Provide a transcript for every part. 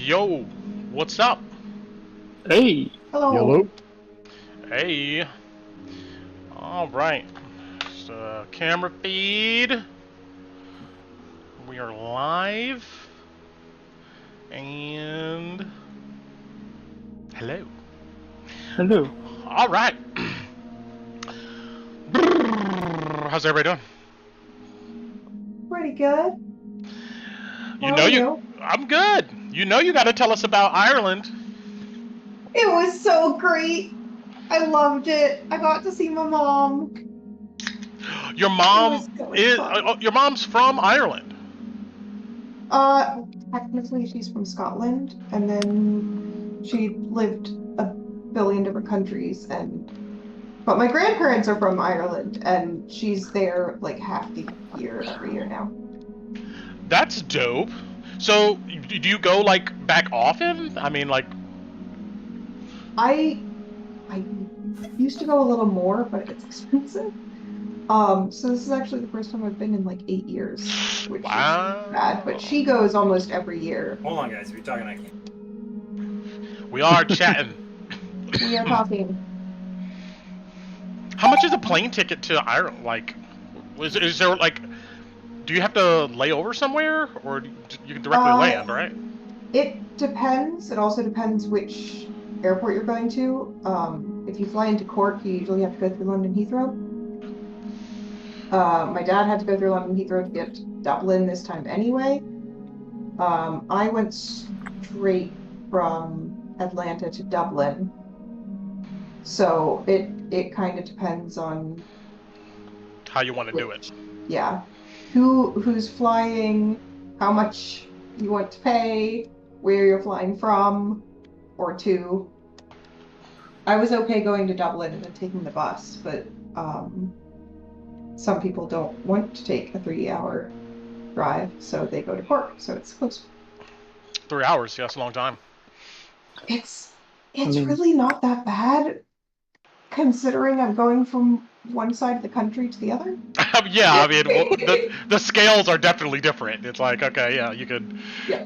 Yo, what's up? Hey. Hello. Yellow. Hey. All right. So, camera feed. We are live. And hello. Hello. All right. How's everybody Pretty good. doing? How are you? I'm good. You got to tell us about Ireland. It was so great. I loved it. I got to see my mom. Your It mom was so is fun. your mom's from Ireland. Technically she's from Scotland, and then she lived a billion different countries, but my grandparents are from Ireland, and she's there like half the year every year now. That's dope. So, do you go like back often? I mean, like, I used to go a little more, but it's expensive. So this is actually the first time I've been in like 8 years, which wow. is bad, but she goes almost every year. Hold on, guys. If you're talking, I can't. We are chatting. We are talking. How much is a plane ticket to Ireland? Like, is there like, do you have to lay over somewhere, or you can directly land, right? It depends. It also depends which airport you're going to. If you fly into Cork, you usually have to go through London Heathrow. My dad had to go through London Heathrow to get to Dublin this time anyway. I went straight from Atlanta to Dublin. So it kind of depends on How you want to do it. Yeah. Who's flying, how much you want to pay, where you're flying from or to. I was okay going to Dublin and then taking the bus, but some people don't want to take a 3-hour drive, so they go to Cork, so it's close. 3 hours, yeah, that's a long time. It's really not that bad, considering I'm going from one side of the country to the other. Yeah, I mean, the scales are definitely different. It's like, okay, yeah, you could. Yeah.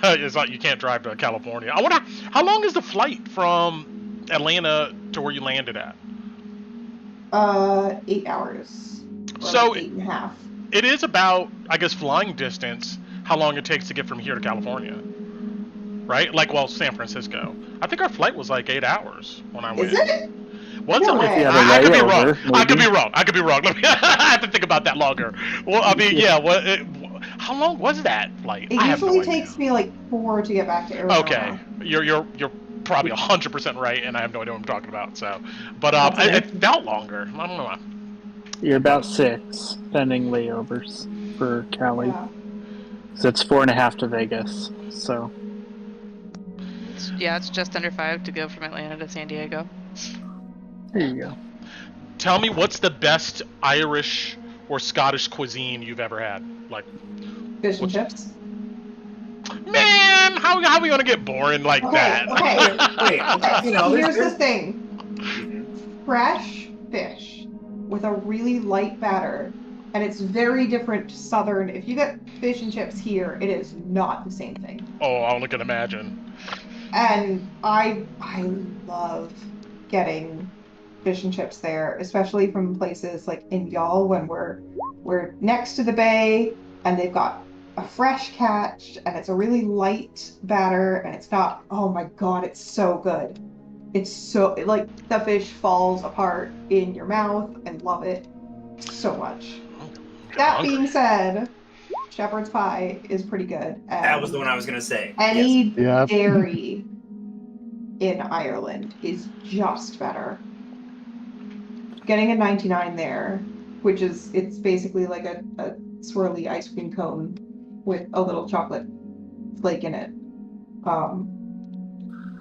It's like you can't drive to California. I wonder how long is the flight from Atlanta to where you landed at? 8 hours. So like 8.5. It is about, I guess, flying distance. How long it takes to get from here to California, right? Like, well, San Francisco. I think our flight was like 8 hours when I went. Is it? What's No it? way. I could be wrong. Maybe. I could be wrong. I could be wrong. I have to think about that longer. Well, I mean, yeah. How long was that flight? It usually takes me like 4 to get back to Arizona. Okay, you're probably 100% right, and I have no idea what I'm talking about. So, but it felt longer. I don't know. You're about 6, pending layovers for Cali. Yeah. So it's 4.5 to Vegas. So. It's just under 5 to go from Atlanta to San Diego. There you go. Tell me, what's the best Irish or Scottish cuisine you've ever had? Like Fish and chips. Man, how are we gonna get boring like that? Okay. You know, Here's the thing. Fresh fish with a really light batter, and it's very different southern. If you get fish and chips here, it is not the same thing. Oh, I only can imagine. And I love getting fish and chips there, especially from places like in Y'all when we're next to the bay, and they've got a fresh catch, and it's a really light batter, and it's not, oh my god, it's so good. It's so, like, the fish falls apart in your mouth, and love it so much. That being said, shepherd's pie is pretty good. That was the one I was going to say. Any Yes. dairy in Ireland is just better. Getting a 99 there, which is, it's basically like a swirly ice cream cone with a little chocolate flake in it.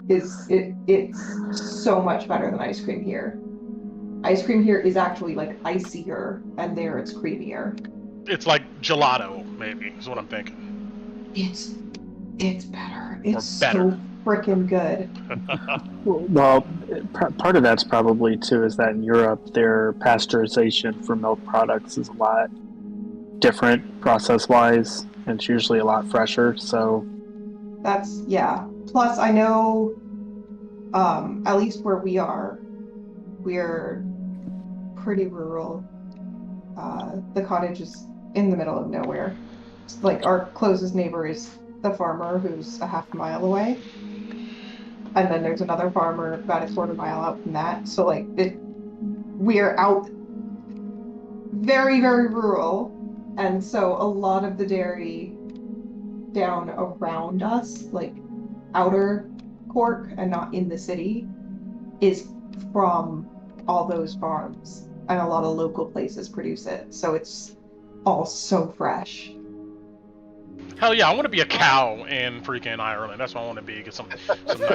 It's so much better than ice cream here. Ice cream here is actually like icier, and there it's creamier. It's like gelato, maybe, is what I'm thinking. It's better. It's better. so freaking good. Well, part of that's probably too is that in Europe, their pasteurization for milk products is a lot different process-wise, and it's usually a lot fresher. So That's, yeah. Plus, I know, at least where we're pretty rural. The cottage is in the middle of nowhere. Like, our closest neighbor is the farmer who's a half mile away. And then there's another farmer about a quarter mile out from that. So, like, we're out very, very rural. And so a lot of the dairy down around us, like outer Cork and not in the city, is from all those farms. And a lot of local places produce it. So it's all so fresh. Hell yeah, I want to be a cow in freaking Ireland. That's what I want to be. Get some nice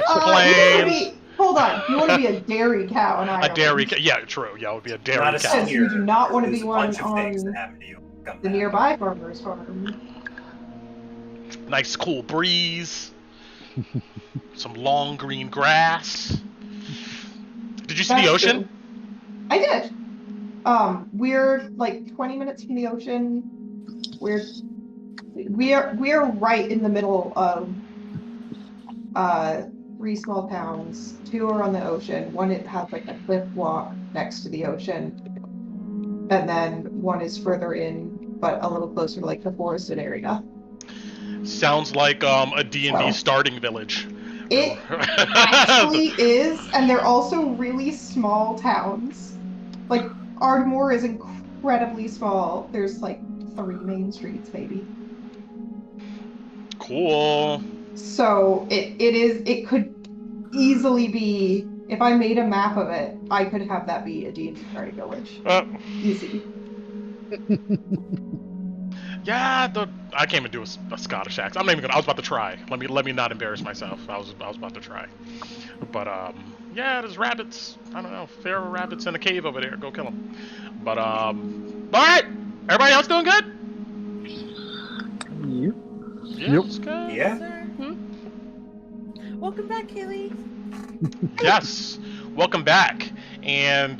plains. Hold on. You want to be a dairy cow in Ireland? A dairy cow. Yeah, true. Yeah, I would be a dairy Not a cow. Because you do not want to be There's a one bunch of things that on happen to you. Come the back. nearby farmer's farm. Nice cool breeze. Some long green grass. Did you see the ocean? True. I did. We're like 20 minutes from the ocean. We're right in the middle of three small towns. Two are on the ocean. One it has like a cliff walk next to the ocean, and then one is further in, but a little closer to like the forested area. Sounds like a D&D Well, starting village. It actually is, and they're also really small towns. Like, Ardmore is incredibly small. There's like 3 main streets, maybe. Cool. So it could easily be, if I made a map of it, I could have that be a D&D party village. Easy. Yeah, I can't even do a Scottish accent. I'm not even gonna. I was about to try. Let me not embarrass myself. I was about to try. But yeah, there's rabbits. I don't know, feral rabbits in a cave over there. Go kill them. But all right, everybody else doing good? Yep. Yeah, Yep. it's good. Yeah. Welcome back, Kaylee. Yes, welcome back. And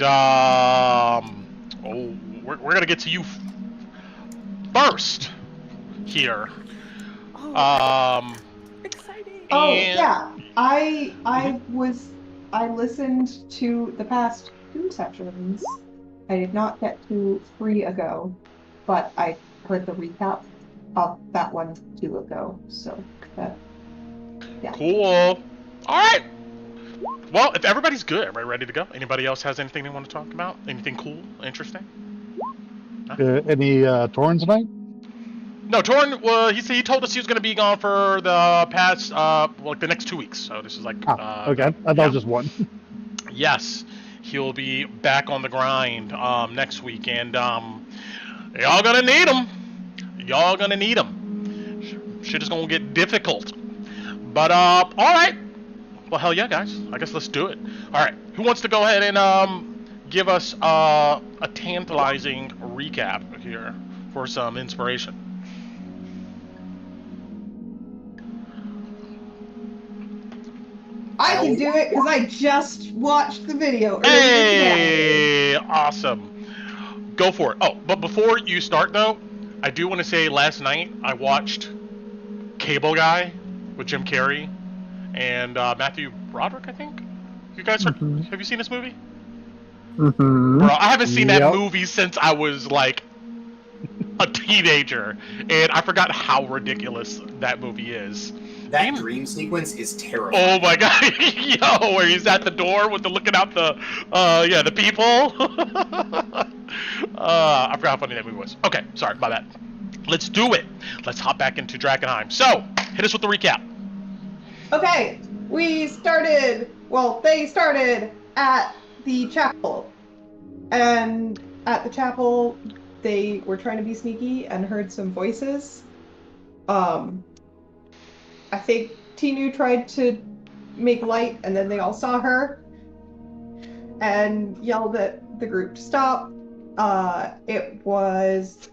we're gonna get to you first here. Oh, exciting. Oh and- yeah, I listened to the past 2 sessions. I did not get to 3 ago, but I heard the recap of that one 2 ago. So that, yeah. Cool. All right. Well, if everybody's good, everybody ready to go? Anybody else has anything they want to talk about? Anything cool, interesting? Any Torrens tonight? No, Torn. Well, he told us he was going to be gone for the past like the next 2 weeks. So this is like Okay. I thought it was just one. Yes, he'll be back on the grind next week, and y'all gonna need him. Y'all gonna need him. Shit is gonna get difficult. But all right. Well, hell yeah, guys. I guess let's do it. All right. Who wants to go ahead and give us a tantalizing recap here for some inspiration? I can do it because I just watched the video earlier today. Hey, awesome. Go for it. Oh, but before you start though, I do want to say last night I watched Cable Guy with Jim Carrey and Matthew Broderick, I think. You guys have you seen this movie? Mm-hmm. Bro, I haven't seen that Yep. movie since I was like a teenager, and I forgot how ridiculous that movie is. That dream sequence is terrible. Oh my god, yo, where he's at the door with the looking out the people. I forgot how funny that movie was. Okay, sorry about that. Let's do it. Let's hop back into Drakkenheim. So, hit us with the recap. Okay, they started at the chapel. And at the chapel, they were trying to be sneaky and heard some voices. I think Tinu tried to make light, and then they all saw her and yelled at the group to stop. It was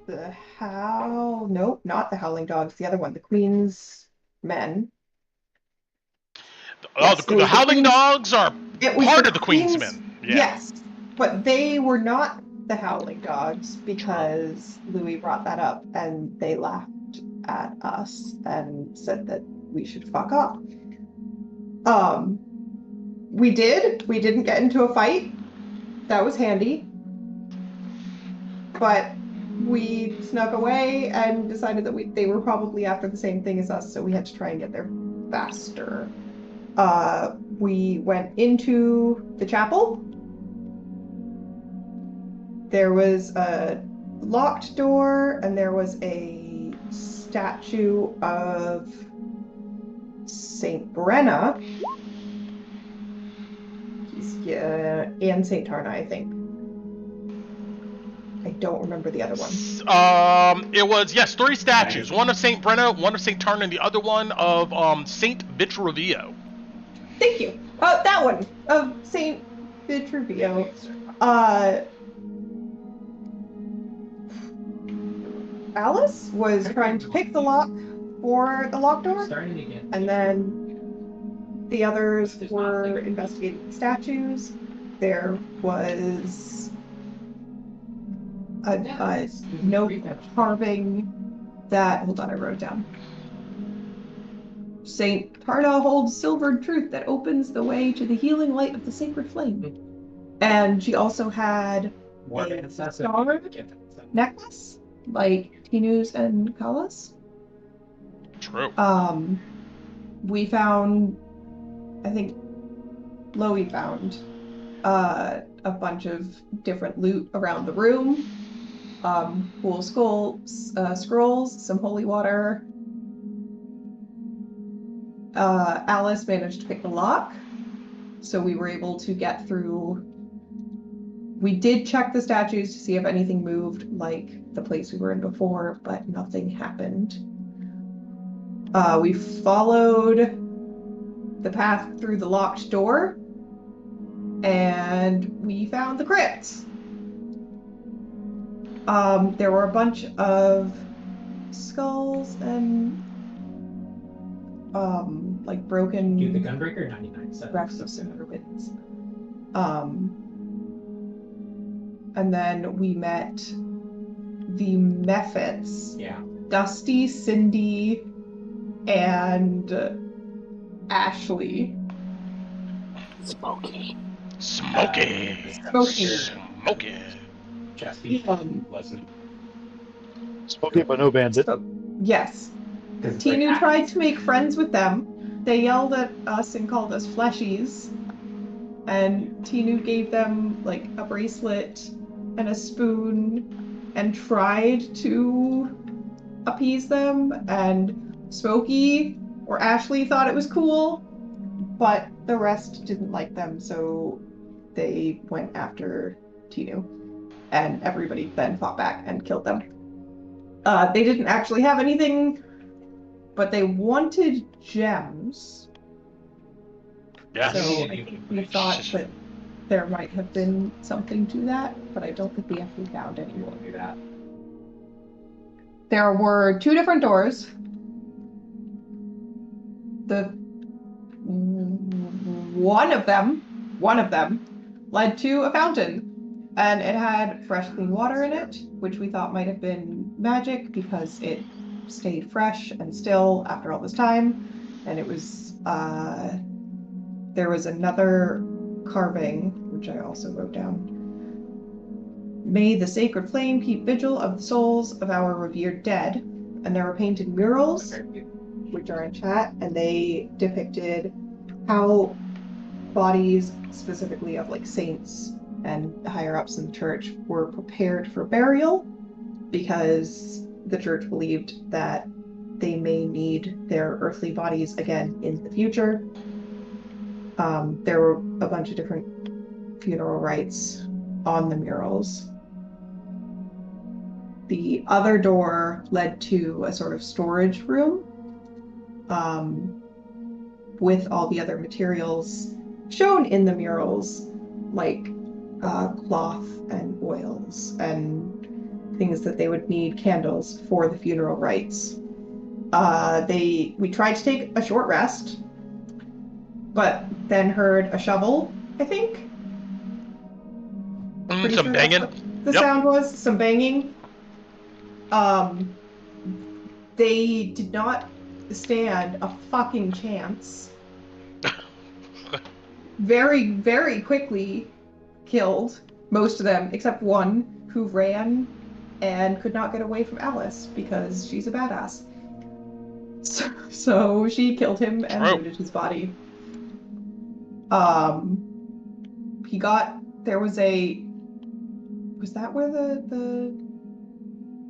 nope, not the Howling Dogs, the other one, the Queen's men. Oh, Yes, it the was the Howling Queen's- Dogs are It was part of the Queen's Men. Yeah. Yes, but they were not the Howling Dogs because Louis brought that up and they laughed at us and said that we should fuck off. We did. We didn't get into a fight. That was handy. But we snuck away and decided that they were probably after the same thing as us, so we had to try and get there faster. We went into the chapel. There was a locked door, and there was a statue of Saint Brenna. And Saint Tarna, I think. I don't remember the other one. It was, yes, 3 statues. One of Saint Brenna, one of Saint Tarna, and the other one of Saint Vitruvio. Thank you. That one of Saint Vitruvio. Alice was trying to pick the lock for the locked door, and then the others were investigating the statues. There was a note carving that, hold on, I wrote it down. Saint Tarna holds silvered truth that opens the way to the healing light of the sacred flame. And she also had a star necklace, like Tinu's and Kala's. True. We found, I think Loey found a bunch of different loot around the room. Cool scrolls, some holy water. Alice managed to pick the lock, so we were able to get through. We did check the statues to see if anything moved, like the place we were in before, but nothing happened. We followed the path through the locked door, and we found the crypts. There were a bunch of skulls and like broken. Do the Gunbreaker 99 wrecks of some ruins. And then we met the Mephits. Yeah. Dusty, Cindy, and Ashley. Smoky. Smoky. Chesty wasn't. Smoky, but no bandit. Yes. Tinu tried to make friends with them. They yelled at us and called us fleshies. And Tinu gave them like a bracelet and a spoon and tried to appease them. And Smokey or Ashley thought it was cool, but the rest didn't like them, so they went after Tinu. And everybody then fought back and killed them. They didn't actually have anything, but they wanted gems. Yes. So I think we thought that there might have been something to that, but I don't think we actually found any. There were 2 different doors. One of them led to a fountain, and it had fresh clean water in it, which we thought might have been magic because it stayed fresh and still after all this time. And it was there was another carving, which I also wrote down. May the sacred flame keep vigil of the souls of our revered dead. And there were painted murals, which are in chat, and they depicted how bodies, specifically of like saints and higher ups in the church, were prepared for burial because the church believed that they may need their earthly bodies again in the future. There were a bunch of different funeral rites on the murals. The other door led to a sort of storage room with all the other materials shown in the murals, like cloth and oils and things that they would need, candles for the funeral rites. We tried to take a short rest, but then heard a shovel, I think. Some banging. The sound was some banging. They did not stand a fucking chance. Very, very quickly killed most of them, except one who ran and could not get away from Alice because she's a badass. So she killed him and looted his body. Was that where the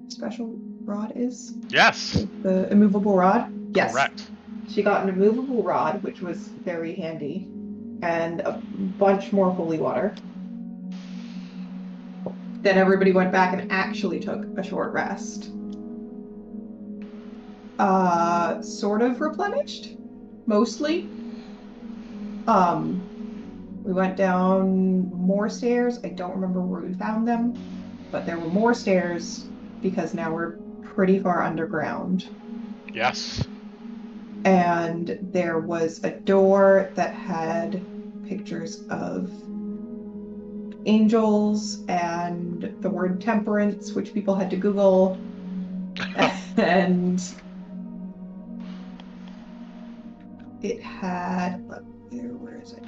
special rod is? Yes. The immovable rod? Yes. Correct. She got an immovable rod, which was very handy, and a bunch more holy water. Then everybody went back and actually took a short rest. Sort of replenished, mostly. We went down more stairs. I don't remember where we found them, but there were more stairs because now we're pretty far underground. Yes. And there was a door that had pictures of angels and the word temperance, which people had to Google. And it had, where is it?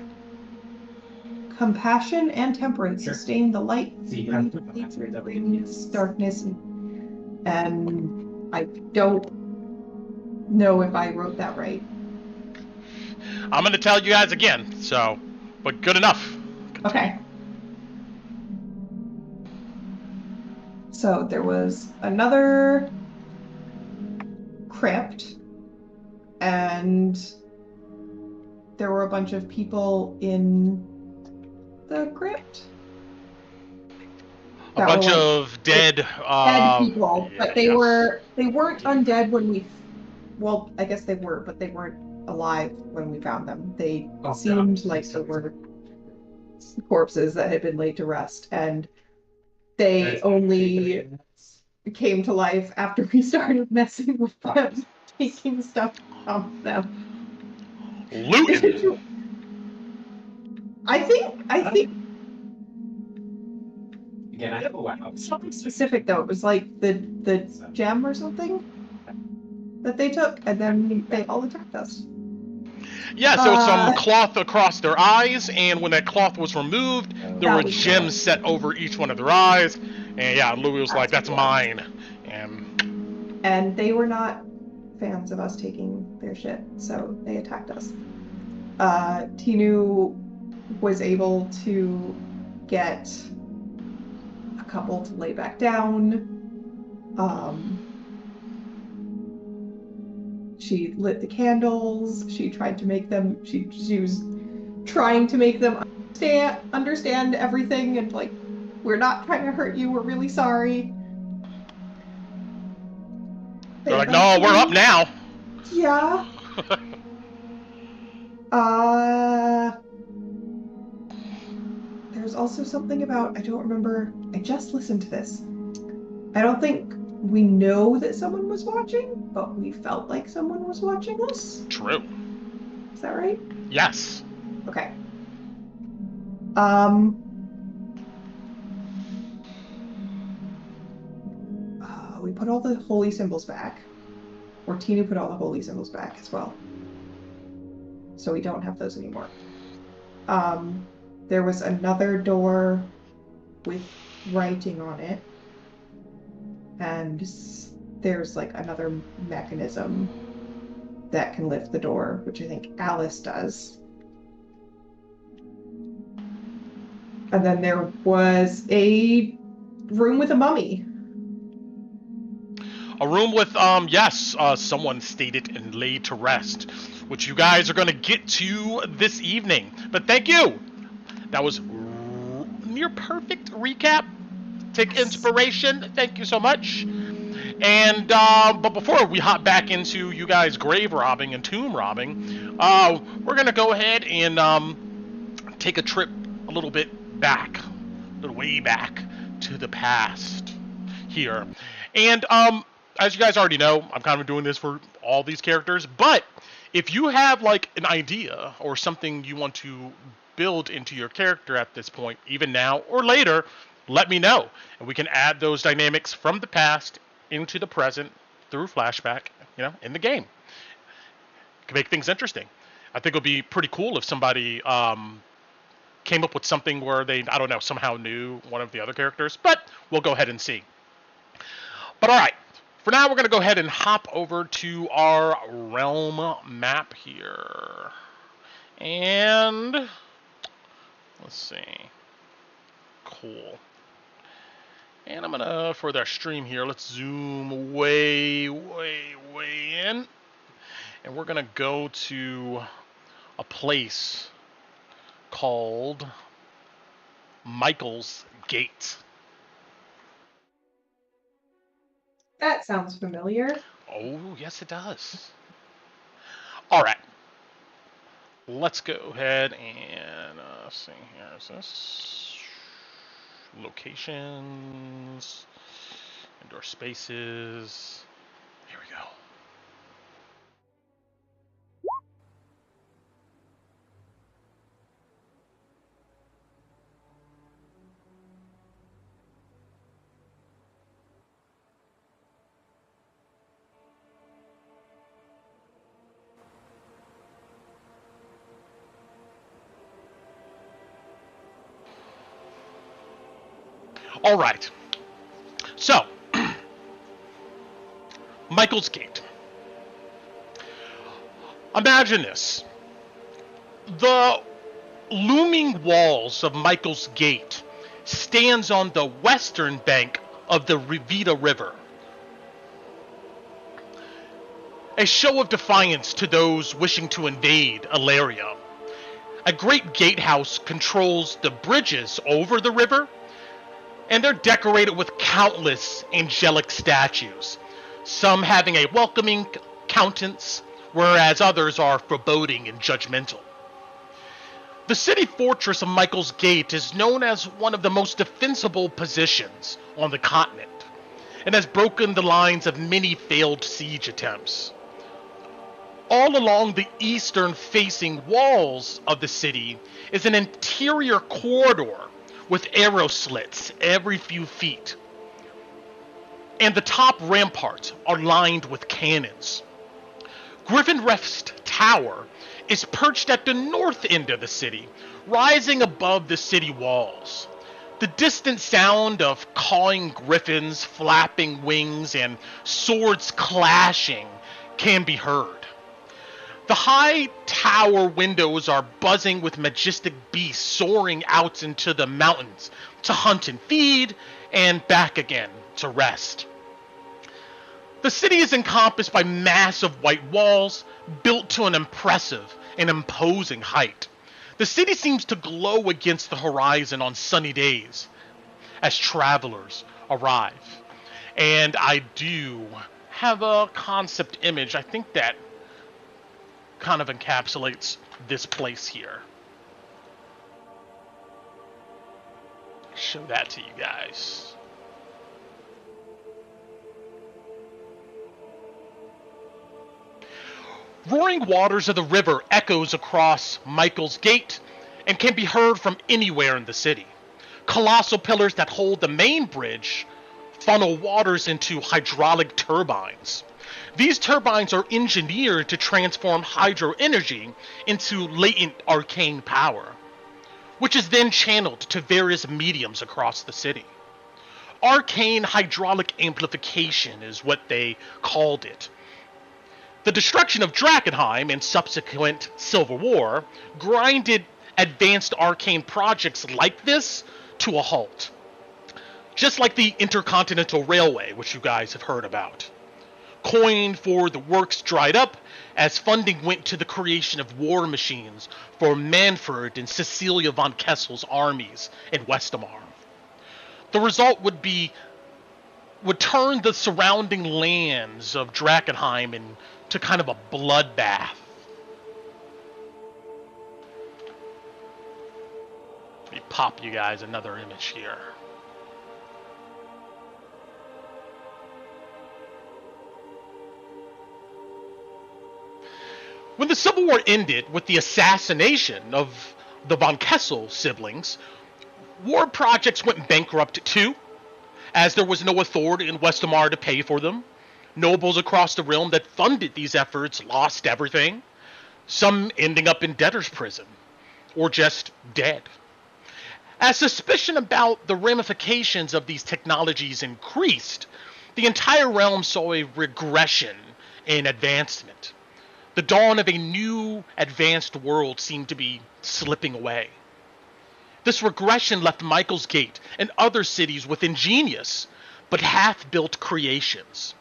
Compassion and temperance sustain the light through the radiance, darkness, and I don't know if I wrote that right. I'm going to tell you guys again, so, but good enough. Okay. So there was another crypt, and there were a bunch of people in the crypt. A bunch of dead people, but they weren't undead when we. Well, I guess they were, but they weren't alive when we found them. They seemed like they were corpses that had been laid to rest, and they only came to life after we started messing with them, taking stuff from them. Looting. I think. Again, I have a wow. Something specific though. It was like the gem or something that they took, and then they all attacked us. Yeah, so some cloth across their eyes, and when that cloth was removed, there were gems set over each one of their eyes. And yeah, Louis was like, "That's mine," and they were not fans of us taking their shit, so they attacked us. Tinu was able to get a couple to lay back down. She lit the candles. She tried to make them. She was trying to make them understand everything, and like, we're not trying to hurt you. We're really sorry. They're like, "No, we're up now." Yeah. There's also something about, I don't remember, I just listened to this. I don't think we know that someone was watching, but we felt like someone was watching us. True. Is that right? Yes. Okay. We put all the holy symbols back. Or Tina put all the holy symbols back as well. So we don't have those anymore. There was another door with writing on it. And there's like another mechanism that can lift the door, which I think Alice does. And then there was a room with a mummy. A room with, someone stated and laid to rest, which you guys are going to get to this evening. But thank you. That was near perfect recap. Take inspiration. Thank you so much. And, but before we hop back into you guys grave robbing and tomb robbing, we're going to go ahead and take a trip a little bit back, a little way back to the past here. And, as you guys already know, I'm kind of doing this for all these characters, but if you have like an idea or something you want to build into your character at this point, even now or later, let me know. And we can add those dynamics from the past into the present through flashback, in the game. Could make things interesting. I think it would be pretty cool if somebody came up with something where they, I don't know, somehow knew one of the other characters, but we'll go ahead and see. But all right, for now, we're going to go ahead and hop over to our realm map here. And let's see. Cool. And I'm going to, for their stream here, let's zoom way in. And we're going to go to a place called Michael's Gate. That sounds familiar. Oh, yes, it does. All right. Let's go ahead and see here. Is this locations, indoor spaces? Here we go. All right. So, Michael's Gate. Imagine this. The looming walls of Michael's Gate stands on the western bank of the Rivita River. A show of defiance to those wishing to invade Ilaria. A great gatehouse controls the bridges over the river, and they're decorated with countless angelic statues, some having a welcoming countenance, whereas others are foreboding and judgmental. The city fortress of Michael's Gate is known as one of the most defensible positions on the continent, and has broken the lines of many failed siege attempts. All along the eastern-facing walls of the city is an interior corridor with arrow slits every few feet. And the top ramparts are lined with cannons. Griffin Rest Tower is perched at the north end of the city, rising above the city walls. The distant sound of cawing griffins, flapping wings, and swords clashing can be heard. The high tower windows are buzzing with majestic beasts soaring out into the mountains to hunt and feed, and back again to rest. The city is encompassed by massive white walls built to an impressive and imposing height. The city seems to glow against the horizon on sunny days as travelers arrive. And I do have a concept image, I think that kind of encapsulates this place here. Show that to you guys. Roaring waters of the river echoes across Michael's Gate and can be heard from anywhere in the city. Colossal pillars that hold the main bridge funnel waters into hydraulic turbines. These turbines are engineered to transform hydro energy into latent arcane power, which is then channeled to various mediums across the city. Arcane hydraulic amplification is what they called it. The destruction of Drakkenheim and subsequent Civil War grinded advanced arcane projects like this to a halt. Just like the Intercontinental Railway, which you guys have heard about. Coin for the works dried up as funding went to the creation of war machines for Manfred and Cecilia von Kessel's armies in Westermark. The result would turn the surrounding lands of Drakkenheim into kind of a bloodbath. Let me pop you guys another image here. When the Civil War ended with the assassination of the von Kessel siblings, war projects went bankrupt too, as there was no authority in Westermark to pay for them. Nobles across the realm that funded these efforts lost everything, some ending up in debtor's prison, or just dead. As suspicion about the ramifications of these technologies increased, the entire realm saw a regression in advancement. The dawn of a new, advanced world seemed to be slipping away. This regression left Michael's Gate and other cities with ingenious, but half-built creations.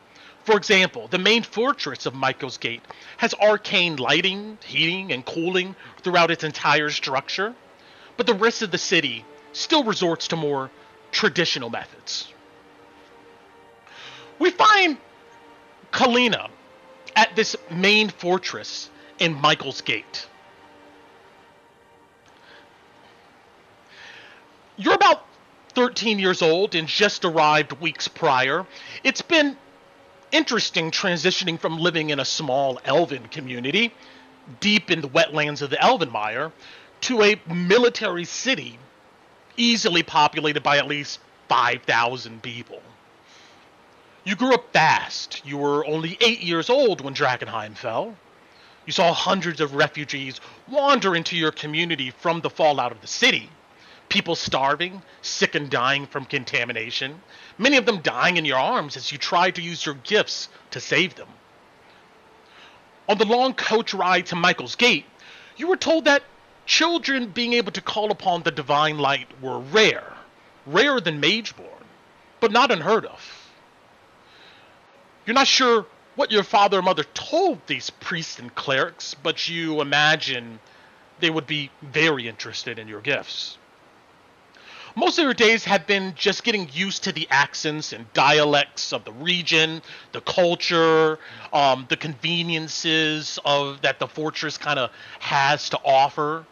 For example, the main fortress of Michael's Gate has arcane lighting, heating, and cooling throughout its entire structure, but the rest of the city still resorts to more traditional methods. We find Kalina at this main fortress in Michael's Gate. You're about 13 years old and just arrived weeks prior. It's been interesting transitioning from living in a small elven community, deep in the wetlands of the Elvenmire, to a military city easily populated by at least 5,000 people. You grew up fast. You were only 8 years old when Drakkenheim fell. You saw hundreds of refugees wander into your community from the fallout of the city. People starving, sick and dying from contamination, many of them dying in your arms as you tried to use your gifts to save them. On the long coach ride to Michael's Gate, you were told that children being able to call upon the divine light were rare, rarer than Mageborn, but not unheard of. You're not sure what your father or mother told these priests and clerics, but you imagine they would be very interested in your gifts. Most of your days have been just getting used to the accents and dialects of the region, the culture, the conveniences that the fortress kind of has to offer.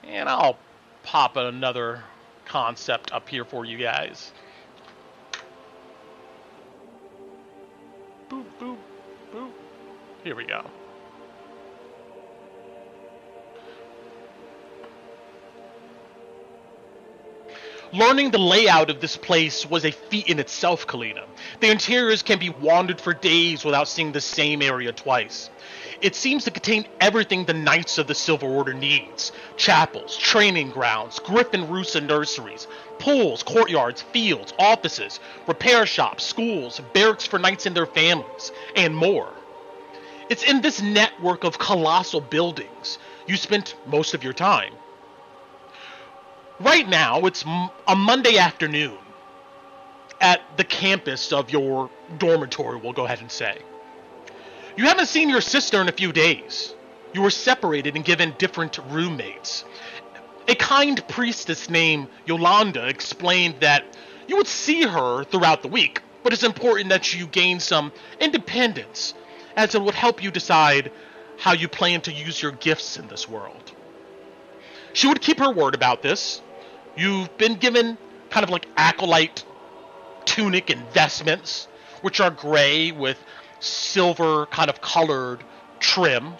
And I'll pop another concept up here for you guys. Boop, boop, boop. Here we go. Learning the layout of this place was a feat in itself, Kalina. The interiors can be wandered for days without seeing the same area twice. It seems to contain everything the Knights of the Silver Order needs. Chapels, training grounds, griffin roosts and nurseries, pools, courtyards, fields, offices, repair shops, schools, barracks for knights and their families, and more. It's in this network of colossal buildings you spent most of your time. Right now, it's a Monday afternoon at the campus of your dormitory, we'll go ahead and say. You haven't seen your sister in a few days. You were separated and given different roommates. A kind priestess named Yolanda explained that you would see her throughout the week, but it's important that you gain some independence, as it would help you decide how you plan to use your gifts in this world. She would keep her word about this. You've been given kind of like acolyte tunic and vestments, which are gray with silver kind of colored trim.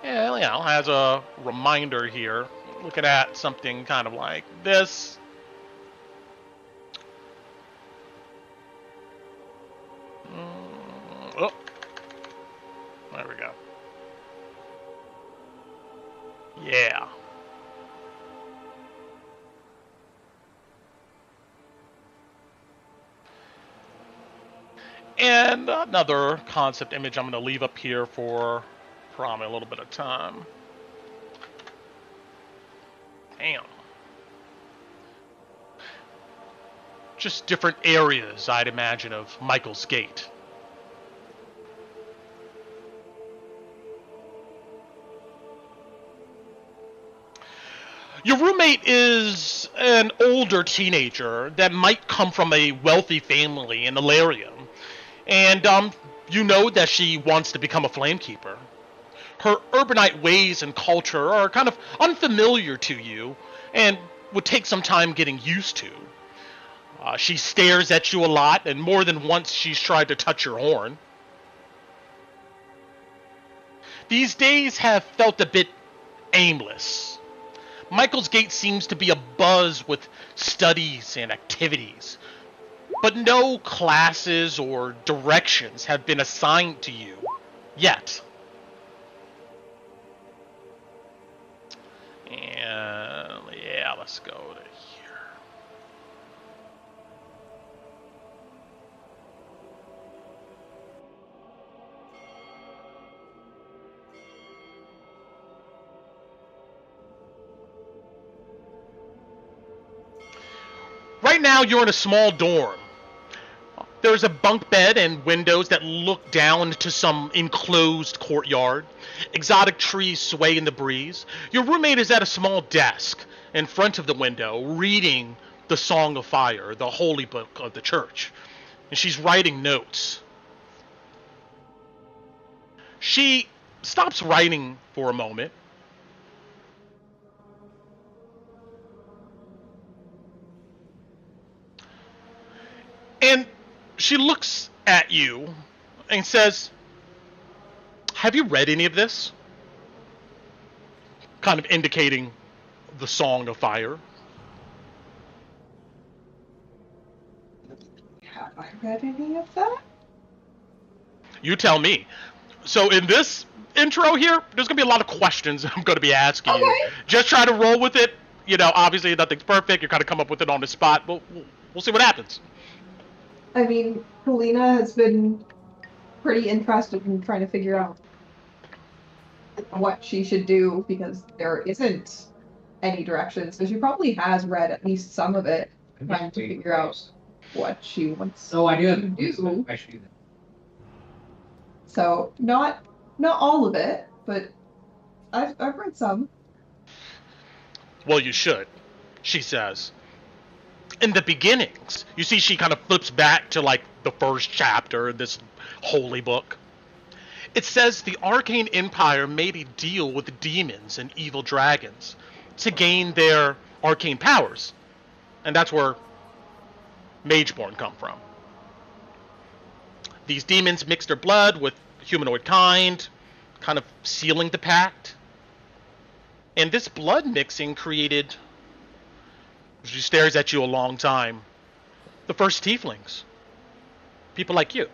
And, as a reminder here, looking at something kind of like this. Oh, there we go. Yeah. And another concept image I'm going to leave up here for probably a little bit of time. Damn. Just different areas, I'd imagine, of Michael's Gate. Your roommate is an older teenager that might come from a wealthy family in Illyria. And you know that she wants to become a flamekeeper. Her urbanite ways and culture are kind of unfamiliar to you and would take some time getting used to. She stares at you a lot, and more than once she's tried to touch your horn. These days have felt a bit aimless. Michael's Gate seems to be abuzz with studies and activities, but no classes or directions have been assigned to you yet. And yeah, let's go to here. Right now, you're in a small dorm. There's a bunk bed and windows that look down to some enclosed courtyard. Exotic trees sway in the breeze. Your roommate is at a small desk in front of the window reading the Song of Fire, the holy book of the church. And she's writing notes. She stops writing for a moment. And she looks at you and says, "Have you read any of this?" Kind of indicating the Song of Fire. Have I read any of that? You tell me. So in this intro here, there's going to be a lot of questions I'm going to be asking you. Okay. Just try to roll with it. You know, obviously nothing's perfect. You're kind of come up with it on the spot, but we'll see what happens. I mean, Helena has been pretty interested in trying to figure out what she should do because there isn't any direction. So she probably has read at least some of it, trying to figure out what she wants So I do have to to do. I should do that. So not all of it, but I've read some. Well, you should, she says. In the beginnings, you see she kind of flips back to like the first chapter of this holy book. It says the arcane empire made a deal with demons and evil dragons to gain their arcane powers. And that's where Mageborn come from. These demons mix their blood with humanoid kind, kind of sealing the pact. And this blood mixing created, she stares at you a long time, the first tieflings. People like you.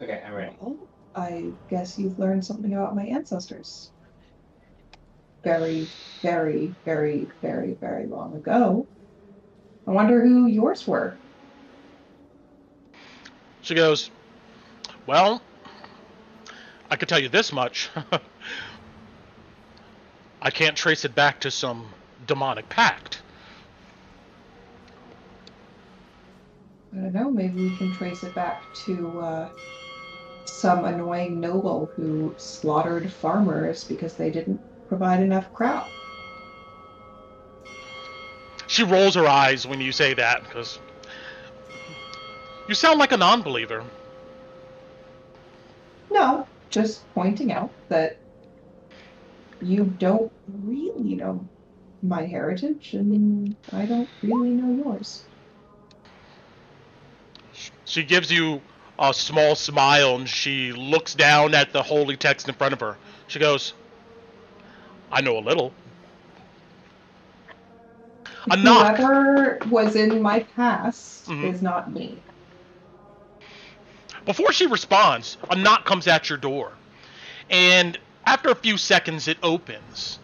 Okay, I'm ready. Well, I guess you've learned something about my ancestors. Very, very, very, very, very long ago. I wonder who yours were. She goes, "Well, I could tell you this much. I can't trace it back to some demonic pact." I don't know, maybe we can trace it back to some annoying noble who slaughtered farmers because they didn't provide enough crop. She rolls her eyes when you say that, because you sound like a non-believer. No, just pointing out that you don't really know my heritage, and I don't really know yours. She gives you a small smile and she looks down at the holy text in front of her. She goes, "I know a little." A knock. Whoever was in my past Mhm. is not me. Before she responds, a knock comes at your door. And after a few seconds, it opens.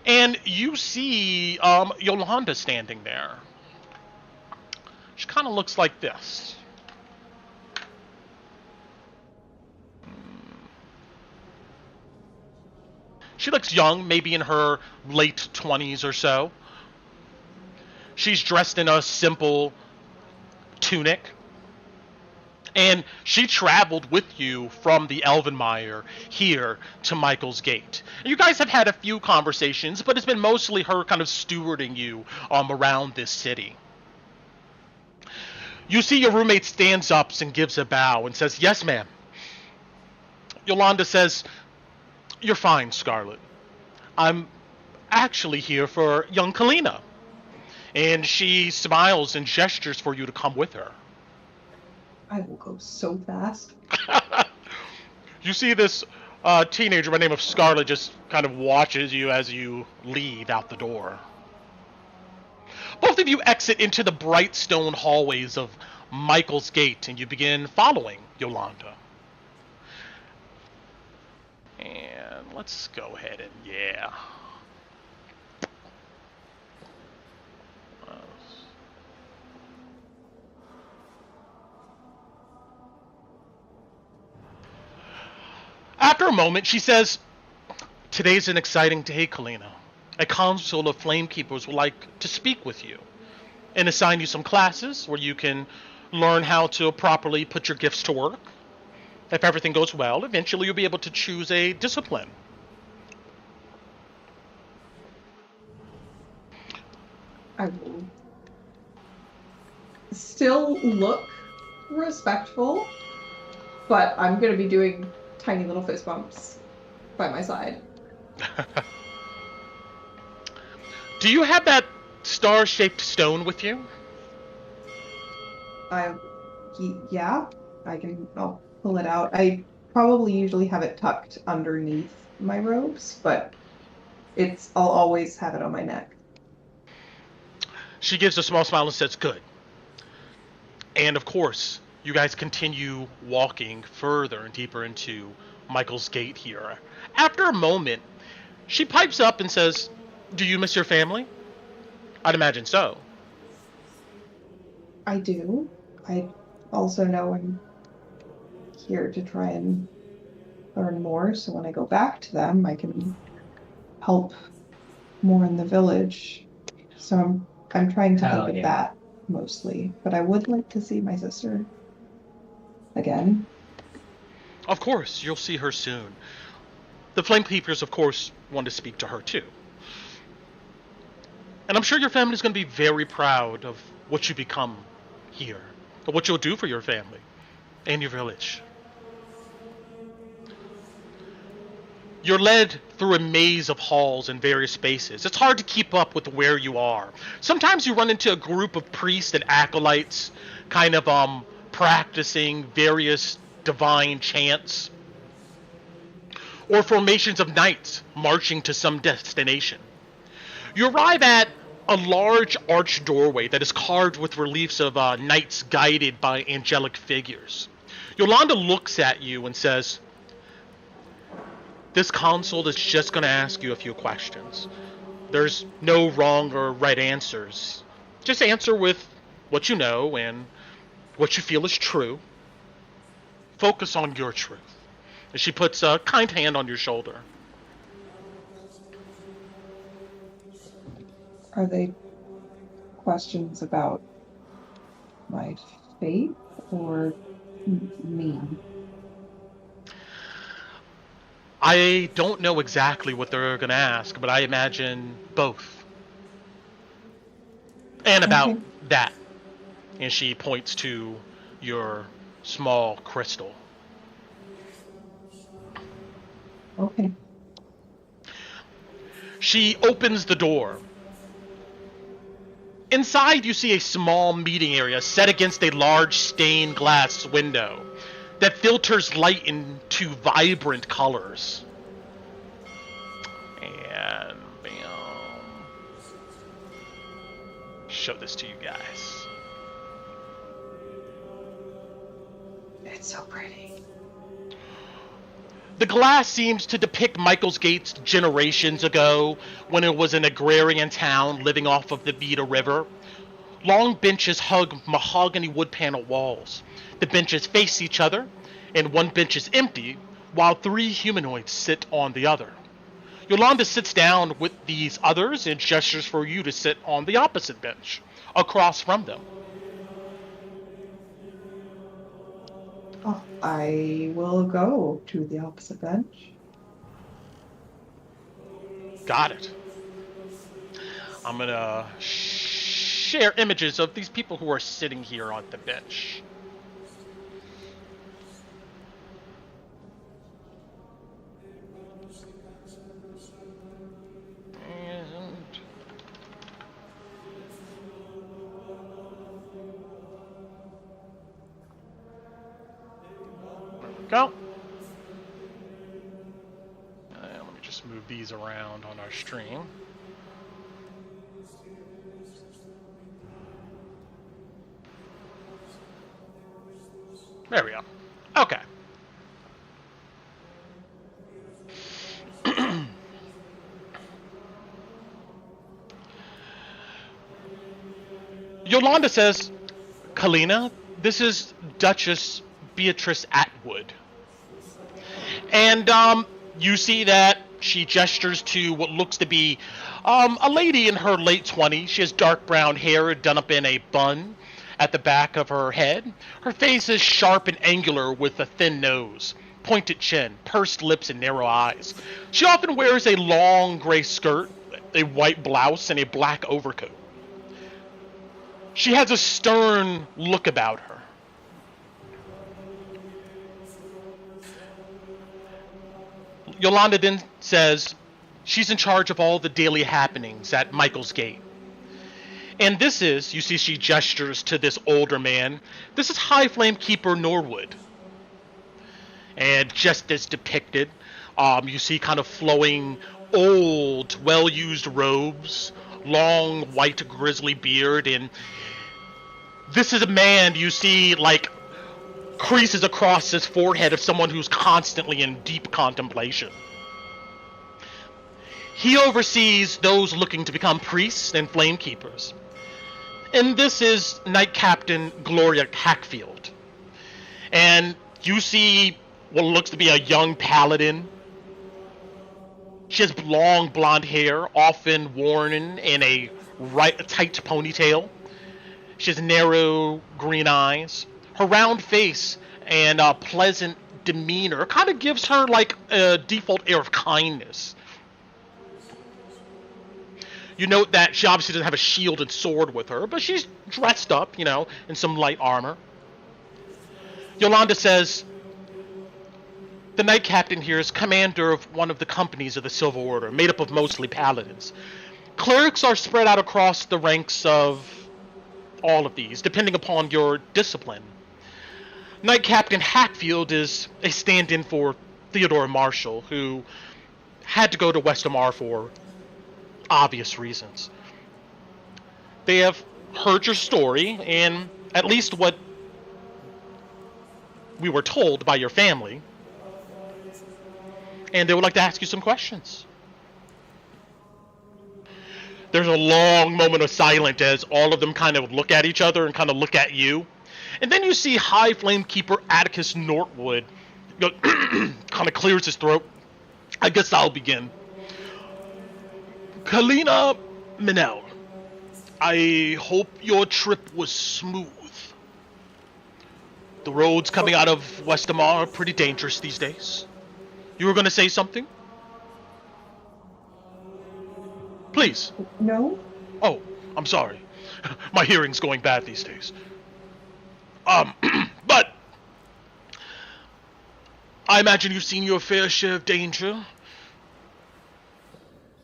And you see Yolanda standing there. She kind of looks like this. She looks young, maybe in her late 20s or so. She's dressed in a simple tunic. And she traveled with you from the Elvenmire here to Michael's Gate. And you guys have had a few conversations, but it's been mostly her kind of stewarding you around this city. You see your roommate stands up and gives a bow and says, "Yes, ma'am." Yolanda says, "You're fine, Scarlet. I'm actually here for young Kalina." And she smiles and gestures for you to come with her. I will go so fast. You see this teenager by the name of Scarlet just kind of watches you as you leave out the door. Both of you exit into the bright stone hallways of Michael's Gate, and you begin following Yolanda. And let's go ahead and yeah. After a moment, she says, "Today's an exciting day, Kalina. A council of Flamekeepers would like to speak with you and assign you some classes where you can learn how to properly put your gifts to work. If everything goes well, eventually you'll be able to choose a discipline." I will still look respectful, but I'm going to be doing tiny little fist bumps by my side. Do you have that star-shaped stone with you? Yeah, I'll pull it out. I probably usually have it tucked underneath my robes, but I'll always have it on my neck. She gives a small smile and says, "Good." And of course, you guys continue walking further and deeper into Michael's Gate here. After a moment, she pipes up and says, "Do you miss your family?" "I'd imagine so." I do. I also know I'm here to try and learn more, so when I go back to them, I can help more in the village. So I'm trying to think of that mostly, but I would like to see my sister again. Of course, you'll see her soon. The Flamekeepers, of course, want to speak to her too. And I'm sure your family's going to be very proud of what you become here, of what you'll do for your family and your village. You're led through a maze of halls and various spaces. It's hard to keep up with where you are. Sometimes you run into a group of priests and acolytes kind of practicing various divine chants, or formations of knights marching to some destination. You arrive at a large arched doorway that is carved with reliefs of knights guided by angelic figures. Yolanda looks at you and says, "This consult is just going to ask you a few questions. There's no wrong or right answers. Just answer with what you know and what you feel is true. Focus on your truth." And she puts a kind hand on your shoulder. Are they questions about my faith or me? I don't know exactly what they're going to ask, but I imagine both. And about Okay. that. And she points to your small crystal. Okay. She opens the door. Inside, you see a small meeting area set against a large stained glass window that filters light into vibrant colors. And show this to you guys. It's so pretty. The glass seems to depict Michael's Gates generations ago, when it was an agrarian town living off of the Vita River. Long benches hug mahogany wood panel walls. The benches face each other, and one bench is empty, while three humanoids sit on the other. Yolanda sits down with these others and gestures for you to sit on the opposite bench, across from them. Oh, I will go to the opposite bench. Got it. I'm gonna share images of these people who are sitting here on the bench. And there we go. Let me just move these around on our stream. There we go. Okay. Yolanda says, Kalina, this is Duchess Beatrice Atwood. And you see that she gestures to what looks to be a lady in her late 20s. She has dark brown hair done up in a bun at the back of her head. Her face is sharp and angular with a thin nose, pointed chin, pursed lips, and narrow eyes. She often wears a long gray skirt, a white blouse, and a black overcoat. She has a stern look about her. Yolanda then says she's in charge of all the daily happenings at Michael's Gate. And this is, you see she gestures to this older man, this is High Flame Keeper Norwood. And just as depicted, you see kind of flowing old, well-used robes, long white grizzly beard, and this is a man you see like creases across his forehead of someone who's constantly in deep contemplation. He oversees those looking to become priests and flame keepers. And this is Knight Captain Gloria Hackfield. And you see what looks to be a young paladin. She has long blonde hair, often worn in a tight ponytail. She has narrow green eyes. Her round face and pleasant demeanor kind of gives her like a default air of kindness. You note that she obviously doesn't have a shield and sword with her, but she's dressed up, you know, in some light armor. Yolanda says, the Knight Captain here is commander of one of the companies of the Silver Order, made up of mostly paladins. Clerics are spread out across the ranks of all of these, depending upon your discipline. Knight Captain Hackfield is a stand-in for Theodore Marshall, who had to go to Westamar for obvious reasons. They have heard your story, and at least what we were told by your family, and they would like to ask you some questions. There's a long moment of silence as all of them kind of look at each other and kind of look at you. And then you see High Flame Keeper Atticus Nortwood kind of clears his throat. I guess I'll begin. Kalina Minell, I hope your trip was smooth. The roads coming out of Westamar are pretty dangerous these days. You were going to say something? Please. No? Oh, I'm sorry. My hearing's going bad these days. But I imagine you've seen your fair share of danger.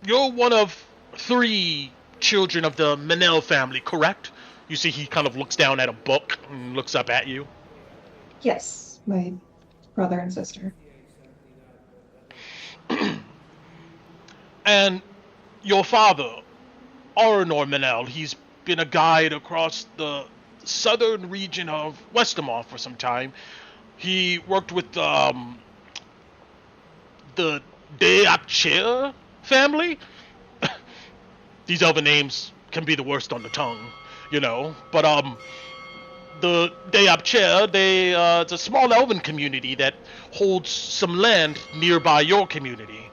You're one of 3 children of the Manel family, correct? You see he kind of looks down at a book and looks up at you. Yes, my brother and sister. And your father, Aranor Manel, he's been a guide across the southern region of Westamar for some time. He worked with the Deapcher family. These elven names can be the worst on the tongue, you know. But the Deapcher, it's a small elven community that holds some land nearby your community.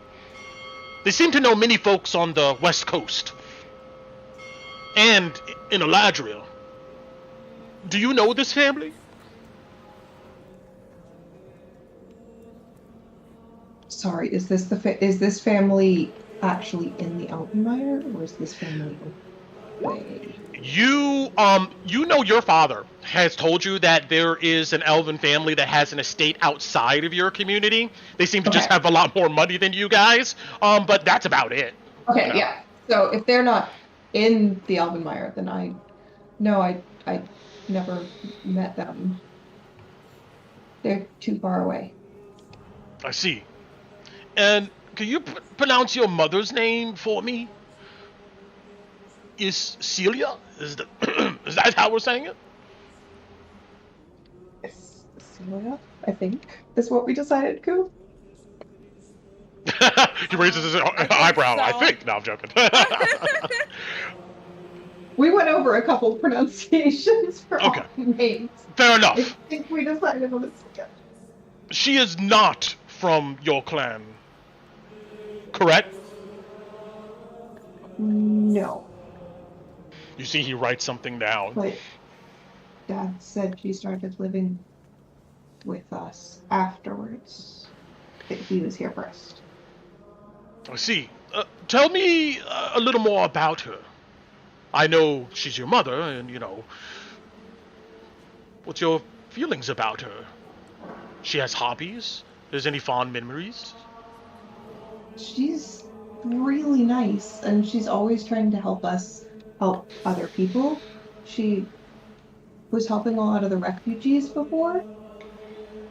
They seem to know many folks on the west coast and in Eladriel. Do you know this family? Sorry, is this family actually in the Altenmire, or is this family away? You know your father has told you that there is an elven family that has an estate outside of your community. They seem to just have a lot more money than you guys, but that's about it. Okay, you know? yeah. So if they're not in the Altenmire, then I never met them. They're too far away. I see. And can you pronounce your mother's name for me? Is Celia? Is that how we're saying it? Celia, I think, is what we decided, Coop. He raises his eyebrow. so. I think. No, I'm joking. We went over a couple pronunciations for Okay. all names. Fair I enough. think we decided on this. She is not from your clan, correct? No, You see, he writes something down. but Dad said she started living with us afterwards. That he was here first. I see. Tell me a little more about her. I know she's your mother, and what's your feelings about her? She has hobbies? There's any fond memories? She's really nice, and she's always trying to help us help other people. She was helping a lot of the refugees before,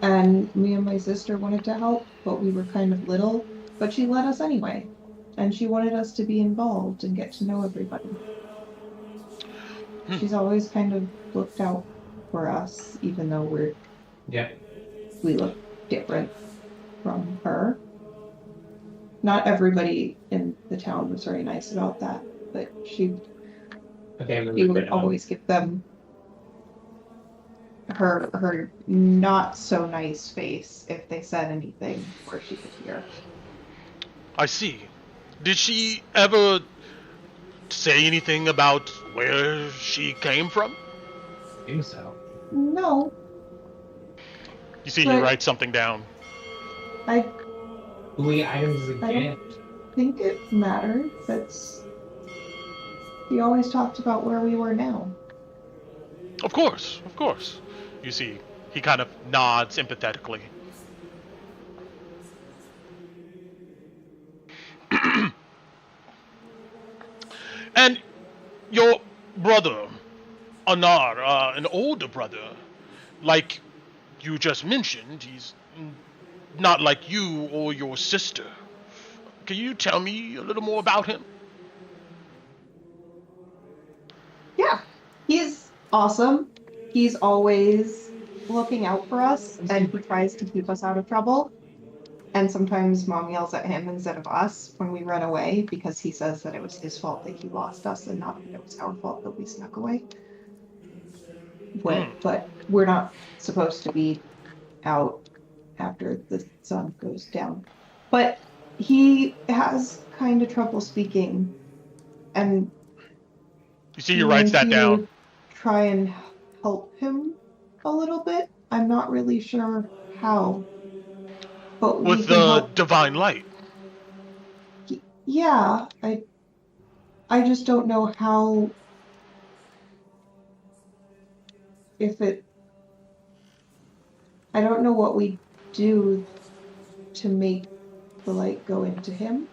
and me and my sister wanted to help, but we were kind of little, but she let us anyway. And she wanted us to be involved and get to know everybody. She's always kind of looked out for us, even though we look different from her. Not everybody in the town was very nice about that, but she would always give them her not so nice face if they said anything where she could hear. I see. Did she ever say anything about where she came from? I think so. No, You see, he But- writes something down. I Louis items is a I don't- gift. think it matters. He always talked about where we were now. Of course, of course. You see, he kind of nods empathetically. And your brother, Anar, an older brother, like you just mentioned, he's not like you or your sister. Can you tell me a little more about him? Yeah, he's awesome. He's always looking out for us, and he tries to keep us out of trouble. And sometimes Mom yells at him instead of us when we run away because he says that it was his fault that he lost us and not that it was our fault that we snuck away. But we're not supposed to be out after the sun goes down. But he has kind of trouble speaking, and You see, he writes that maybe down. try and help him a little bit. I'm not really sure how. But we With can the help. divine light. Yeah, I just don't know how. I don't know what we do to make the light go into him.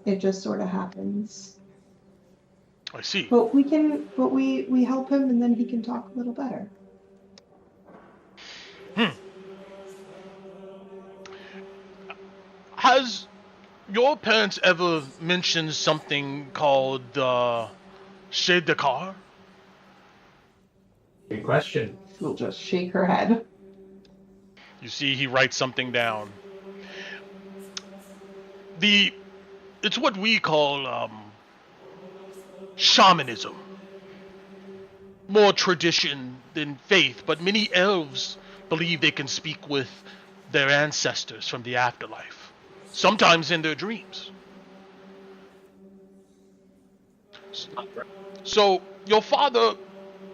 It just sort of happens. I see. But we help him, and then he can talk a little better. Has your parents ever mentioned something called Chez de Car? Good question. She'll just shake her head. You see, he writes something down. It's what we call shamanism. More tradition than faith, but many elves believe they can speak with their ancestors from the afterlife, sometimes in their dreams. So, your father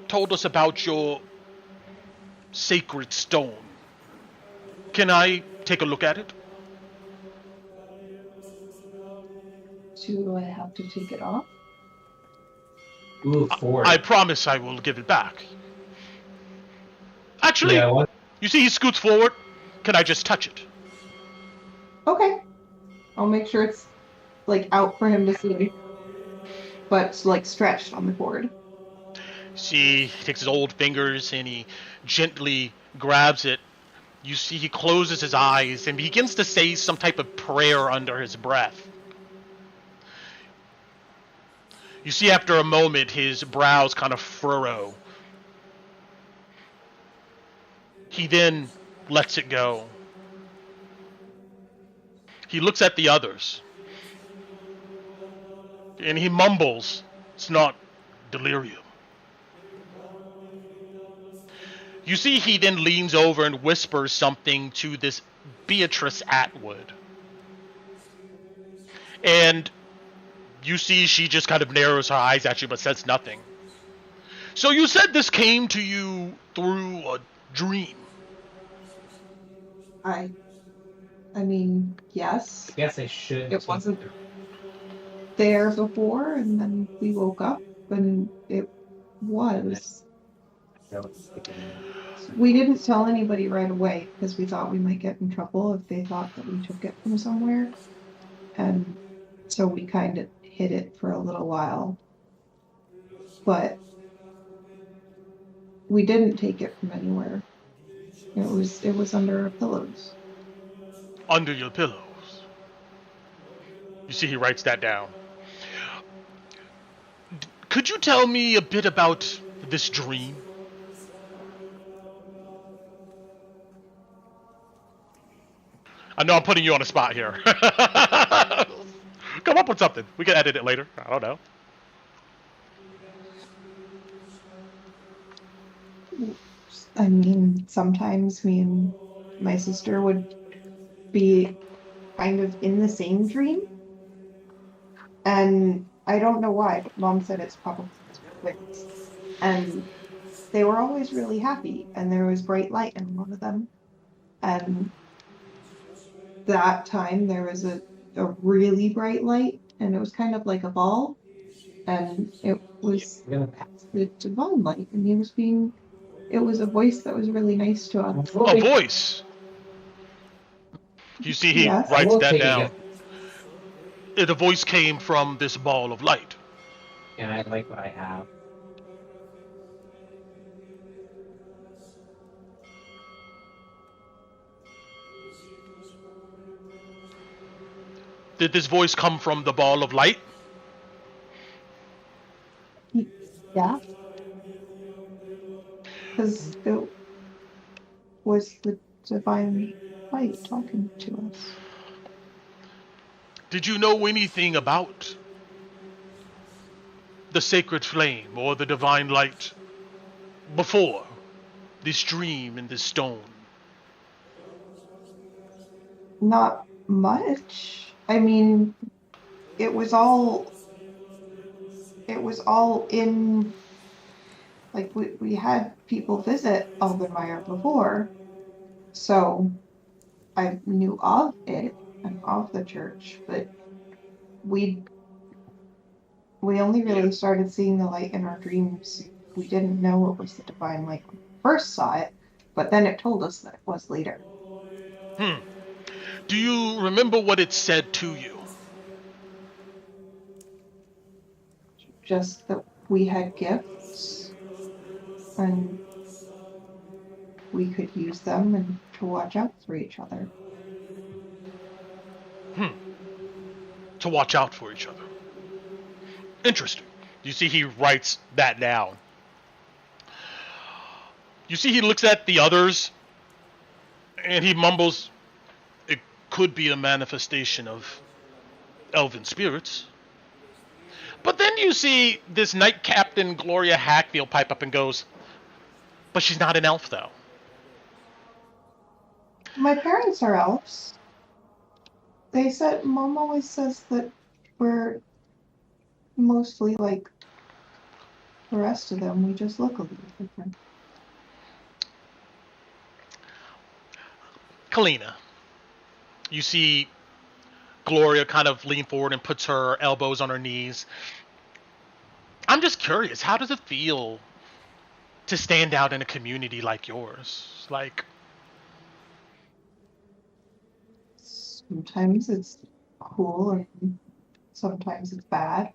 told us about your sacred stone. Can I take a look at it? Do I have to take it off? Ooh, 4. I promise I will give it back. Actually, Yeah, what? you see he scoots forward. Can I just touch it? Okay. I'll make sure it's like out for him to see. But like stretched on the cord. See, he takes his old fingers and he gently grabs it. You see he closes his eyes and begins to say some type of prayer under his breath. You see after a moment his brows kind of furrow. He then lets it go. He looks at the others. And he mumbles. It's not delirium. You see he then leans over and whispers something to this Beatrice Atwood. And you see she just kind of narrows her eyes at you but says nothing. So you said this came to you through a dream. I mean, yes. I guess I should. It wasn't there before, and then we woke up, and it was. We didn't tell anybody right away because we thought we might get in trouble if they thought that we took it from somewhere. And so we kind of hid it for a little while. But we didn't take it from anywhere. It was under our pillows. Under your pillows. You see he writes that down. Could you tell me a bit about this dream? I know I'm putting you on the spot here. Come up with something. We can edit it later. I don't know. I mean, sometimes me and my sister would be kind of in the same dream. And I don't know why, but Mom said it's probably twins. And they were always really happy, and there was bright light in one of them. And that time there was a really bright light, and it was kind of like a ball, and it was the divine light, and it was a voice that was really nice to us. A voice. You see he Yes. writes that Take down. The voice came from this ball of light. And I like what I have. Did this voice come from the ball of light? Yeah. Because it was the divine light talking to us. Did you know anything about the sacred flame or the divine light before this dream in this stone? Not much. I mean, it was all in, like, we had people visit Aldenmeyer before, so I knew of it and of the church, but we only really started seeing the light in our dreams. We didn't know it was the divine light when we first saw it, but then it told us that it was later. Do you remember what it said to you? Just that we had gifts and we could use them and to watch out for each other. To watch out for each other. Interesting. You see he writes that down. You see he looks at the others and he mumbles, it could be a manifestation of elven spirits. But then you see this Knight Captain Gloria Hackfield pipe up and goes, but she's not an elf though. My parents are elves. They said, Mom always says that we're mostly like the rest of them. We just look a little different. Kalina, you see Gloria kind of lean forward and puts her elbows on her knees. I'm just curious, how does it feel to stand out in a community like yours? Like, Sometimes it's cool and sometimes it's bad.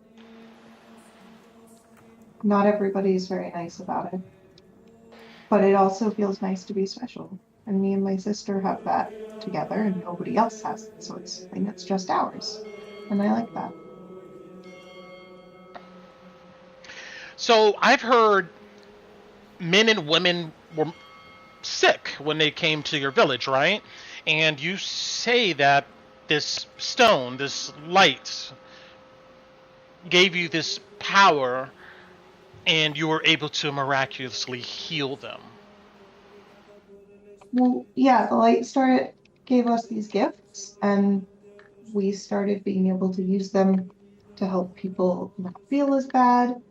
Not everybody's very nice about it. But it also feels nice to be special. And me and my sister have that together and nobody else has it. So it's something that's just ours. And I like that. so I've heard men and women were sick when they came to your village, right? And you say that this stone, this light, gave you this power and you were able to miraculously heal them. Well, yeah, the light started gave us these gifts, and we started being able to use them to help people not feel as bad,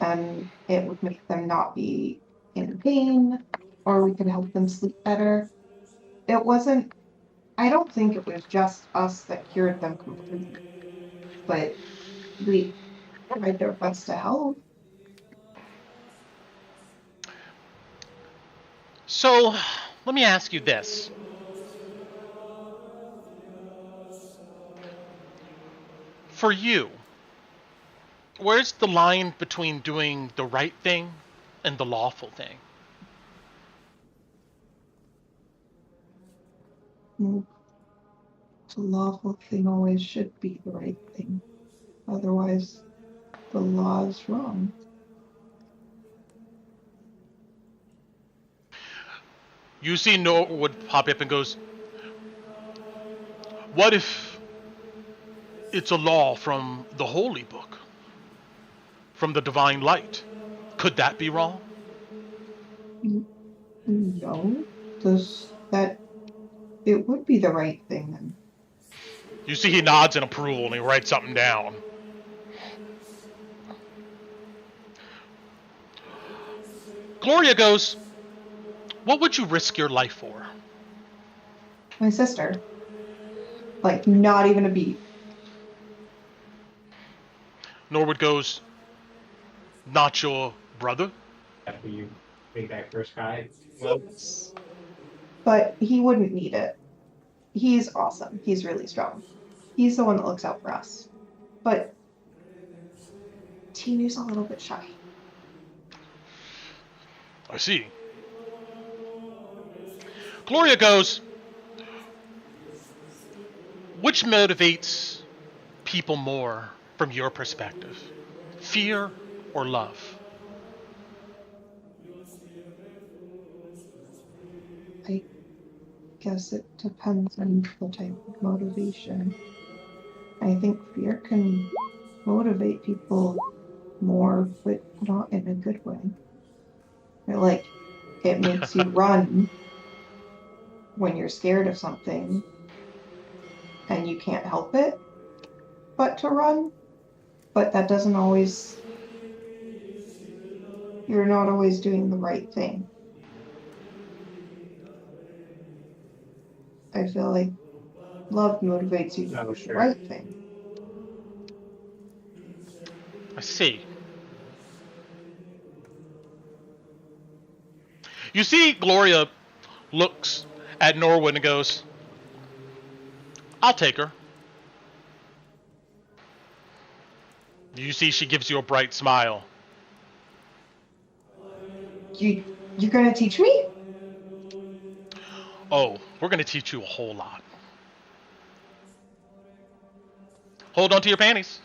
and it would make them not be in pain, or we could help them sleep better. It wasn't, I don't think it was just us that cured them completely, but we tried their best to help. So, let me ask you this. For you, where's the line between doing the right thing and the lawful thing? The lawful thing always should be the right thing. Otherwise, the law is wrong. You see Norwood pop up and goes, what if it's a law from the holy book? From the divine light? Could that be wrong? No. Does that... It would be the right thing then. You see he nods in approval and he writes something down. Gloria goes, what would you risk your life for? My sister. Like, not even a beat. Norwood goes, not your brother? After you make that first guy. Well, But he wouldn't need it. He's awesome. He's really strong. He's the one that looks out for us. But Tinu's a little bit shy. I see. Gloria goes, which motivates people more from your perspective? Fear or love? I guess it depends on the type of motivation. I think fear can motivate people more, but not in a good way. Like, it makes you run when you're scared of something and you can't help it but to run. But that doesn't always... You're not always doing the right thing. I feel like love motivates you to do the right thing. I see. You see Gloria looks at Norwood and goes, I'll take her. You see she gives you a bright smile. You're gonna teach me? Oh, we're going to teach you a whole lot. Hold on to your panties.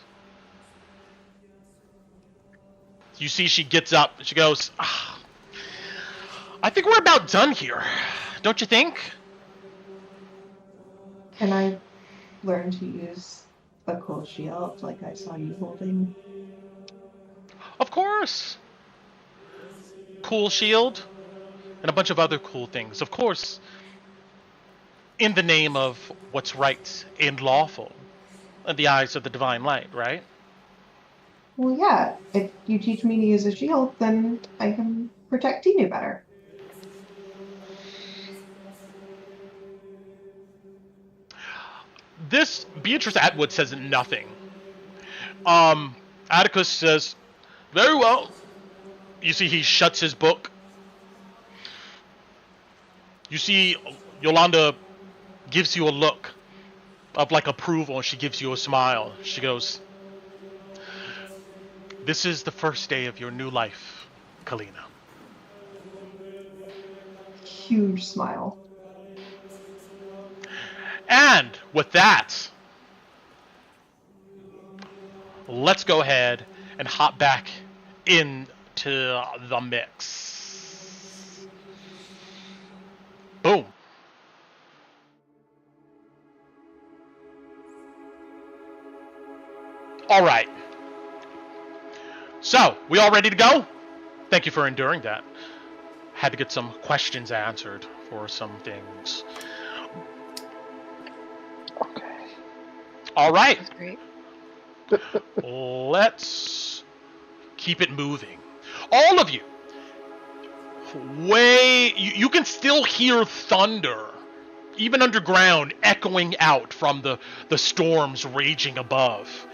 You see she gets up. She goes, I think we're about done here. Don't you think? Can I learn to use a cool shield like I saw you holding? Of course. Cool shield and a bunch of other cool things. Of course, in the name of what's right and lawful in the eyes of the divine light, right? Well, yeah. If you teach me to use a shield, then I can protect Tinu better. This Beatrice Atwood says nothing. Atticus says, very well. You see he shuts his book. You see Yolanda gives you a look of like approval and she gives you a smile. She goes, this is the first day of your new life, Kalina. Huge smile. And with that, let's go ahead and hop back into the mix. Boom. All right. So, we all ready to go? Thank you for enduring that. Had to get some questions answered for some things. Okay. All right. That's great. Let's keep it moving. All of you, you can still hear thunder, even underground, echoing out from the storms raging above.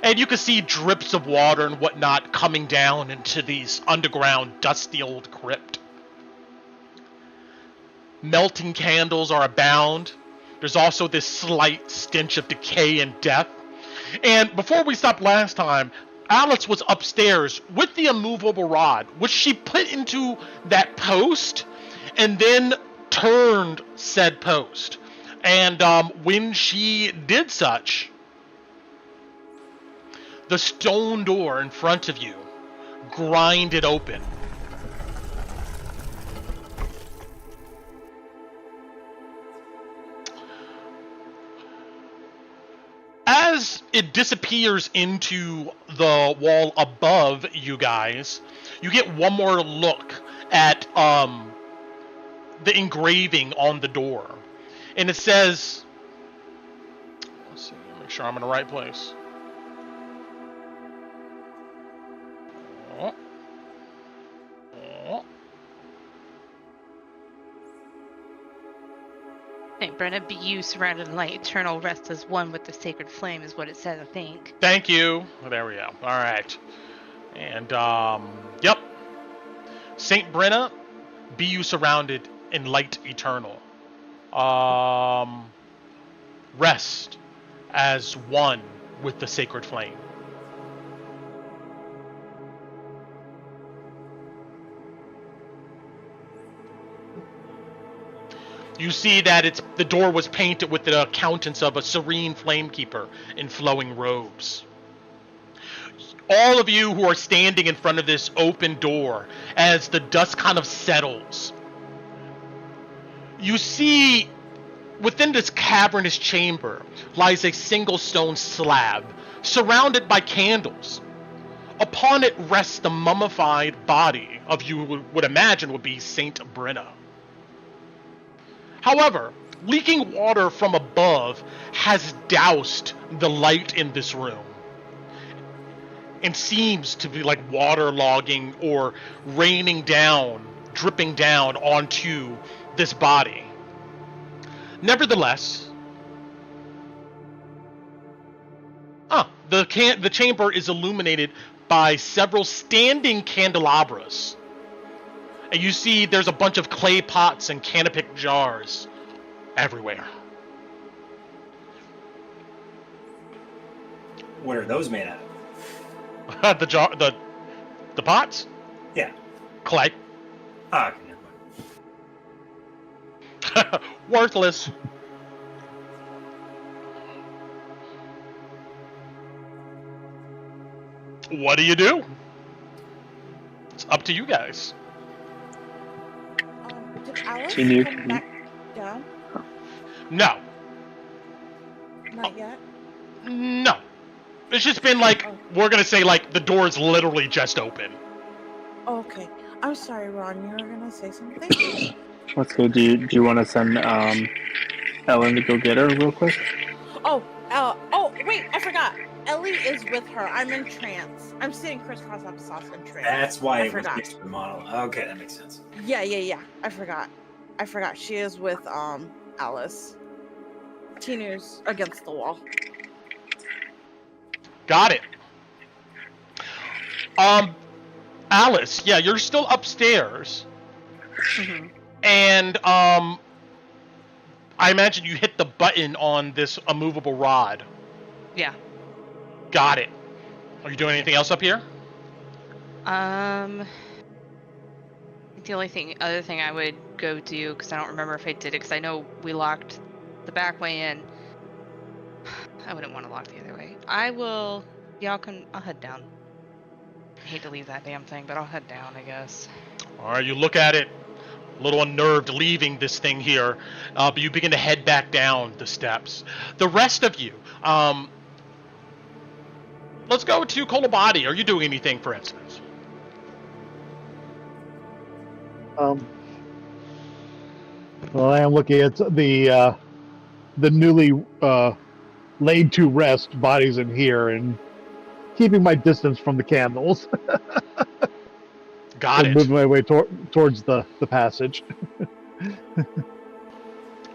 And you can see drips of water and whatnot coming down into these underground, dusty old crypt. Melting candles are abound. There's also this slight stench of decay and death. And before we stopped last time, Alice was upstairs with the immovable rod, which she put into that post and then turned said post. And when she did such, the stone door in front of you grinded open. As it disappears into the wall above you guys, you get one more look at the engraving on the door. And it says, let's see, make sure I'm in the right place. Oh. Oh. Saint Brenna, be you surrounded in light, eternal rest as one with the sacred flame is what it says, I think. Thank you. There we go. All right. And, yep. Saint Brenna, be you surrounded in light eternal. Rest as one with the sacred flame. You see that the door was painted with the countenance of a serene flamekeeper in flowing robes. All of you who are standing in front of this open door, as the dust kind of settles, you see within this cavernous chamber lies a single stone slab surrounded by candles. Upon it rests the mummified body of you would imagine would be Saint Brenna. However, leaking water from above has doused the light in this room and seems to be like waterlogging or raining down, dripping down onto this body. Nevertheless, the chamber is illuminated by several standing candelabras. And you see there's a bunch of clay pots and canopic jars everywhere. What are those made out of? the pots? Yeah. Clay. Ah, okay, never mind. Worthless. What do you do? It's up to you guys. Did Alice Can you- come back down? No. Not yet. No. It's just been like, we're gonna say like the door's literally just open. Okay. I'm sorry, Ron. You were gonna say something? Okay, do you want to send Ellen to go get her real quick? Oh, wait, I forgot. Ellie is with her. I'm in trance. I'm sitting crisscross applesauce in trance. That's why I it was forgot. mixed with model. Okay, that makes sense. Yeah. I forgot. She is with Alice. Tinu's against the wall. Got it. Alice, yeah, you're still upstairs. Mm-hmm. And I imagine you hit the button on this immovable rod. Yeah. Got it. Are you doing anything else up here? The only other thing I would go do, because I don't remember if I did it, because I know we locked the back way in. I wouldn't want to lock the other way. I'll head down. I hate to leave that damn thing, but I'll head down, I guess. Alright, you look at it, a little unnerved leaving this thing here, but you begin to head back down the steps. The rest of you, let's go to Kolobati. Are you doing anything, for instance? Well, I am looking at the newly laid to rest bodies in here and keeping my distance from the candles Got and it. moving my way towards the passage.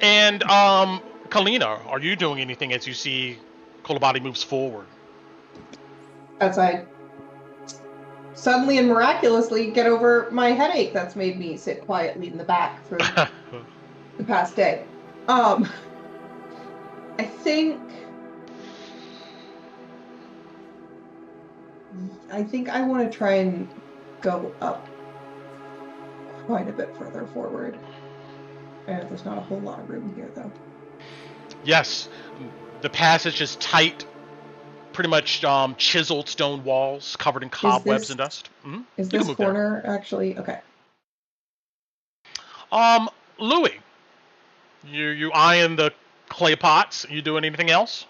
And Kalina, are you doing anything as you see Kolobati moves forward? As I suddenly and miraculously get over my headache that's made me sit quietly in the back for the past day. I think I want to try and go up quite a bit further forward. And there's not a whole lot of room here, though. Yes, the passage is tight, pretty much chiseled stone walls covered in cobwebs and dust. Is You can this move there. corner actually okay? Louis, you eyeing the clay pots? You doing anything else?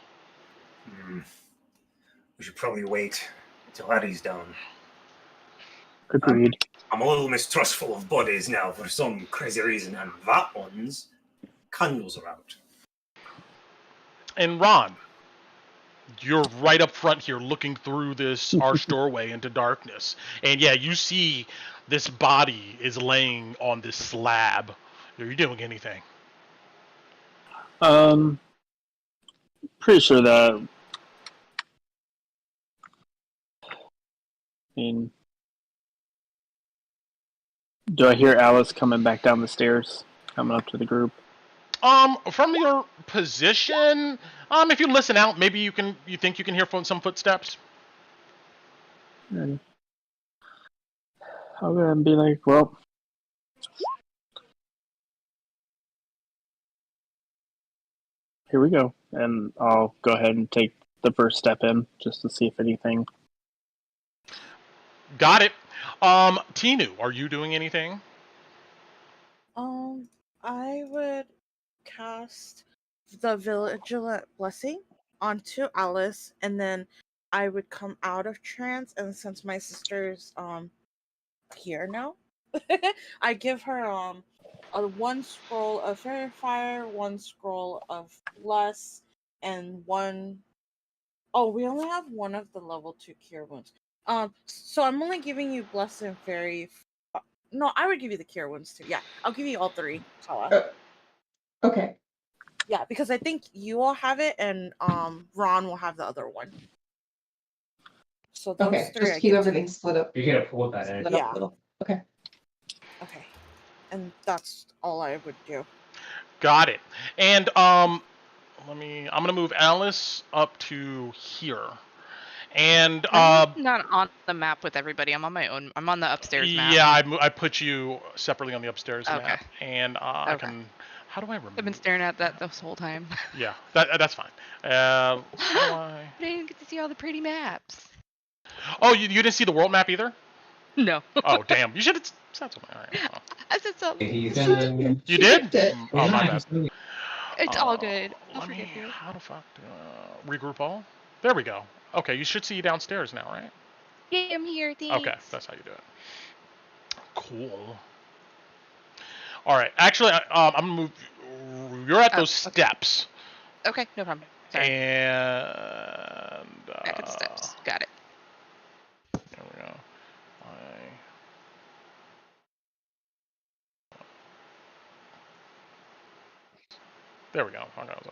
We should probably wait until Harry's down. Agreed. I'm a little mistrustful of bodies now for some crazy reason, and that one's candles are out. And Ron, you're right up front here looking through this arched doorway into darkness. And yeah, you see this body is laying on this slab. Are you doing anything? Pretty sure that. I mean, do I hear Alice coming back down the stairs, coming up to the group? From your position, if you listen out, maybe you think you can hear some footsteps. And I'll go ahead and be like, well, here we go. And I'll go ahead and take the first step in just to see if anything. Got it. Tinu, are you doing anything? I would cast the Vigilant Blessing onto Alice, and then I would come out of trance, and since my sister's here now, I give her one scroll of Fairy Fire, one scroll of Bless, and one. Oh, we only have one of the level 2 Cure Wounds. So I'm only giving you Bless and Fairy. No, I would give you the Cure Wounds too. Yeah, I'll give you all three, Tala. Okay. Yeah, because I think you all have it, and Ron will have the other one. So those Okay, three, just keep everything split up. You're gonna pull that in. Split up a little. Okay. Okay, and that's all I would do. Got it. And I'm gonna move Alice up to here. And I'm not on the map with everybody. I'm on my own. I'm on the upstairs map. Yeah, I put you separately on the upstairs map. And I can. How do I remove? I've been staring at that this whole time. Yeah, that's fine. How do I didn't get to see all the pretty maps. Oh, you didn't see the world map either? No. Oh, damn. You should have said something. All right, well. I said something. You did? Oh, my bad. It's all good. Let me. How the fuck do regroup all? There we go. Okay, you should see you downstairs now, right? Yeah, I'm here. Thanks. Okay, that's how you do it. Cool. All right. Actually, I'm gonna move. You're at those steps. Okay, no problem. Sorry. And back at the steps. Got it. There we go. There we go.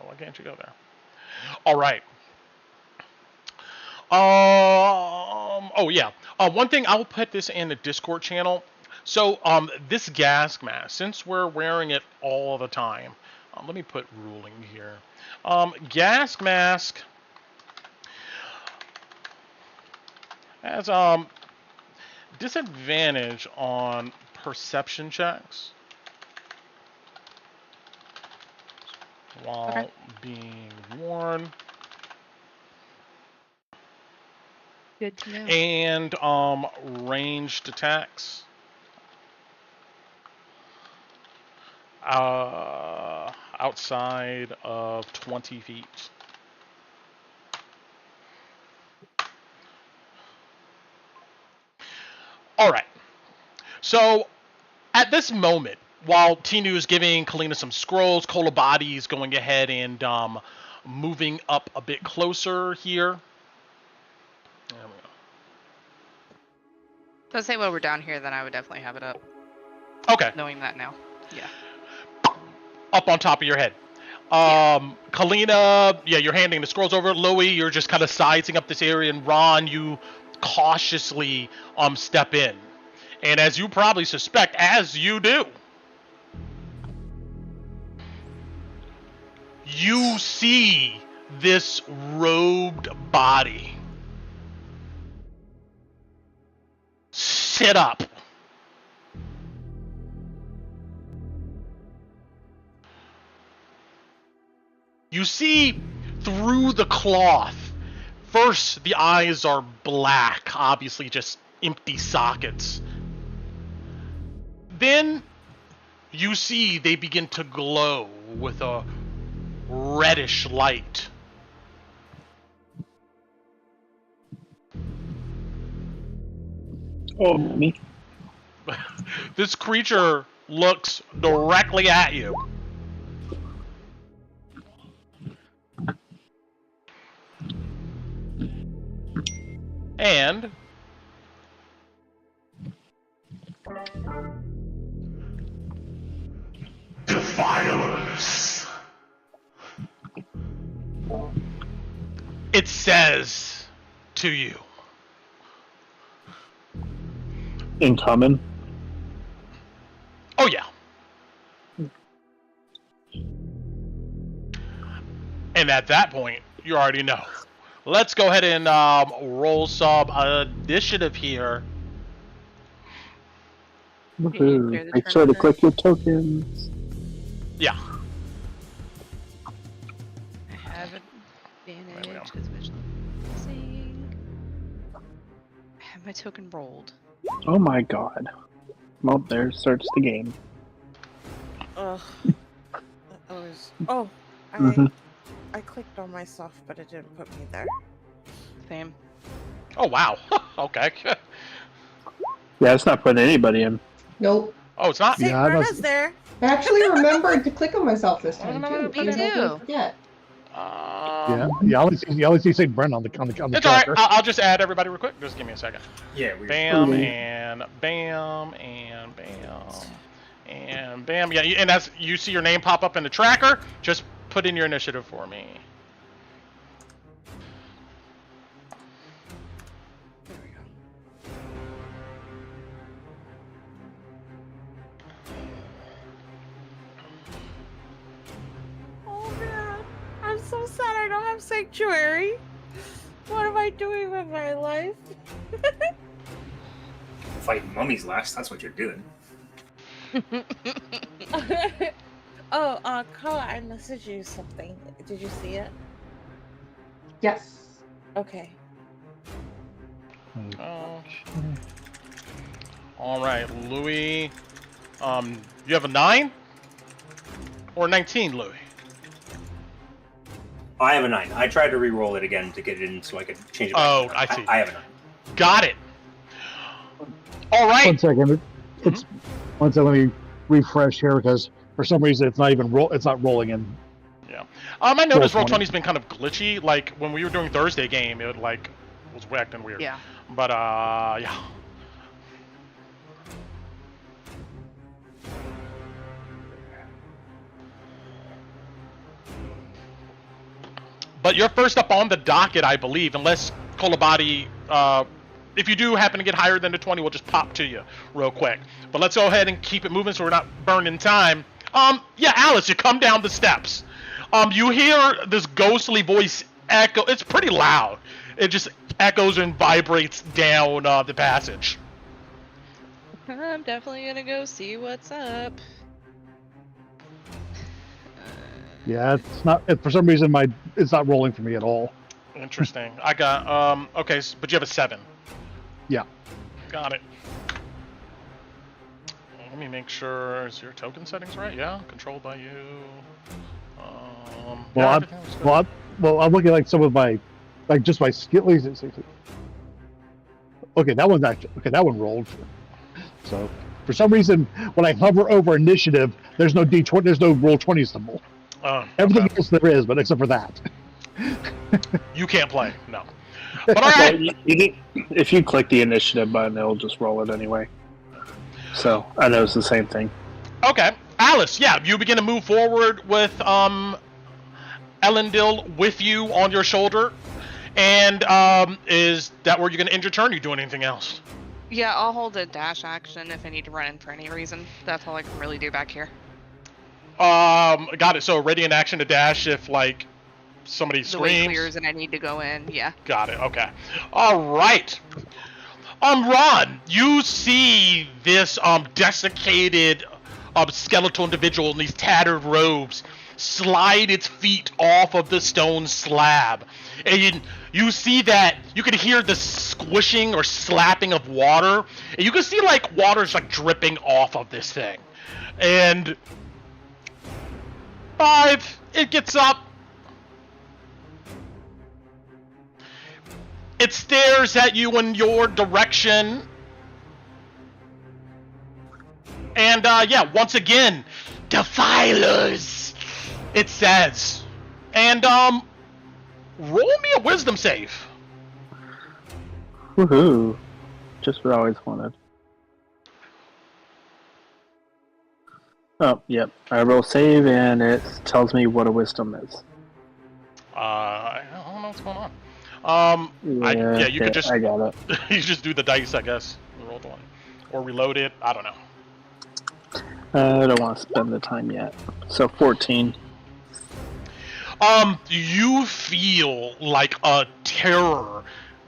Why can't you go there? All right. Oh yeah. One thing, I'll put this in the Discord channel. So this gas mask, since we're wearing it all the time, let me put ruling here. Gas mask has disadvantage on perception checks while being worn. Good to know. And ranged attacks. Outside of 20 feet. All right. So At this moment, while Tinu is giving Kalina some scrolls, Kolabadi is going ahead and moving up a bit closer here. There we go. So I'd say while we're down here, then I would definitely have it up. Okay. Knowing that now. Yeah. Up on top of your head. Kalina, yeah, you're handing the scrolls over. Louie, you're just kind of sizing up this area, and Ron, you cautiously step in. And as you probably suspect, as you do, you see this robed body sit up. You see through the cloth. First, the eyes are black, obviously just empty sockets. Then, you see they begin to glow with a reddish light. Oh, me. This creature looks directly at you. And defilers. It says to you. Incoming. Oh yeah. And at that point, you already know. Let's go ahead and roll some initiative here. Woohoo. Make sure to click your tokens. Yeah. I have advantage because I have my token rolled. Oh my god. Well, there starts the game. Ugh. That was... Oh, I clicked on myself, but it didn't put me there. Same. Oh wow. Okay. Yeah, it's not putting anybody in. Nope. Oh, it's not. Saint Yeah, Brenna's there. I actually remembered to click on myself this time too. Me because I too. didn't forget. Yeah, you always see Saint Brenna on the It's all right. tracker. I'll just add everybody real quick. Just give me a second. Yeah, we Bam and bam and bam and bam. Yeah, and as you see your name pop up in the tracker, just put in your initiative for me. There we go. Oh man, I'm so sad I don't have sanctuary. What am I doing with my life? fighting mummies last. That's what you're doing. Oh, Carla, I messaged you something. Did you see it? Yes. Okay. Oh. All right, Louis. You have a 9 or 19, Louis? I have a 9. I tried to re-roll it again to get it in so I could change it back. Oh, I see. I have a 9. Got it. All right. 1 second. It's 1 second. Let me refresh here because for some reason it's not even it's not rolling in. Yeah. I noticed Roll Roll20's been kind of glitchy. Like when we were doing Thursday game, it was whacked and weird. Yeah. But yeah. But you're first up on the docket, I believe, unless Kolabadi, if you do happen to get higher than the 20, we'll just pop to you real quick. But let's go ahead and keep it moving so we're not burning time. Yeah, Alice, you come down the steps. You hear this ghostly voice echo. It's pretty loud. It just echoes and vibrates down the passage. I'm definitely gonna go see what's up. Yeah, it's not. For some reason, it's not rolling for me at all. Interesting. I got okay, but you have a 7. Yeah. Got it. Let me make sure. Is your token settings right? Yeah. Controlled by you. Yeah, everything looks good. I'm looking like some of my, just my skill. Okay, that one rolled. So For some reason, when I hover over initiative, there's no D20, there's no roll 20 symbol. Everything Okay. else there is, but except for that. You can't play, no. But all Well, right. if you click the initiative button, it'll just roll it anyway. So I know it's the same thing. Okay, Alice. Yeah, you begin to move forward with Elendil with you on your shoulder. And is that where you're going to end your turn? Or you doing anything else? Yeah, I'll hold a dash action if I need to run in for any reason. That's all I can really do back here. Got it. So ready in action to dash if like somebody The way screams. clears and I need to go in. Yeah. Got it. Okay. All right. Ron, you see this desiccated skeletal individual in these tattered robes slide its feet off of the stone slab, and you see that you can hear the squishing or slapping of water, and you can see like water's like dripping off of this thing. And 5, it gets up. It stares at you in your direction. And, yeah, once again, Defilers, it says. And, roll me a wisdom save. Woohoo. Just what I always wanted. Oh, yep. I roll save, and it tells me what a wisdom is. I don't know what's going on. You could just... I got it. you just do the dice, I guess. Roll the one. Or reload it. I don't know. I don't want to spend the time yet. So 14. You feel like a terror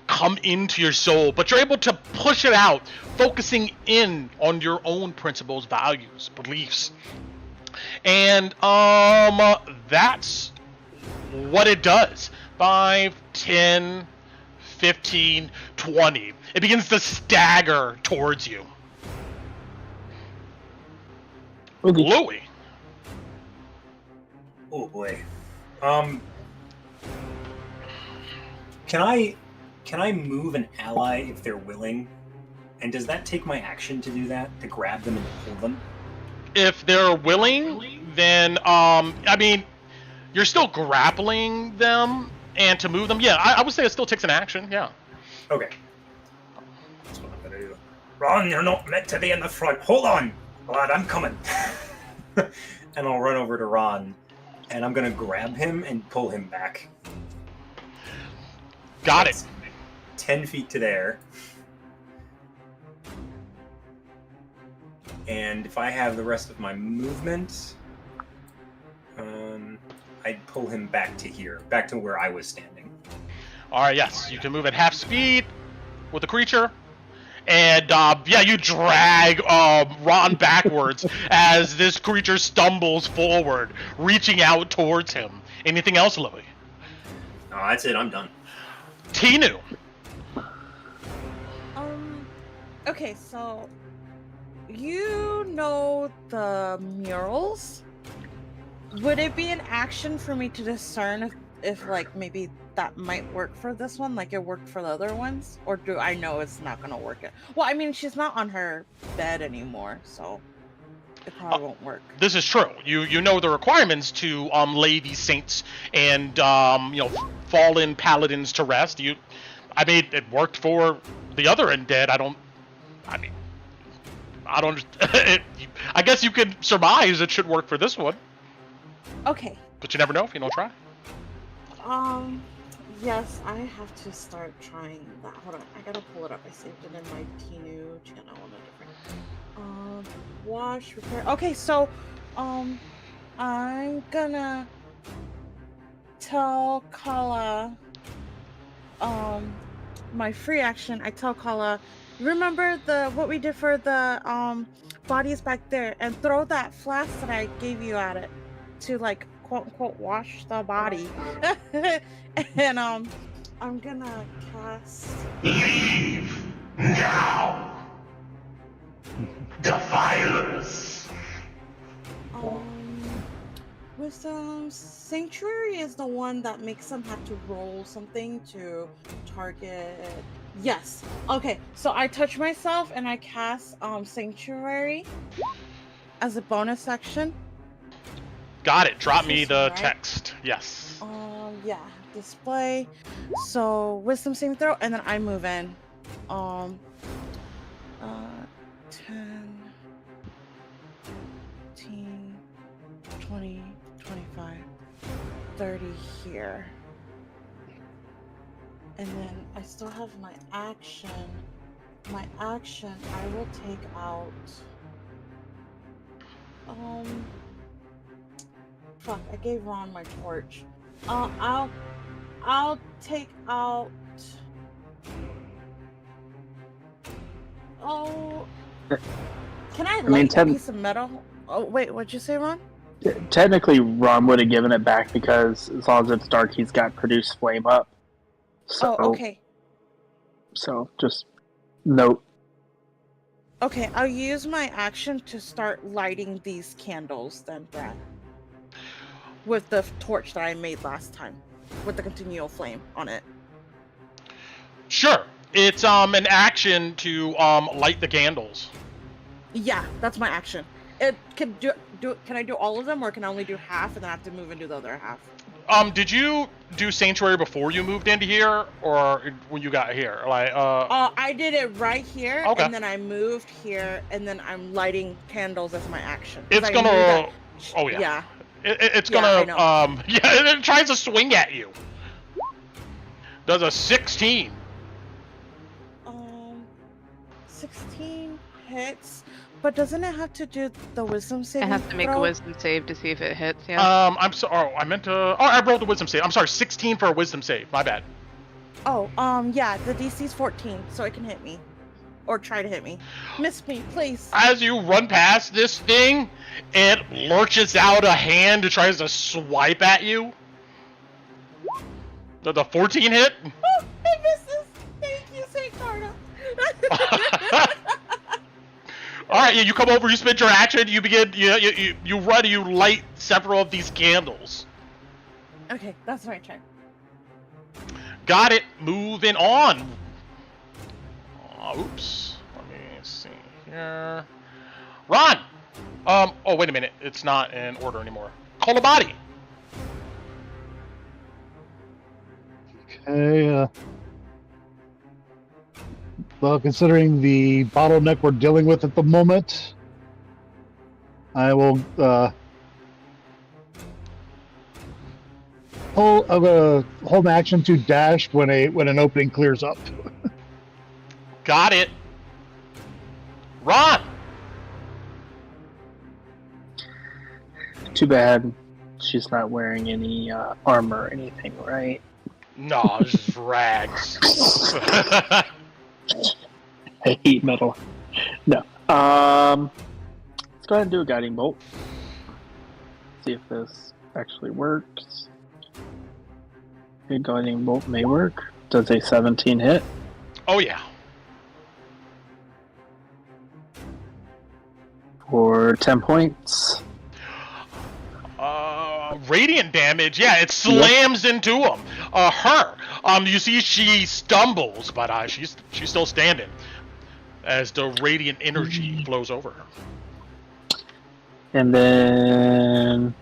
come into your soul, but you're able to push it out, focusing in on your own principles, values, beliefs. And, that's what it does. 5, 10, 15, 20. It begins to stagger towards you. Okay. Louis. Oh boy. Can I move an ally if they're willing? And does that take my action to do that? To grab them and pull them? If they're willing, then I mean, you're still grappling them, and to move them, yeah, I would say it still takes an action, yeah. Okay. That's what I'm gonna do. Ron, you're not meant to be in the front. Hold on, lad, I'm coming. And I'll run over to Ron, and I'm gonna grab him and pull him back. Got it. 10 feet to there. And if I have the rest of my movement, I'd pull him back to here, back to where I was standing. Alright, yes, you can move at half speed with the creature. And, yeah, you drag Ron backwards as this creature stumbles forward, reaching out towards him. Anything else, Louis? No, that's it, I'm done. Tinu. Okay, so you know the murals? Would it be an action for me to discern if like maybe that might work for this one, like it worked for the other ones? Or do I know it's not gonna work? Well, I mean, she's not on her bed anymore, so it probably won't work. This is true. You know the requirements to lay these saints and fallen paladins to rest. I mean, it worked for the other undead. I guess you could surmise it should work for this one. Okay. But you never know if you don't try. Yes, I have to start trying that. Hold on, I gotta pull it up. I saved it in my Tinu channel on a different. Wash, repair. Okay, so, I'm gonna tell Kala, my free action. I tell Kala, remember what we did for the bodies back there, and throw that flask that I gave you at it to like quote unquote wash the body. And I'm gonna cast Leave now. Defilers. Wisdom Sanctuary is the one that makes them have to roll something to target Yes. Okay, so I touch myself and I cast Sanctuary as a bonus action. Got it. Drop me the Right? text. Yes. Yeah, display. So wisdom saving throw, and then I move in. 10, 15, 20, 25, 30 here. And then I still have my action. My action, I will take out. Fuck! I gave Ron my torch. I'll take out. Oh, can I light a piece of metal? Oh wait, what'd you say, Ron? Technically, Ron would have given it back because as long as it's dark, he's got produce flame up. So, Oh, okay. So just note. Okay, I'll use my action to start lighting these candles then, Brad. With the torch that I made last time, with the continual flame on it. Sure. It's an action to light the candles. Yeah, that's my action. It can do. Can I do all of them, or can I only do half and then I have to move and do the other half? Did you do Sanctuary before you moved into here, or when you got here? Like, I did it right here, okay. and then I moved here, and then I'm lighting candles as my action. It's gonna. Oh yeah. Yeah. It's gonna. Yeah, it tries to swing at you. Does a 16. 16 hits. But doesn't it have to do the wisdom save? It has to make a wisdom save to see if it hits, yeah. I'm sorry. Oh, I meant to. Oh, I rolled a wisdom save. I'm sorry, 16 for a wisdom save. My bad. Oh, yeah, the DC's 14, so it can hit me. Or try to hit me. Miss me, please. As you run past this thing, it lurches out a hand and tries to swipe at you. Does a 14 hit? Oh, it misses! Thank you, St. Carta. All right, yeah, you come over, you spend your action, you begin, you run, you light several of these candles. Okay, that's my turn. Got it. Moving on. Oh, oops. Let me see here. Ron. Oh, wait a minute. It's not in order anymore. Call a body. Okay. Well, considering the bottleneck we're dealing with at the moment, I will hold my action to dash when an opening clears up. Got it. Ron. Too bad she's not wearing any armor or anything, right? No, it's just rags. I hate metal. No. Let's go ahead and do a guiding bolt. See if this actually works. A guiding bolt may work. Does a 17 hit? Oh yeah. For 10 points. Radiant damage. Yeah, it slams into him. Her. You see she stumbles, but she's still standing as the radiant energy flows over her. And then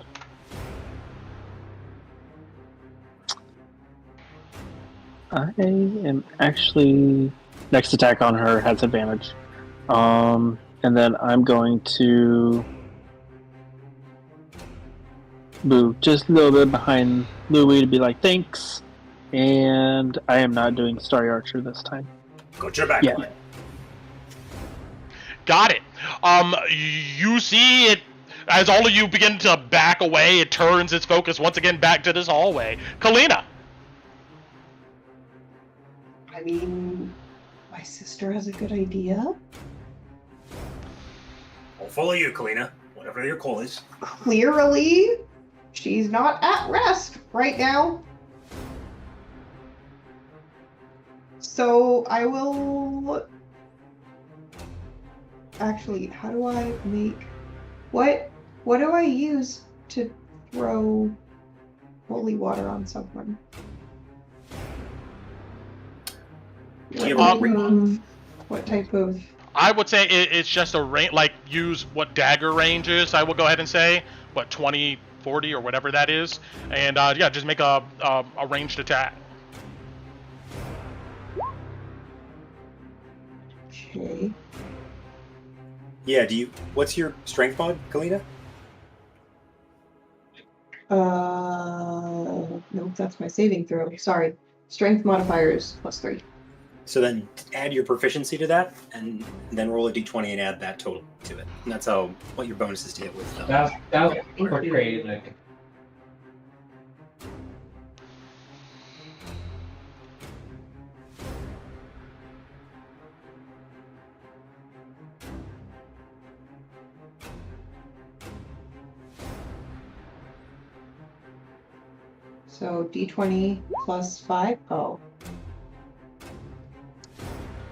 I am actually next attack on her has advantage. And then I'm going to move just a little bit behind Louis to be like, thanks. And I am not doing Starry Archer this time. Go to your back. Yeah. Got it. You see it as all of you begin to back away. It turns its focus once again back to this hallway. Kalina. I mean, my sister has a good idea. I'll follow you, Kalina. Whatever your call is. Clearly, she's not at rest right now. So I will... Actually, how do I make... What do I use to throw holy water on someone? Do you have a Um, What type of? I would say it's just a range, like use what dagger range is. I will go ahead and say, what 20, 40, or whatever that is, and yeah, just make a ranged attack. Okay. Yeah, what's your strength mod, Kalina? Nope, that's my saving throw. Sorry. Strength modifiers +3. So then add your proficiency to that, and then roll a d20 and add that total to it. And that's what your bonus is to hit with. That was great. Like, So d20 +5. Oh.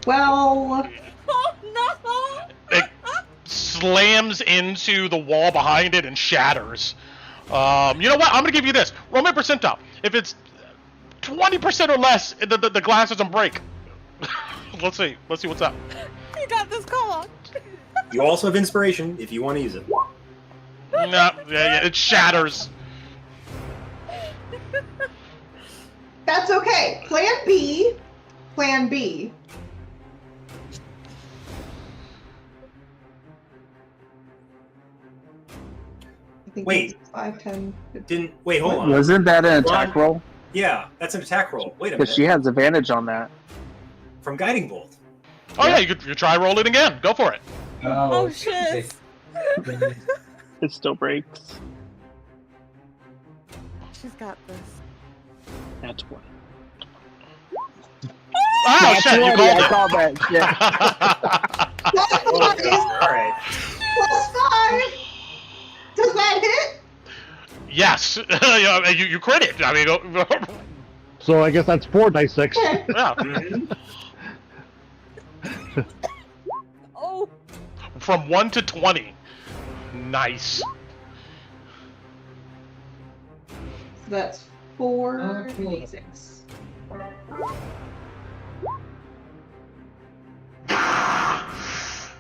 Well, Oh no! It slams into the wall behind it and shatters. You know what? I'm gonna give you this. Roll my percentile. If it's 20% or less, the glass doesn't break. Let's see. Let's see what's up. You got this, come on. You also have inspiration if you want to use it. No, yeah, it shatters. that's okay. Plan B. Plan B. I think Wait. it's 5, 10, 15. Hold on. Wasn't that an attack roll? Yeah, that's an attack roll. Wait a Because minute. she has advantage on that. From Guiding Bolt. Oh yeah, you try rolling again. Go for it. Oh shit! It still breaks. She's got this. That's one. Oh shit, you called I it. called that shit. Alright. +5. Does that hit? Yes, you crit it. I mean, So I guess that's 4d6. Okay. yeah. Mhm. Oh, From 1 to 20. Nice. So that's 4 d6.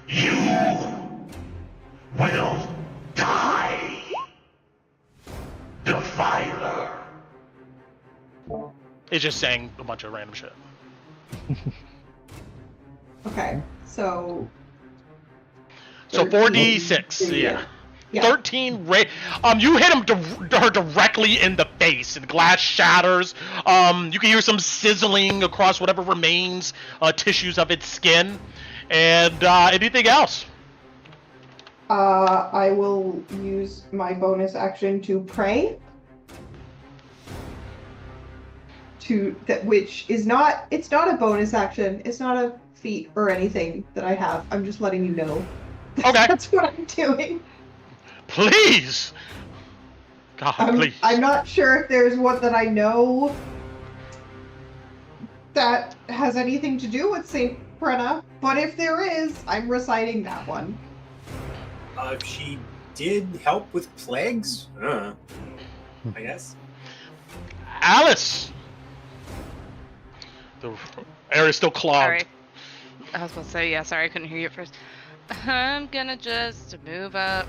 You will die. Defiler. It's just saying a bunch of random shit. Okay, so So 4d6, yeah. Yeah. 13 you hit her directly in the face, and glass shatters. You can hear some sizzling across whatever remains tissues of its skin. And anything else? I will use my bonus action to pray. Which is not, it's not a bonus action. It's not a feat or anything that I have. I'm just letting you know. Okay. That's what I'm doing. Please. God, please. I'm not sure if there's one that I know that has anything to do with Saint Brenna, but if there is, I'm reciting that one. She did help with plagues? I guess. Alice. The area's still clogged. Sorry. I was gonna say, yeah, sorry, I couldn't hear you at first. I'm gonna just move up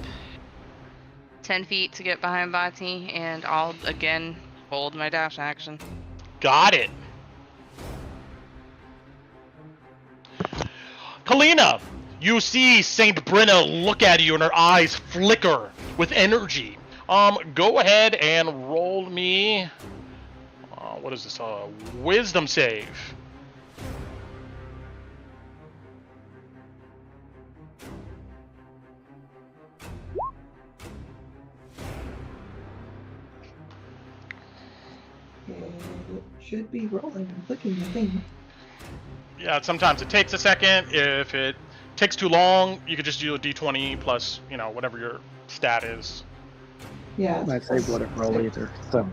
10 feet to get behind Bati, and I'll, again, hold my dash action. Got it. Kalina, you see Saint Brenna look at you and her eyes flicker with energy. Go ahead and roll me. What is this? Wisdom save. It should be rolling. I'm clicking the thing. Yeah, sometimes it takes a second. If it takes too long, you could just do a d20 plus, whatever your stat is. Yeah. I say wouldn't roll either. So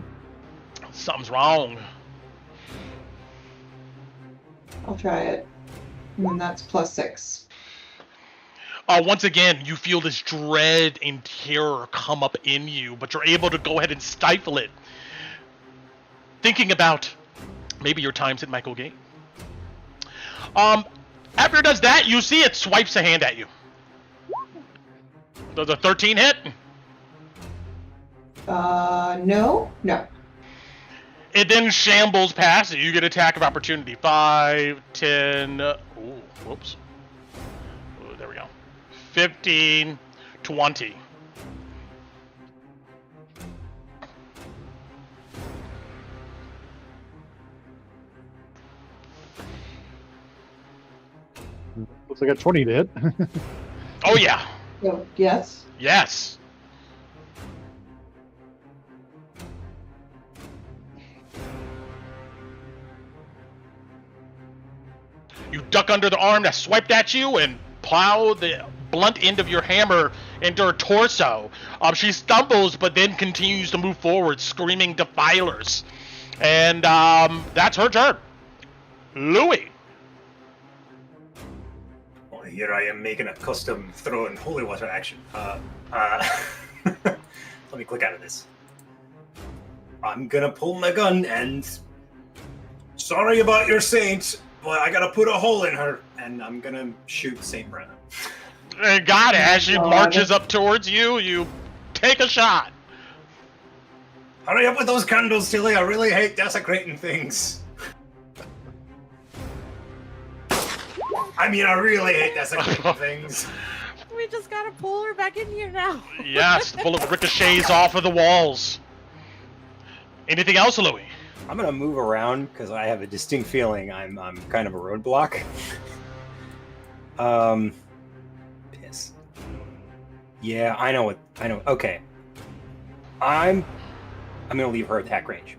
Something's wrong. I'll try it. And that's +6. Once again, you feel this dread and terror come up in you, but you're able to go ahead and stifle it. Thinking about maybe your times at Michael Gate. After it does that, you see it swipes a hand at you. Does a 13 hit? No. It then shambles past it. You get attack of opportunity. 5, 10. Ooh, whoops. Ooh, there we go. 15, 20. Looks like a 20 to hit. Oh, yeah. So, yes. Yes. You duck under the arm that swiped at you and plow the blunt end of your hammer into her torso. She stumbles, but then continues to move forward, screaming defilers. And that's her turn. Louis. Well, here I am making a custom throw and holy water action. Let me click out of this. I'm gonna pull my gun and... Sorry about your saint, but I gotta put a hole in her, and I'm gonna shoot Saint Brenna. Got it. As she God. marches up towards you, you take a shot. Hurry up with those candles, Tilly. I really hate desecrating things. I mean, I really hate desecrating things. We just gotta pull her back in here now. Yes, the bullet ricochets off of the walls. Anything else, Louis? I'm gonna move around because I have a distinct feeling I'm kind of a roadblock. Piss. Yeah, I know. Okay. I'm gonna leave her attack range.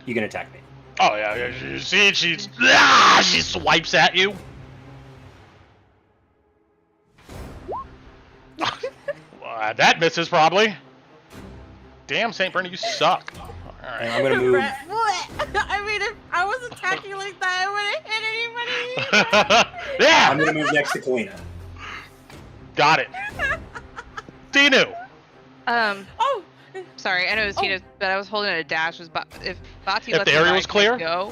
You can attack me. Oh yeah, you see it. She swipes at you. That misses probably. Damn, Saint Brenna, you suck. All And right. I'm gonna move. I mean, if I was attacking like that, I wouldn't hit anybody. Yeah, I'm gonna move next to Kalina. got it. Dinu. Oh, Sorry, I know it was Tina's, but I was holding a dash. Was if Bati If lets the me area know, was I can clear? go.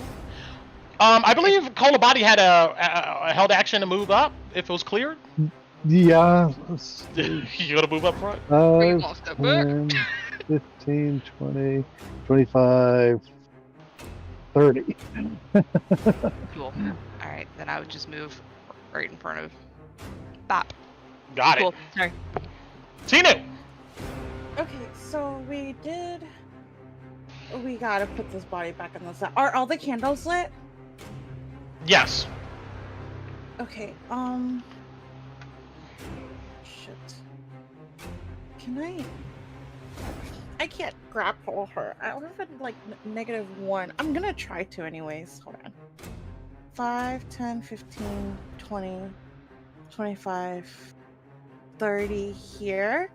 I believe Kolabadi had a held action to move up if it was cleared. Yeah. You gotta move up front. Or you 5, won't step back. 10, 15, 20, 25, 30. Cool. All right, then I would just move right in front of Bop. Got Cool. it. Sorry. Tinu. okay. So we gotta put this body back in the set. Are all the candles lit? Yes. Okay. Shit. Can I can't grapple her. I don't have like -1. I'm gonna try to anyways. Hold on. 5, 10, 15, 20, 25, 30 here.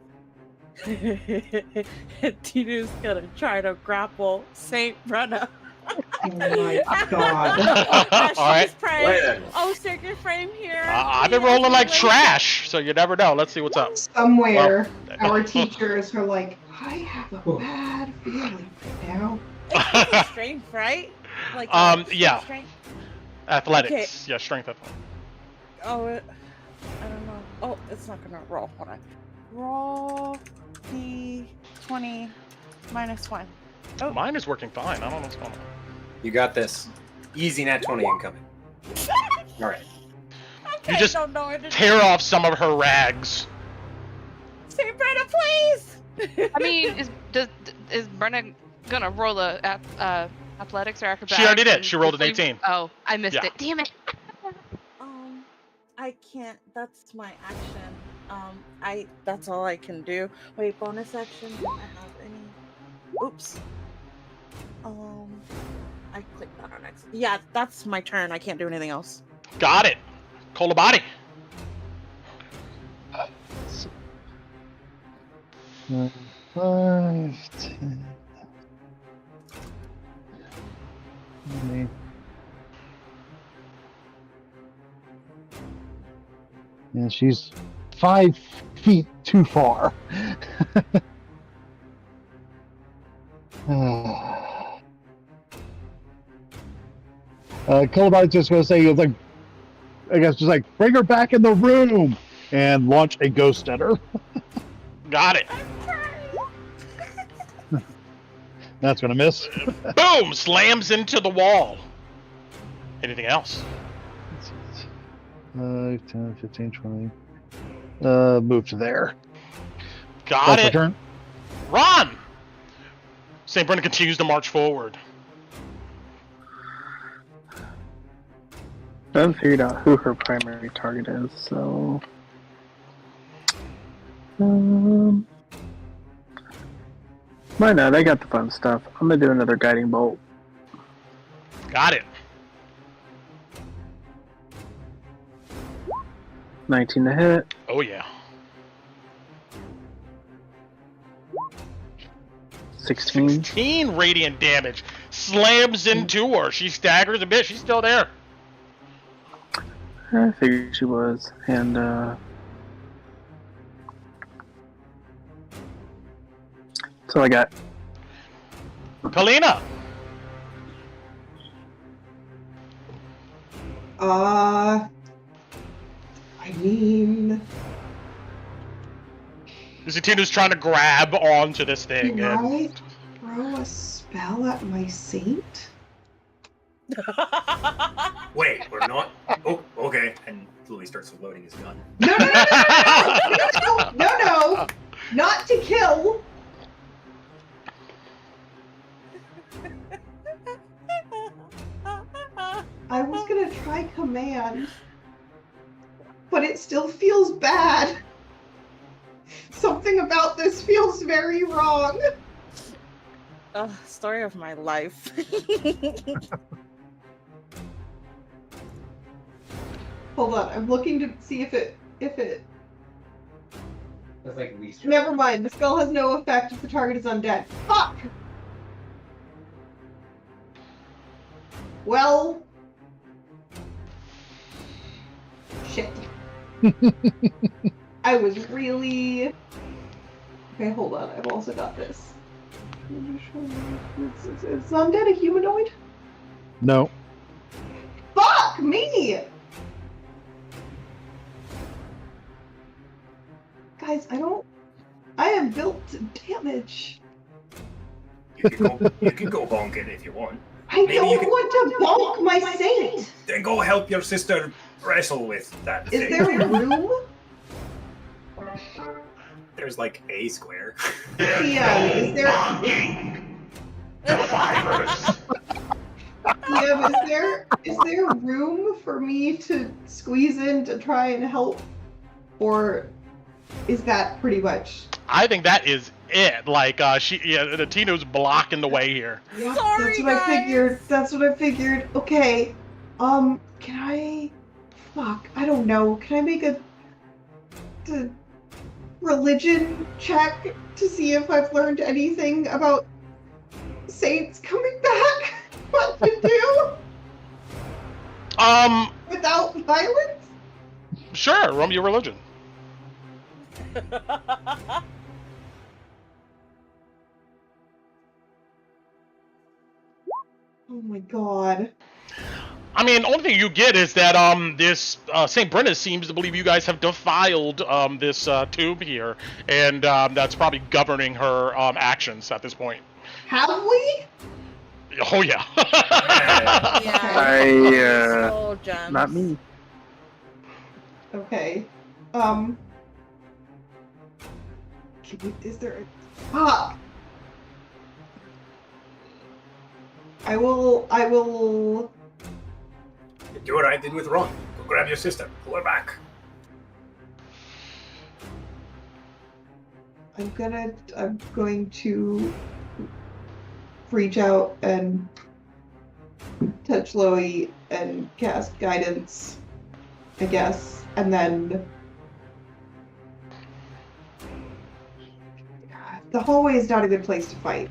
Tinu's gonna try to grapple Saint Brenna. Oh my god. All right. Wait then. Oh, sacred frame here. I've been rolling like trash, so you never know. Let's see what's up. Somewhere, our teachers are like, I have a bad feeling right now. It's strength, right? Like yeah. strength? Athletics. Okay. Yeah, strength athletics. Oh, I don't know. Oh, it's not gonna roll. Hold on. Roll D20 -1. Oh. Mine is working fine. I don't know what's going on. You got this. Easy nat 20 incoming. All right. Okay, You just don't know what to Tear off some of her rags. Saint Brenna, please. I mean, is Brenna gonna roll a athletics or acrobatics? She already did. and She rolled an quickly- 18. Oh, I missed Yeah. it. Damn it. I can't. That's my action. That's all I can do. Wait, bonus action. Do I have any? Oops. I clicked that on X. Yeah, that's my turn. I can't do anything else. Got it. Kolabadi. 5, 10, 20. And she's 5 feet too far. Kolabadi's just going to say, like, I guess just like bring her back in the room and launch a ghost at her. Got it. That's gonna miss. Boom! Slams into the wall. Anything else? 5, 10, 15, 20. Move to there. Got That's my it. turn. Run! St. Brenna continues to march forward. I haven't figured out who her primary target is, so. Why not? I got the fun stuff. I'm gonna do another guiding bolt. Got it. 19 to hit. Oh yeah. 16. 16 radiant damage. Slams into her. She staggers a bit. She's still there. I figured she was. And, that's all I got. Kalina. I mean, Zatinu's trying to grab onto this thing. can And I throw a spell at my saint? Wait, we're not. Oh, okay. And Louis starts loading his gun. No, no, not to kill. I was gonna try command, but it still feels bad. Something about this feels very wrong. Story of my life. Hold on, I'm looking to see if it. That's like least. Never mind. The spell has no effect if the target is undead. Fuck. Well. Shit. I was really. Okay, hold on. I've also got this. Is undead a humanoid? No. Fuck me! Guys, I am built to damage. You can go bonk it if you want. I don't want to bonk my saint! Then go help your sister wrestle with that Is thing. there room? There's like a square. Yeah, is there... Yeah, is there room for me to squeeze in to try and help? Or is that pretty much... I think that is it. Like, the Tino's blocking the way here. Yeah, Sorry, that's what I figured. That's what I figured. Okay. Can I... Fuck, I don't know. Can I make a religion check to see if I've learned anything about saints coming back? What to do without violence? Sure, roll your religion. Oh my god. I mean, only thing you get is that this Saint Brenna seems to believe you guys have defiled this tube here, and that's probably governing her actions at this point. Have we? Oh yeah. Gems. Not me. Okay. Is there a... Fuck! I will... Do what I did with Ron. Go grab your sister. Pull her back. I'm going to reach out and touch Loey and cast guidance, I guess, and then... God, the hallway is not a good place to fight.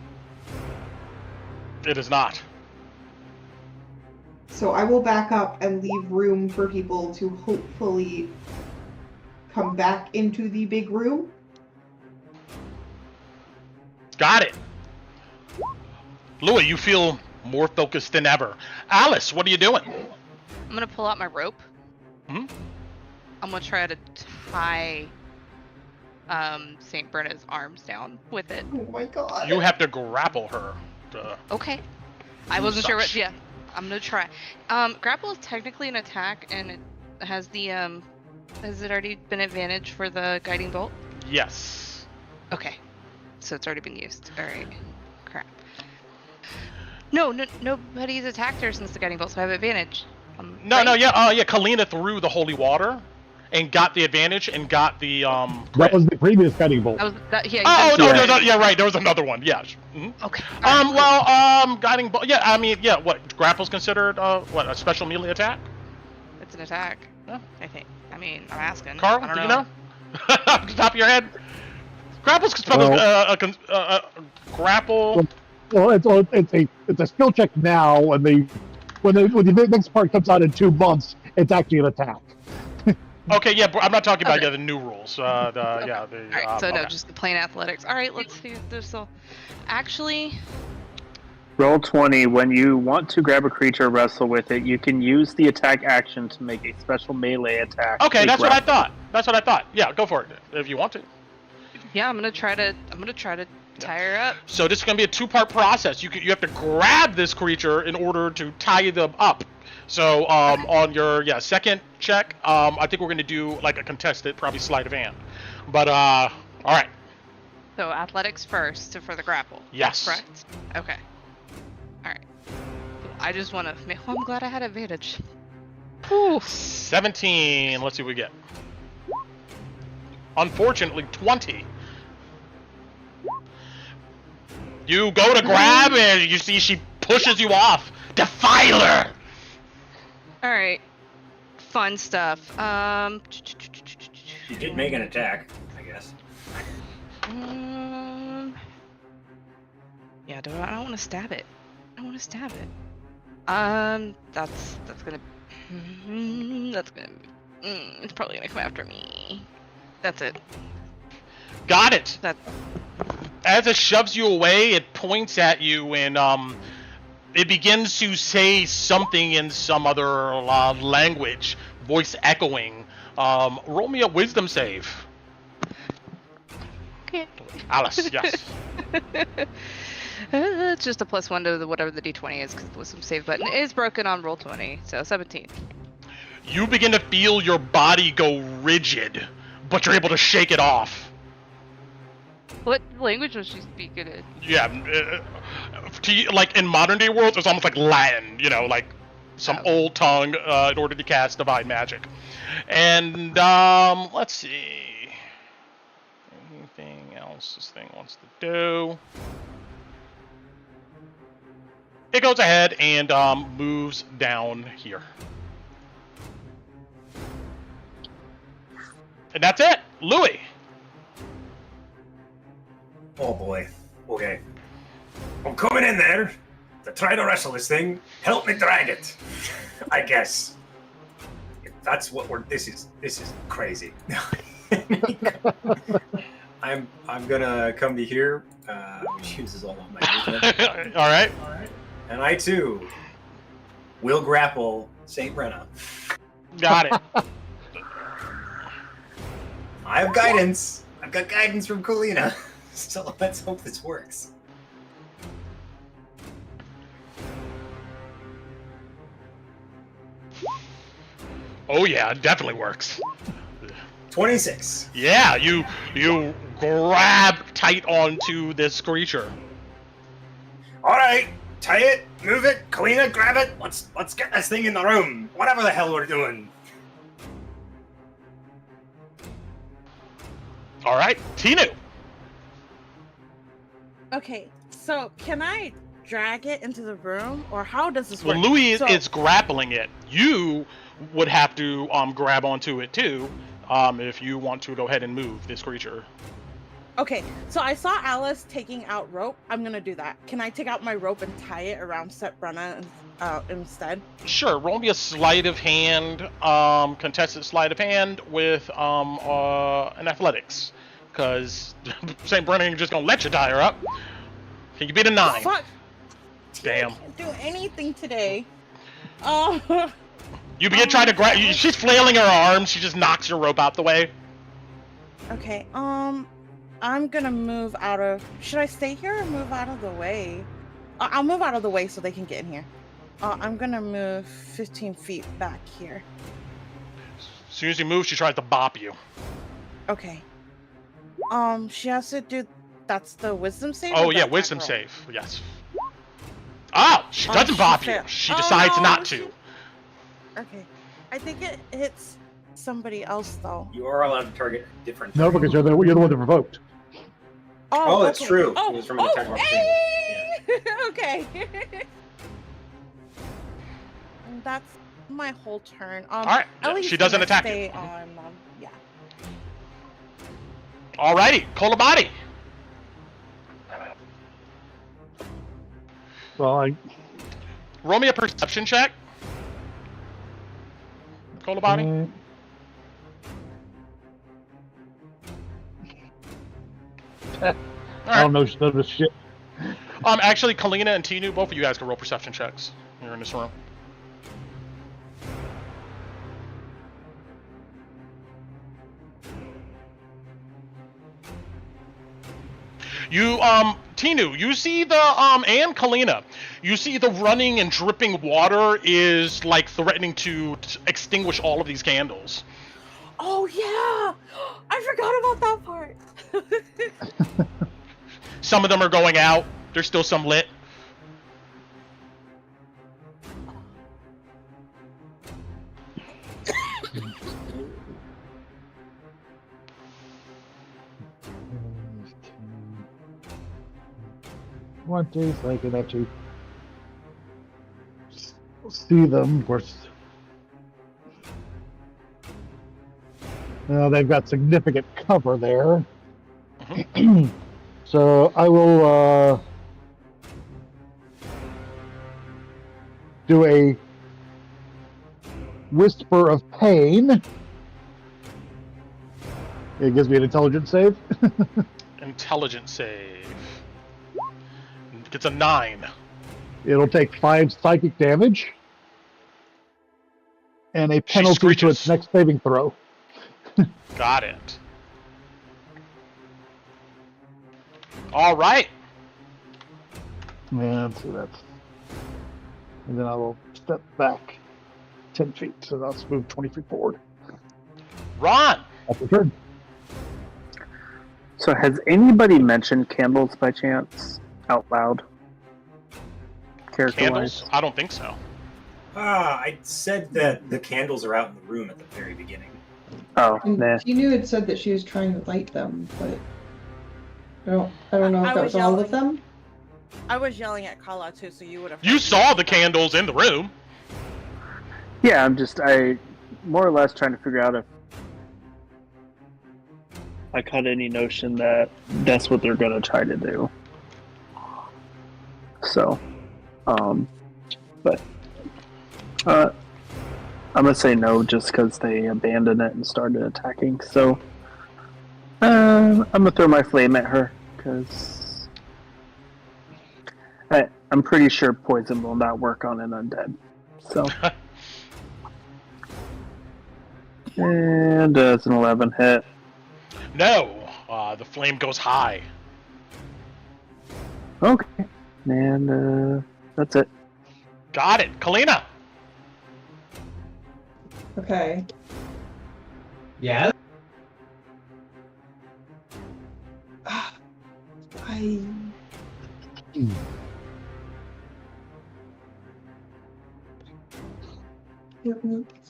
It is not. So I will back up and leave room for people to hopefully come back into the big room. Got it. Louis, you feel more focused than ever. Alice, what are you doing? I'm gonna pull out my rope Mhm. I'm gonna try to tie Saint Brenna's arms down with it. Oh my god. You have to grapple her. Okay. I Do wasn't sure what. such. Yeah, I'm gonna try. Grapple is technically an attack, and it has the Has it already been advantage for the guiding bolt? Yes. Okay, so it's already been used. All right. Crap. No, nobody's attacked her since the guiding bolt, so I have advantage. No, right? no, yeah, yeah. Kalina threw the holy water, and got the advantage, and got the That crit. was the previous guiding bolt. That was that. Yeah. Oh you no, said- no, no, yeah, right. There was another one. Yeah. Mhm. Okay. all right, Well, guiding bolt. Yeah, I mean, yeah. What grapple's considered? What, a special melee attack? cool. It's an attack. Yeah. I think. I mean, I'm asking. Carl, I don't do you know? Off the top of your head. Grapple's spelled grapple. Well, it's a skill check now, and when the next part comes out in 2 months, it's actually an attack. Okay, yeah, but I'm not talking about Okay. the new rules. Okay. Yeah, All right. So no, okay. just the plain athletics. All right. Let's see. There's so. Actually, Roll 20. When you want to grab a creature or wrestle with it, you can use the attack action to make a special melee attack. Okay, a that's what I grapple. thought. That's what I thought. Yeah, go for it if you want to. yeah, I'm gonna try to tie her up. So this is gonna be a 2-part process. You have to grab this creature in order to tie them up. So on your second check, I think we're gonna do like a contested, probably sleight of hand. But all right. So athletics first for the grapple. Yes. Correct. Okay. All right. I just want to. Well, I'm glad I had advantage. Whew. 17. Let's see what we get. Unfortunately, 20. You go to grab and you see she pushes you off. Defiler. All right. Fun stuff. You did make an attack, I guess. Yeah. I don't want to stab it. I don't want to stab it. That's gonna. It's probably gonna come after me. That's it. Got it. That. As it shoves you away, it points at you and it begins to say something in some other language, voice echoing. Roll me a wisdom save. Okay. Alice, yes. It's just a +1 to whatever the d20 is, because the wisdom save button is broken on roll 20, so 17. You begin to feel your body go rigid, but you're able to shake it off. What language was she speaking in? Yeah, like in modern day world, it's almost like Latin, like some old tongue in order to cast divine magic. And let's see. Anything else this thing wants to do? It goes ahead and moves down here. And that's it, Louis. Oh boy. Okay. I'm coming in there to try to wrestle this thing. Help me drag it. I guess. If that's what this is crazy. I'm gonna come to here, which uses all of my movement. All right. And I too will grapple Saint Brenna. Got it. I have guidance. I've got guidance from Colina. So let's hope this works. Oh yeah, it definitely works. 26. Yeah, you grab tight onto this creature. All right, tie it, move it, Colina, grab it. Let's get this thing in the room. Whatever the hell we're doing. All right, Tinu. Okay, so can I drag it into the room, or how does this Well, work? Louis So- is grappling it. You would have to grab onto it too, if you want to go ahead and move this creature. Okay, so I saw Alice taking out rope. I'm gonna do that. Can I take out my rope and tie it around Saint Brenna instead? Sure, roll me a sleight of hand, contested sleight of hand with an athletics, because Saint Brenna ain't just gonna let you tie her up. Can you beat a 9? Fuck! Damn. I can't do anything today. Oh, You begin trying to grab. She's flailing her arms. She just knocks your rope out the way. Okay. I'm gonna move out of. Should I stay here or move out of the way? I'll move out of the way so they can get in here. I'm gonna move 15 feet back here. As soon as you move, she tries to bop you. Okay. She has to do. That's the wisdom save. Oh or yeah, the wisdom attack roll? save. Yes. Oh, she doesn't she bop you. failed. She Oh, decides no, not she- to. Okay. I think it hits somebody else though. You are allowed to target different. No, because you're the one that provoked. Oh, that's okay. true. Oh, It was from an attack of opportunity. hey! Okay. And that's my whole turn. All right. At least She doesn't gonna attack stay you. on, yeah. Alrighty, Kolabadi. Well, Roll me a perception check. Kolabadi. I don't know this shit. Actually, Kalina and Tinu, both of you guys can roll perception checks. You're in this room. You, Tinu, you see the, and Kalina, you see the running and dripping water is, like, threatening to extinguish all of these candles. Oh yeah! I forgot about that part. Some of them are going out. There's still some lit. One day, so I can actually see them. Of course, they've got significant cover there. So I will do a whisper of pain. It gives me an intelligence save. Intelligence save. It's a 9. It'll take 5 psychic damage and a penalty to screeches. its next saving throw. Got it. All right. And so that's. And then I will step back 10 feet, so that's move 20 feet forward. Ron. That's your turn. So has anybody mentioned candles by chance out loud? Character-wise? Candles? I don't think so. I said that the candles are out in the room at the very beginning. Oh, And nah. Tinu had said that she was trying to light them, but I don't know if I that was was all of yelling. them. I was yelling at Kala too, so you would have. You saw the candles in the room. Yeah, I more or less trying to figure out if I caught any notion that that's what they're gonna try to do. So, but I'm gonna say no just because they abandoned it and started attacking. So, I'm gonna throw my flame at her because I'm pretty sure poison will not work on an undead. So. And it's an 11 hit. No. The flame goes high. Okay. And that's it. Got it. Kalina. Okay. Yeah. I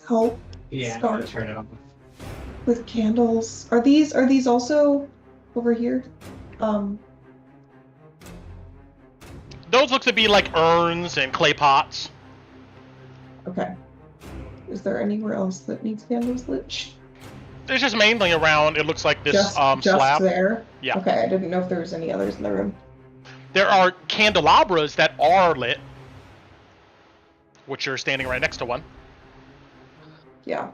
help Yeah. Start. Turn it on. with candles. Are these also over here? Those look to be like urns and clay pots. Okay. Is there anywhere else that needs candles lit? There's just mainly around. It looks like this Just slab. there? Yeah. Okay, I didn't know if there was any others in the room. There are candelabras that are lit, which you're standing right next to one. Yeah.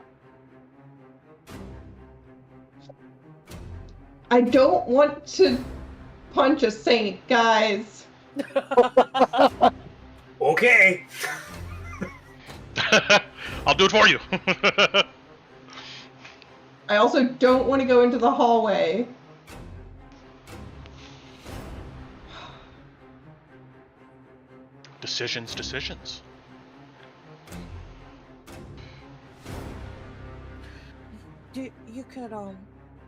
I don't want to punch a saint, guys. Okay. I'll do it for you. I also don't want to go into the hallway. Decisions. You could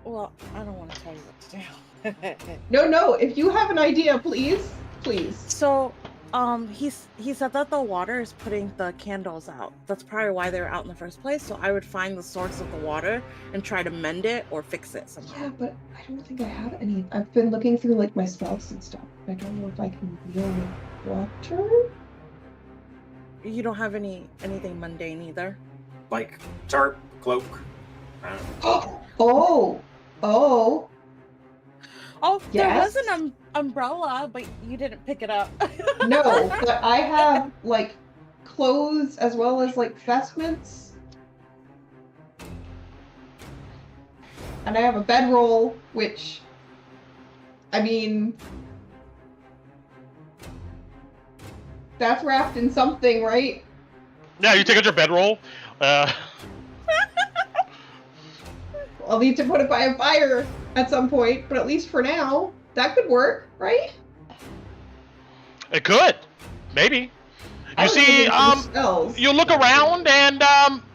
well, I don't want to tell you what to do. No, if you have an idea, please. So, he said that the water is putting the candles out. That's probably why they were out in the first place. So I would find the source of the water and try to mend it or fix it somehow. Yeah, but I don't think I have any. I've been looking through like my spells and stuff. I don't know if I can deal with water. You don't have anything mundane either. Like tarp, cloak. I don't know. Oh, There yes. was an umbrella, but you didn't pick it up. No, but I have like clothes as well as like vestments. And I have a bedroll, which, I mean, that's wrapped in something, right? Yeah, you take out your bedroll. I'll need to put it by a fire at some point, but at least for now, that could work, right? It could, maybe. I You don't see, think it's spells. you look around and,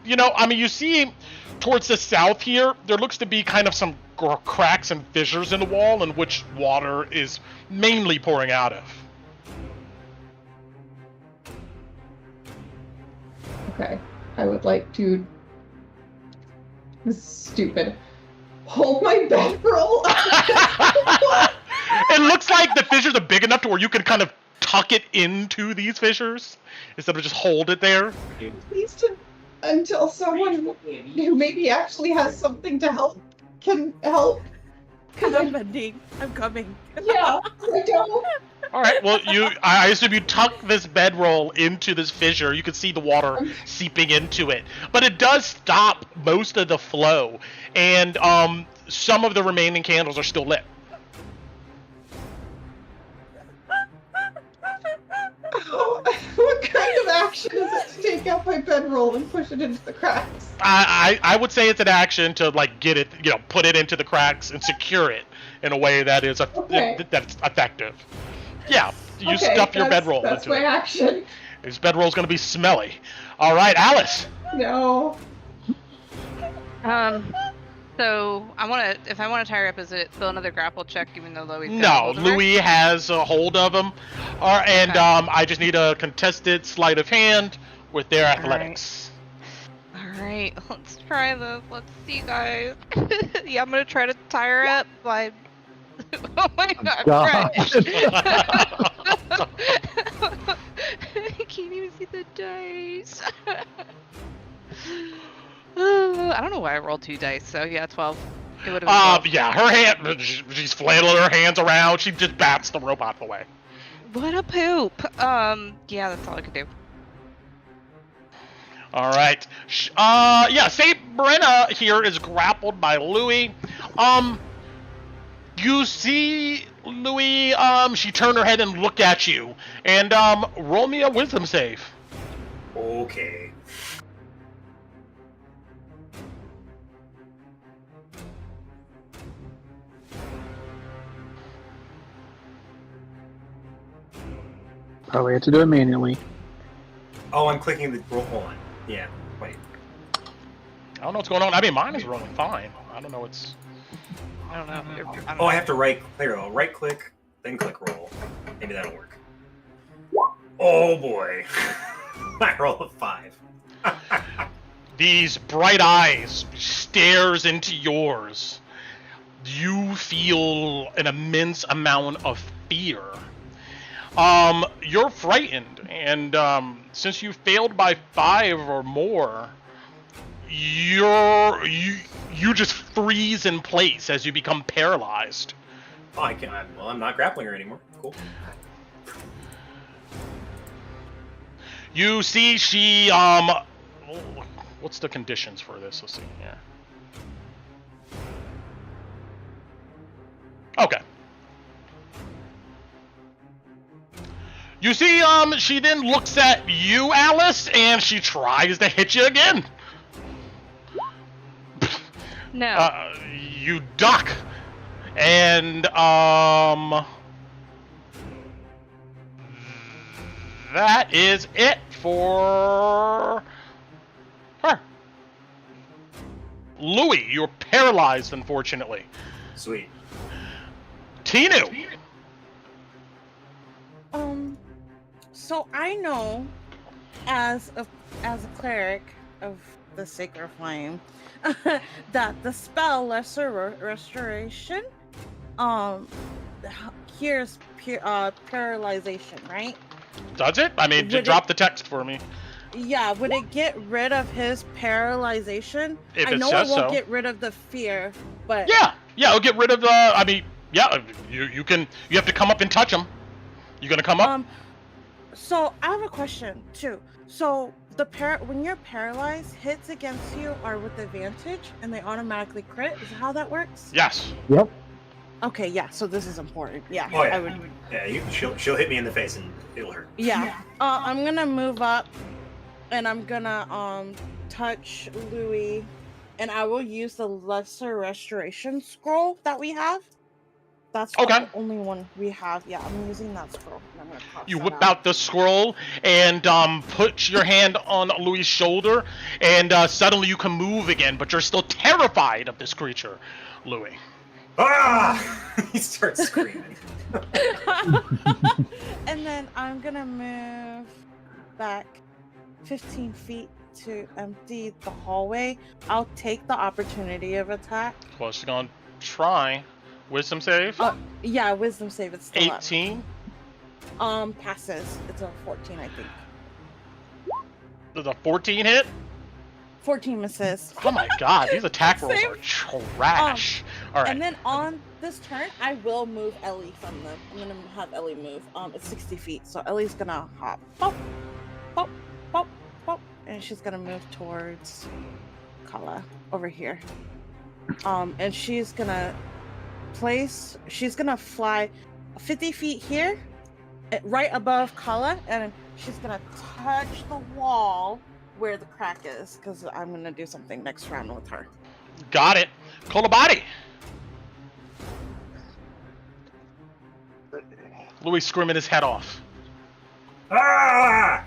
you see towards the south here, there looks to be kind of some cracks and fissures in the wall in which water is mainly pouring out of. Okay, I would like to. This is stupid. Hold my bedroll. It looks like the fissures are big enough to where you can kind of tuck it into these fissures instead of just hold it there. At least until someone who maybe actually has something to help can help. Because I'm mending. I'm coming. Yeah, I don't. All right. Well, I assume you tuck this bedroll into this fissure. You can see the water seeping into it, but it does stop most of the flow, and some of the remaining candles are still lit. What kind of action is it to take out my bedroll and push it into the cracks? I would say it's an action to like get it, put it into the cracks and secure it in a way that is that's effective. Yeah, you stuff your bedroll That's into my it. action. This bedroll's gonna be smelly. All right, Alice. No. So if I want to tie her up, is it still another grapple check, even though Louis? No, Louis has a hold of him, and Okay. I just need a contested sleight of hand with their athletics. All right, let's try this. Let's see, guys. Yeah, I'm gonna try to tie her up by. Oh my god! God. I can't even see the dice. I don't know why I rolled 2 dice. So yeah, 12. It would have been 12. Yeah, her hand. She's flailing her hands around. She just bats the rope out the way. What a poop. Yeah, that's all I could do. All right. Saint Brenna here is grappled by Louis. You see Louis, she turned her head and looked at you. And, roll me a wisdom save. Okay. Probably have to do it manually. Oh, I'm clicking the roll. Hold on. Yeah. Wait. I don't know what's going on. I mean, mine is rolling fine. I don't know what's... I don't know. Oh, I have to right click, then click roll. Maybe that'll work. Oh boy. I roll a 5. These bright eyes stares into yours. You feel an immense amount of fear. You're frightened, and since you failed by 5 or more, you just freeze in place as you become paralyzed. Oh, I'm not grappling her anymore. Cool. You see she what's the conditions for this? Let's see. Yeah. Okay. You see, she then looks at you, Alice, and she tries to hit you again. No. You duck, and that is it for her. Louis, you're paralyzed, unfortunately. Sweet. Tinu. So I know, as a cleric of the Sacred Flame, that the spell Lesser Restoration, here's paralyzation, right? Does it? I mean, Would drop the text for me. Yeah, would it get rid of his paralyzation? If I it know it says won't so. get rid of the fear, but Yeah, it'll get rid of the. I mean, yeah, you can. You have to come up and touch him. You gonna come up? So I have a question too. So when you're paralyzed, hits against you are with advantage, and they automatically crit. Is that how that works? Yes. Yep. Okay, yeah. So this is important. Yeah, Oh yeah. I would. Yeah, she'll hit me in the face and it'll hurt. Yeah. I'm gonna move up, and I'm gonna touch Louis, and I will use the Lesser Restoration scroll that we have. That's Okay. the only one we have. Yeah, I'm using that scroll. And I'm gonna cross You that whip out the scroll and put your hand on Louis' shoulder, and suddenly you can move again, but you're still terrified of this creature, Louis. Ah! He starts screaming. And then I'm gonna move back 15 feet to empty the hallway. I'll take the opportunity of attack. Well, she's gonna try. Wisdom save. Yeah, wisdom save. It's still 18. Up. Passes. It's a 14, I think. Does a 14 hit? 14 misses. Oh my god, these attack rolls Same. are trash. All right. And then on this turn, I will move Ellie from them. I'm gonna have Ellie move. It's 60 feet, so Ellie's gonna hop, pop, pop, pop, pop, and she's gonna move towards Kala over here. And she's gonna fly 50 feet here, right above Kala, and she's gonna touch the wall where the crack is, because I'm gonna do something next round with her. Got it. Kolabadi. Louis screaming his head off. Ah!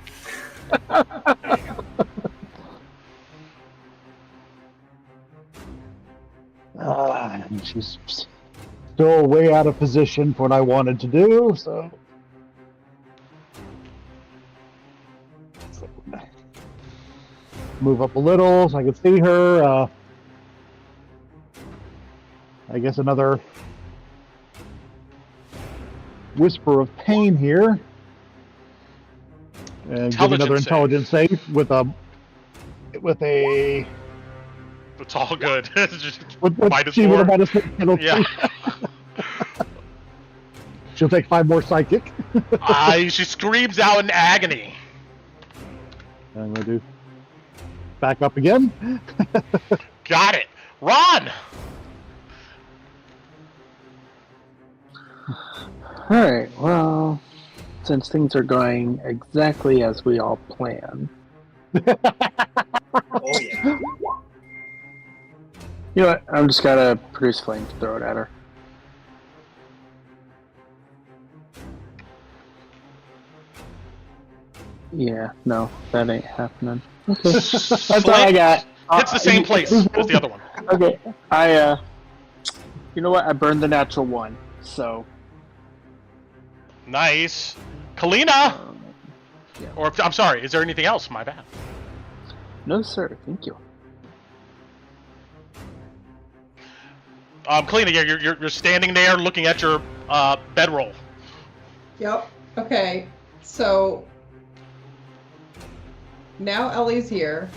And she's still way out of position for what I wanted to do, so. Move up a little so I can see her. I guess another whisper of pain here. And give another intelligence save with a. It's all good. With -4. she with a -6 penalty. Yeah. She'll take 5 more psychic. She screams out in agony. I'm gonna do back up again. Got it. Ron. Alright, well, since things are going exactly as we all planned. Oh yeah. You know what? I'm just gonna produce flame to throw it at her. Yeah, no, that ain't happening. Okay. That's all I got. It's the same place as the other one. Okay. You know what? I burned the natural one, so. Nice. Kalina! Yeah. Or, I'm sorry, is there anything else? My bad. No, sir. Thank you. Kalina, you're standing there looking at your bedroll. Yep. Okay. So now Ellie's here.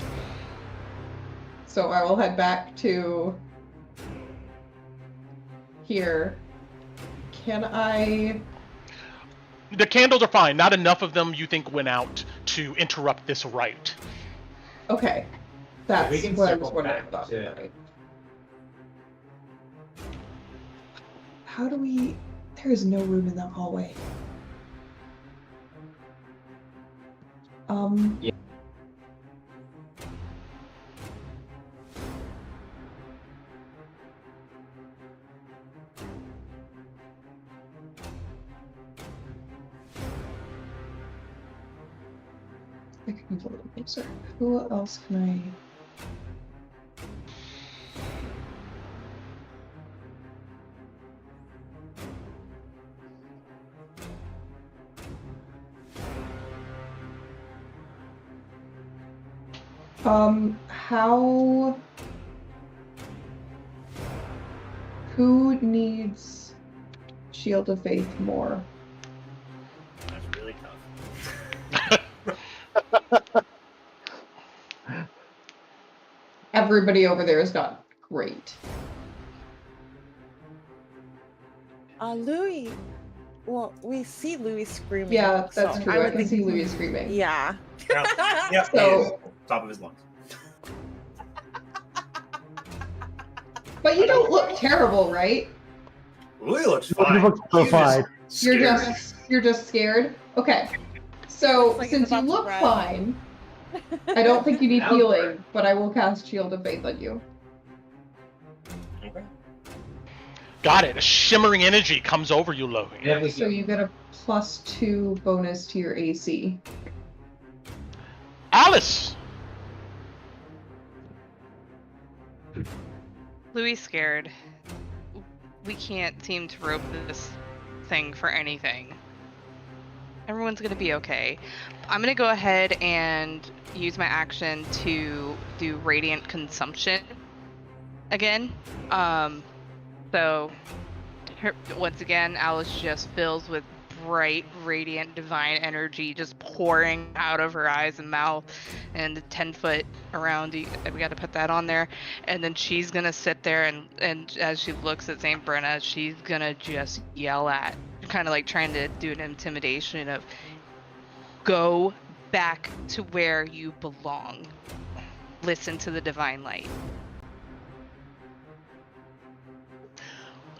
So I will head back to here. Can I? The candles are fine. Not enough of them you think went out to interrupt this rite. Okay. That's we can what I was circle wondering back about. to- Right. How do we? There is no room in that hallway. Yeah. I can move a little closer. Who else can how... Who needs Shield of Faith more? That's really tough. Everybody over there is not great. Louis. Well, we see Louis screaming. Yeah, that's so true. I would can see Louis screaming. Yeah. Yeah, So- top of his lungs. But you don't look terrible, right? Louis looks You fine. look terrified. You're just scared? Okay. So, Looks like since it's you about to look run. fine, I don't think you need Now healing, but I will cast Shield of Faith on you. Okay. Got it. A shimmering energy comes over you, Louis. There we So go. you get a +2 bonus to your AC. Alice! Louis scared. We can't seem to rope this thing for anything. Everyone's gonna be okay. I'm gonna go ahead and use my action to do radiant consumption again. So once again, Alice just fills with bright, radiant, divine energy just pouring out of her eyes and mouth, and 10 foot around. We got to put that on there. And then she's gonna sit there and as she looks at Saint Brenna, she's gonna just yell at, kind of like trying to do an intimidation of, go back to where you belong. Listen to the divine light.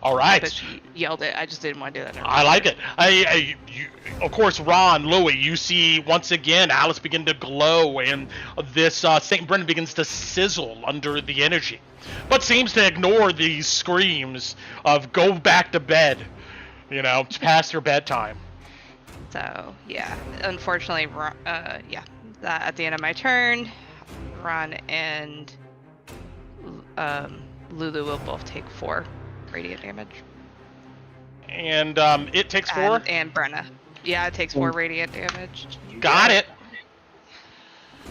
All right. But she yelled it. I just didn't want to do that. I like it. Of course, Ron, Louis, you see once again Alice begin to glow, and this Saint Brennan begins to sizzle under the energy, but seems to ignore these screams of "go back to bed," it's past your bedtime. So yeah, unfortunately, at the end of my turn, Ron and Lulu will both take 4 radiant damage. And it takes 4. And Brenna. Yeah, it takes 4 radiant damage. Got it.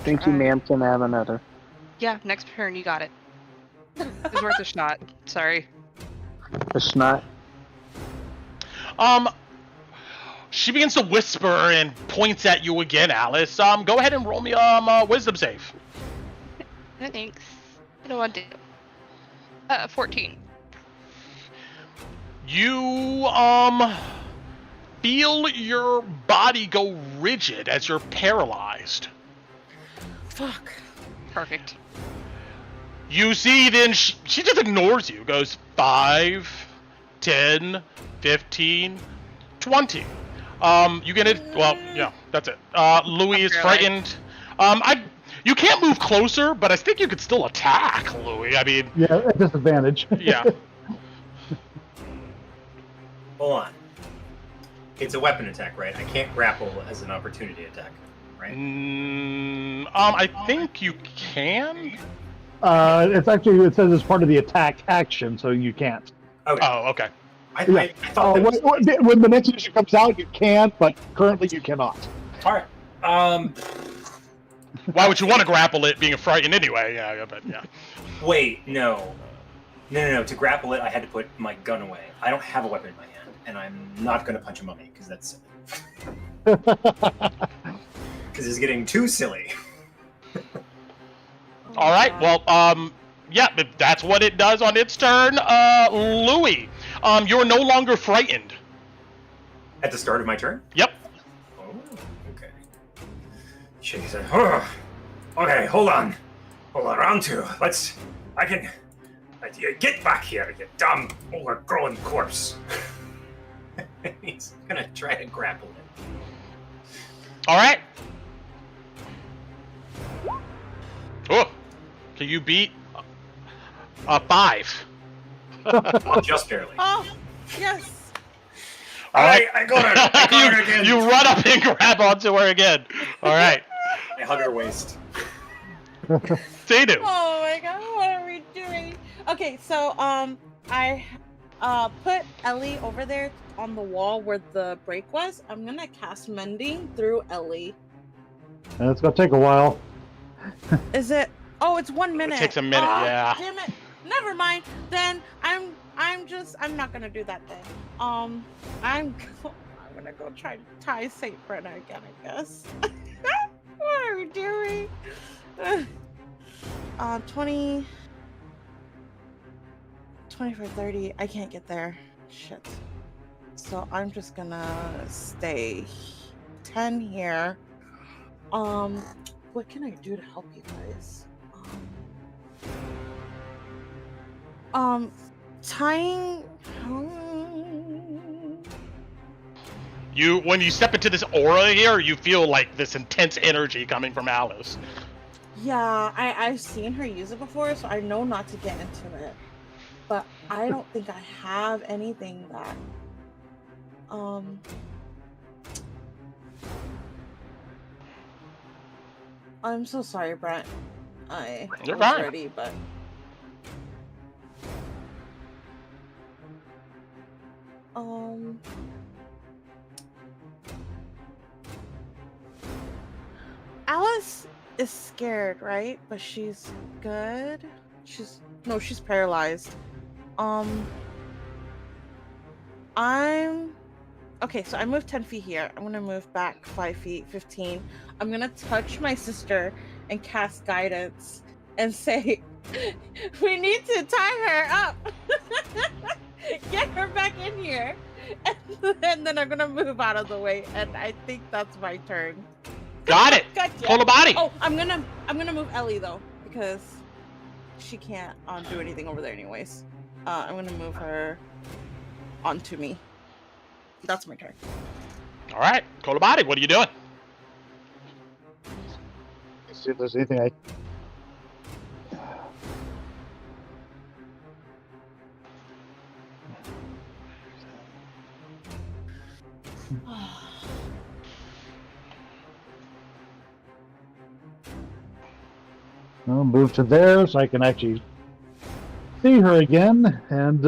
Thank you, ma'am. Can I have another? Yeah, next turn you got it. It's worth a shot. Sorry. A snot. She begins to whisper and points at you again, Alice. Go ahead and roll me wisdom save. No thanks. I don't want to. 14. You feel your body go rigid as you're paralyzed. Fuck. Perfect. You see then she just ignores you. Goes 5, 10, 15, 20. You get it. Well, yeah, that's it. Louis is frightened. You can't move closer, but I think you could still attack, Louis. I mean, Yeah, at disadvantage. yeah. Hold on. It's a weapon attack, right? I can't grapple as an opportunity attack, right? I think you can. It's actually, it says it's part of the attack action, so you can't. Okay. Oh, okay. I thought that was... When the next issue comes out, you can, but currently you cannot. All right. Why would you want to grapple it, being frightened anyway? Yeah, but yeah. Wait, no. To grapple it, I had to put my gun away. I don't have a weapon in my hand, and I'm not going to punch a mummy, because that's silly. Because it's getting too silly. All right. Well, yeah, that's what it does on its turn. Louis, you're no longer frightened. At the start of my turn? Yep. Oh, okay. Shake his head. Oh, okay, hold on. Round 2. Get back here, you dumb, overgrown corpse. He's gonna try to grapple it. All right. You beat 5. Just barely. Oh, yes. All right. I got her. I got her again. You run up and grab onto her again. All right. I hug her waist. Tadu. Oh my god, what are we doing? Okay, so I put Ellie over there on the wall where the break was. I'm gonna cast Mending through Ellie. And it's gonna take a while. Is it? Oh, it's 1 minute. It takes a minute, yeah. Damn it. Never mind. Then I'm not gonna do that then. I'm gonna go try to tie Saint Brenna again, I guess. What are we doing? 20 for 30. I can't get there. Shit. So I'm just gonna stay 10 here. What can I do to help you guys? Tying. When you step into this aura here, you feel like this intense energy coming from Alice. Yeah, I've seen her use it before, so I know not to get into it. But I don't think I have anything that I'm so sorry, Brent. You're was fine. ready, but Alice is scared, right? But she's good. She's paralyzed. Okay, so I moved 10 feet here. I'm gonna move back 5 feet, 15. I'm gonna touch my sister and cast guidance and say, we need to tie her up. Get her back in here. And then I'm gonna move out of the way, and I think that's my turn. Got it. Gotcha. Pull the body. Oh, I'm gonna move Ellie though, because she can't do anything over there anyways. I'm gonna move her onto me. That's my turn. All right. Call the body. What are you doing? Let's see if there's anything I. I'll move to there so I can actually see her again, and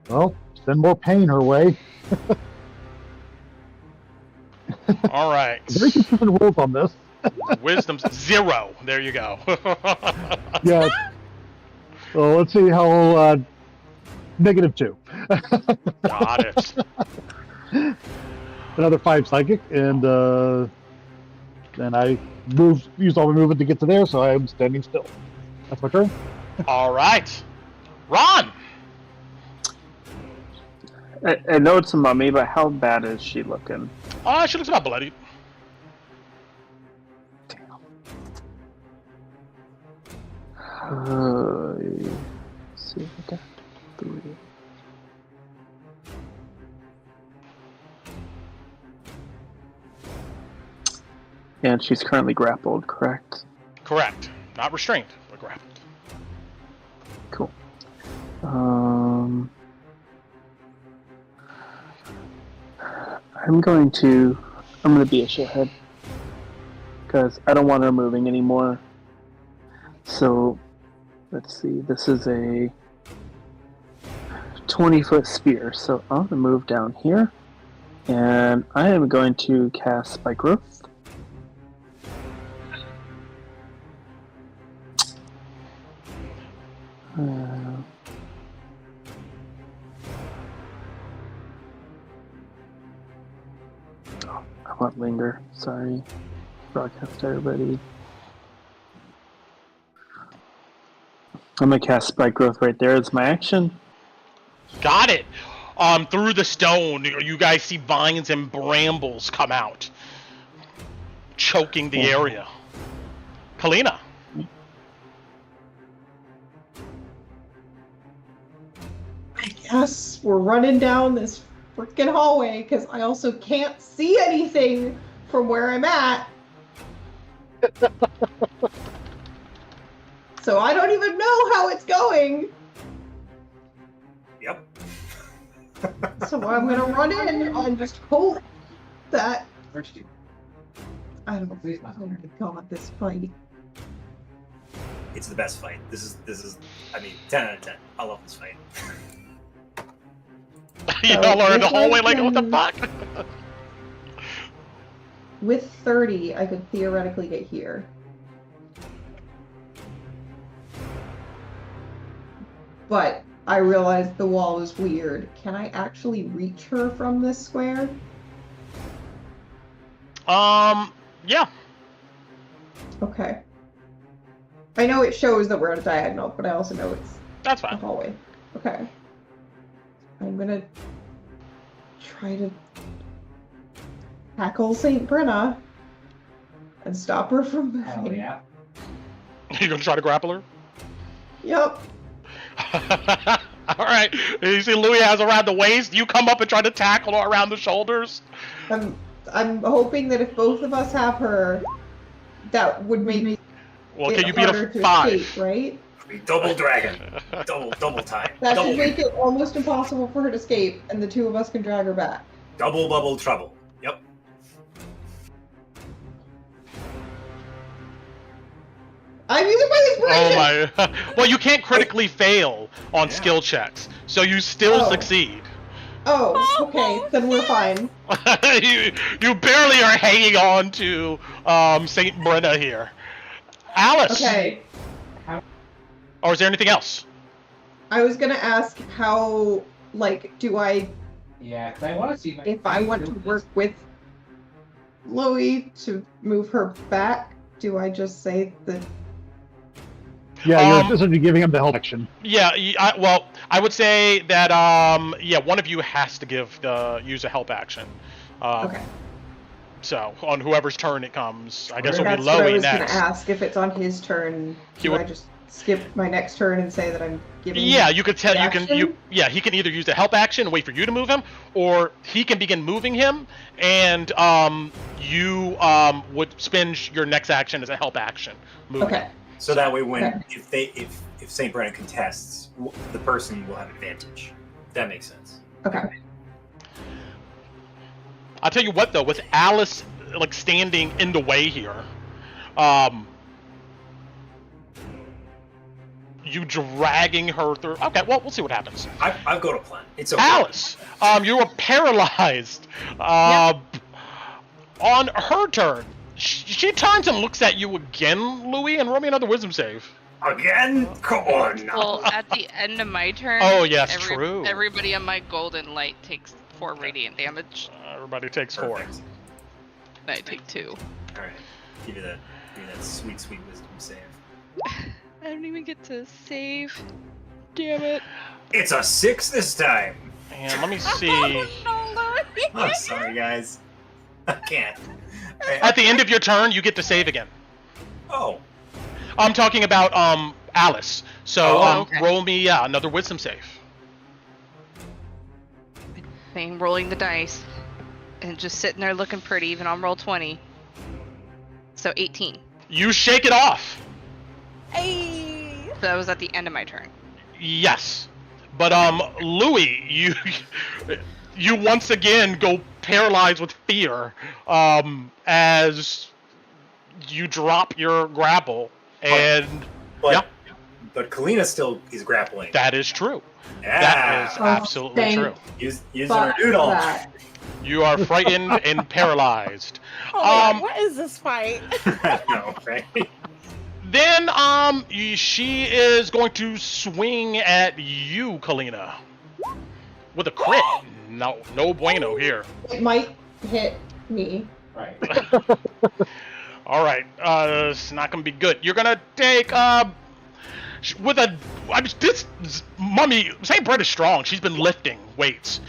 well, send more pain her way. All right. Very consistent rules on this. Wisdom's 0. There you go. Yeah. So let's see how -2. Got it. Another 5 psychic, and then I used all my movement to get to there, so I'm standing still. That's my turn. All right. Ron. I know it's a mummy, but how bad is she looking? She looks about bloody. Let's see, I got 3. And she's currently grappled, correct? Correct. Not restrained, but grappled. Cool. I'm going to be a shithead because I don't want her moving anymore. So let's see. This is a 20-foot spear. So I'm going to move down here, and I am going to cast Spike Growth. I want Linger. Sorry. Broadcast everybody. I'm gonna cast Spike Growth right there as my action. Got it. Through the stone, you guys see vines and brambles come out, choking the area. Kalina. I guess we're running down this freaking hallway because I also can't see anything from where I'm at. So I don't even know how it's going. Yep. So I'm gonna run in and just hope that I don't know. Oh my god, this fight. It's the best fight. This is. I mean, 10 out of 10. I love this fight. Y'all are in the if I hallway like, what the can- fuck? With 30, I could theoretically get here. But I realized the wall is weird. Can I actually reach her from this square? Yeah. Okay. I know it shows that we're at a diagonal, but I also know it's That's a fine. hallway. Okay. I'm gonna try to tackle Saint Brenna and stop her from moving. Hell yeah. You gonna try to grapple her? Yep. Alright. You see Louis has around the waist, you come up and try to tackle her around the shoulders. I'm hoping that if both of us have her, that would make Well, it can you beat harder a to 5? escape, right? Double dragon. Double time. That Double, should make it almost impossible for her to escape, and the two of us can drag her back. double bubble trouble. Yep. I'm using my inspiration! Oh my. Well, you can't critically fail on Yeah. skill checks, so you still Oh. succeed. Oh, okay, then we're fine. you barely are hanging on to Saint Brenna here. Alice! Okay, Or is there anything else? I was gonna ask how, like, do I, Yeah, because I want to see if I want to work with Chloe to move her back, do I just say that? Yeah, you're Um, essentially giving him the help action. Yeah, well, I would say that, yeah, one of you has to use a help action. Okay, So, on whoever's turn it comes, I guess it'll be that's what I Loey was next. gonna ask. If it's on his turn, He do would- I just skip my next turn and say that I'm giving? Yeah, you could tell, the action? he can either use the help action and wait for you to move him, or he can begin moving him, and, you, would spend your next action as a help action. Moving. Okay. So that way, when Okay. if Saint Brenna contests, the person will have advantage. That makes sense. Okay. I'll tell you what though, with Alice like standing in the way here, you dragging her through. Okay, well we'll see what happens. I've got a plan. It's okay. Alice, you were paralyzed. On her turn, she turns and looks at you again, Louis, and roll me another wisdom save. Again? Come on now. Well, at the end of my turn, Oh, yes, true. Everybody on my golden light takes 4 radiant damage. Everybody takes 4. Perfect. And I take 2. All right. Give you that sweet, sweet wisdom save. I don't even get to save. Damn it. It's a 6 this time. And let me see. I'm sorry, guys. I can't. At the end of your turn, you get to save again. Oh. I'm talking about Alice. So Oh, okay. roll me another wisdom save. Thing rolling the dice and just sitting there looking pretty, even on roll 20. So 18. You shake it off. Hey. So that was at the end of my turn. Yes, but Louis, you once again go paralyzed with fear as you drop your grapple, and But yeah, Kalina still is grappling. that is true. Yeah. That is Oh, absolutely thank true. Using her Fuck noodle. that. You are frightened and paralyzed. Oh my God, what is this fight? I know, right? Then she is going to swing at you, Kalina, with a crit. No bueno here. It might hit me. Right. All right, it's not gonna be good. You're gonna take with a this mummy. Saint Brenna is strong. She's been lifting weights.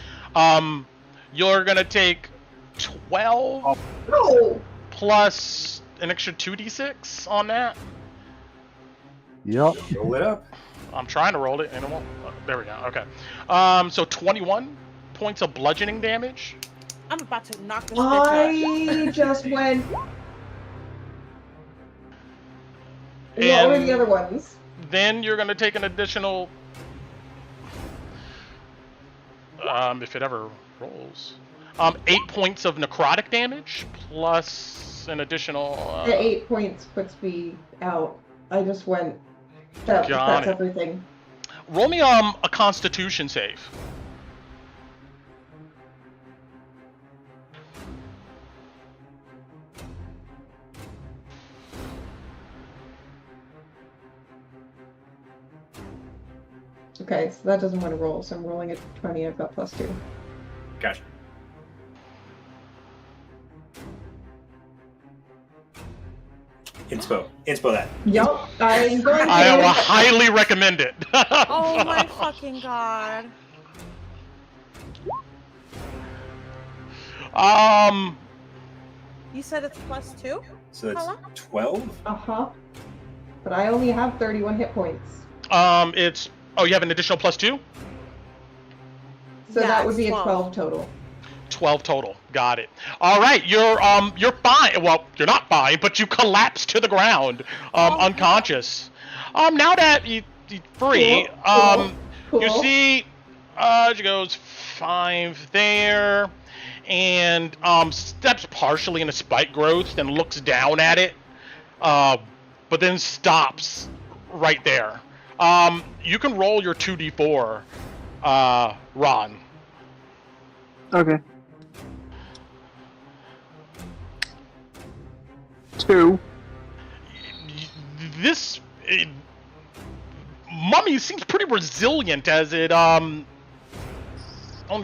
You're gonna take 12 No. plus an extra 2d6 on that. Yep. Roll it up. I'm trying to roll it, and it won't. There we go. Okay. So 21 points of bludgeoning damage. I'm about to knock this bitch out. I just went What were the And other ones? then you're gonna take an additional, if it ever rolls, 8 points of necrotic damage plus an additional. The 8 points puts me out. I just went. Got That's it. everything. Roll me a Constitution save. Okay, so that doesn't want to roll, so I'm rolling at 20. I've got +2. Gotcha. Inspo that. Yup, I'm going to. I will highly recommend it. Oh my fucking god. You said it's +2? So that's Hello? 12? But I only have 31 hit points. It's. Oh, you have an additional +2? So Yeah, that would it's be 12. a 12 total. 12 total. Got it. All right, you're fine. Well, you're not fine, but you collapse to the ground, unconscious. Now that you're free, Cool. you see, she goes 5 there, and steps partially into spike growth and looks down at it, but then stops right there. You can roll your 2d4, Ron. Okay. 2. This mummy seems pretty resilient, as it only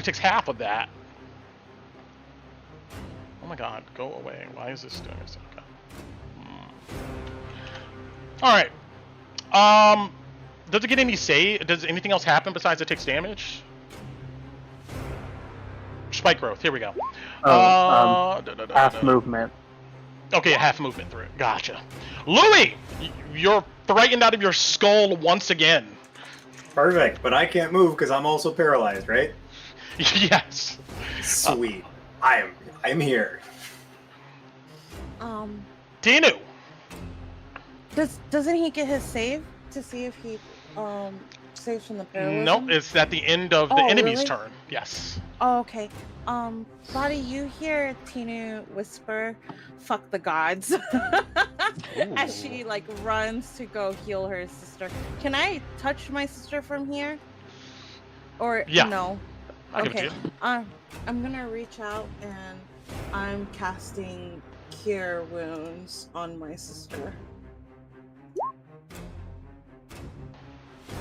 takes half of that. Oh my god, go away. Why is this doing this? Okay. Alright. Does it get any save? Does anything else happen besides it takes damage? Spike growth, here we go. Half movement. Okay, half movement through it. Gotcha. Louis, you're frightened out of your skull once again. Perfect, but I can't move because I'm also paralyzed, right? Yes. Sweet. I'm here. Tinu. Doesn't he get his save to see if he saves from the paralysm? Nope, it's at the end of the Oh, enemy's really? turn. Yes. Oh, okay. Body, you hear Tinu whisper, "Fuck the gods," as she like runs to go heal her sister. Can I touch my sister from here? Or Yeah. no? I'll give it to Okay. you. I'm gonna reach out and I'm casting Cure Wounds on my sister.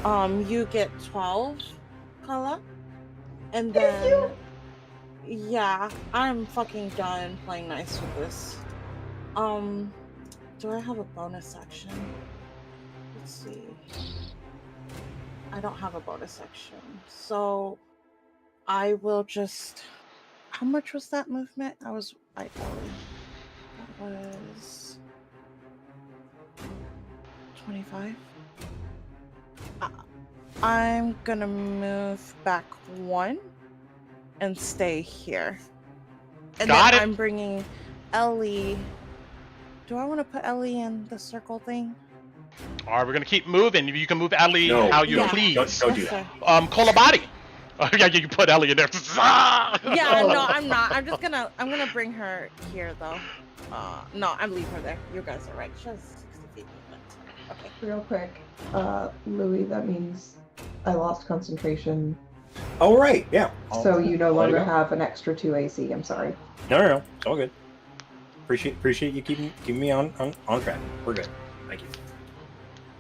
You get 12, Kala. And then yeah, I'm fucking done playing nice with this. Do I have a bonus action? Let's see. I don't have a bonus action. So I will just, how much was that movement? That was 25. I'm gonna move back 1 and stay here. And Got then it. I'm bringing Ellie. Do I want to put Ellie in the circle thing? Alright, we're gonna keep moving. You can move Ellie No. how you Yeah. please. Don't do Yes, that. sir. Kolabadi. Oh, yeah, you can put Ellie in there. Yeah, no, I'm not. I'm gonna bring her here though. No, I'm leaving her there. You guys are right. She has 60 feet movement. Okay. Real quick, Louis, that means I lost concentration, Oh, right. Yeah. so you no let it longer go. have an extra 2 AC. I'm sorry. No. It's all good. Appreciate you keeping me on track. We're good. Thank you.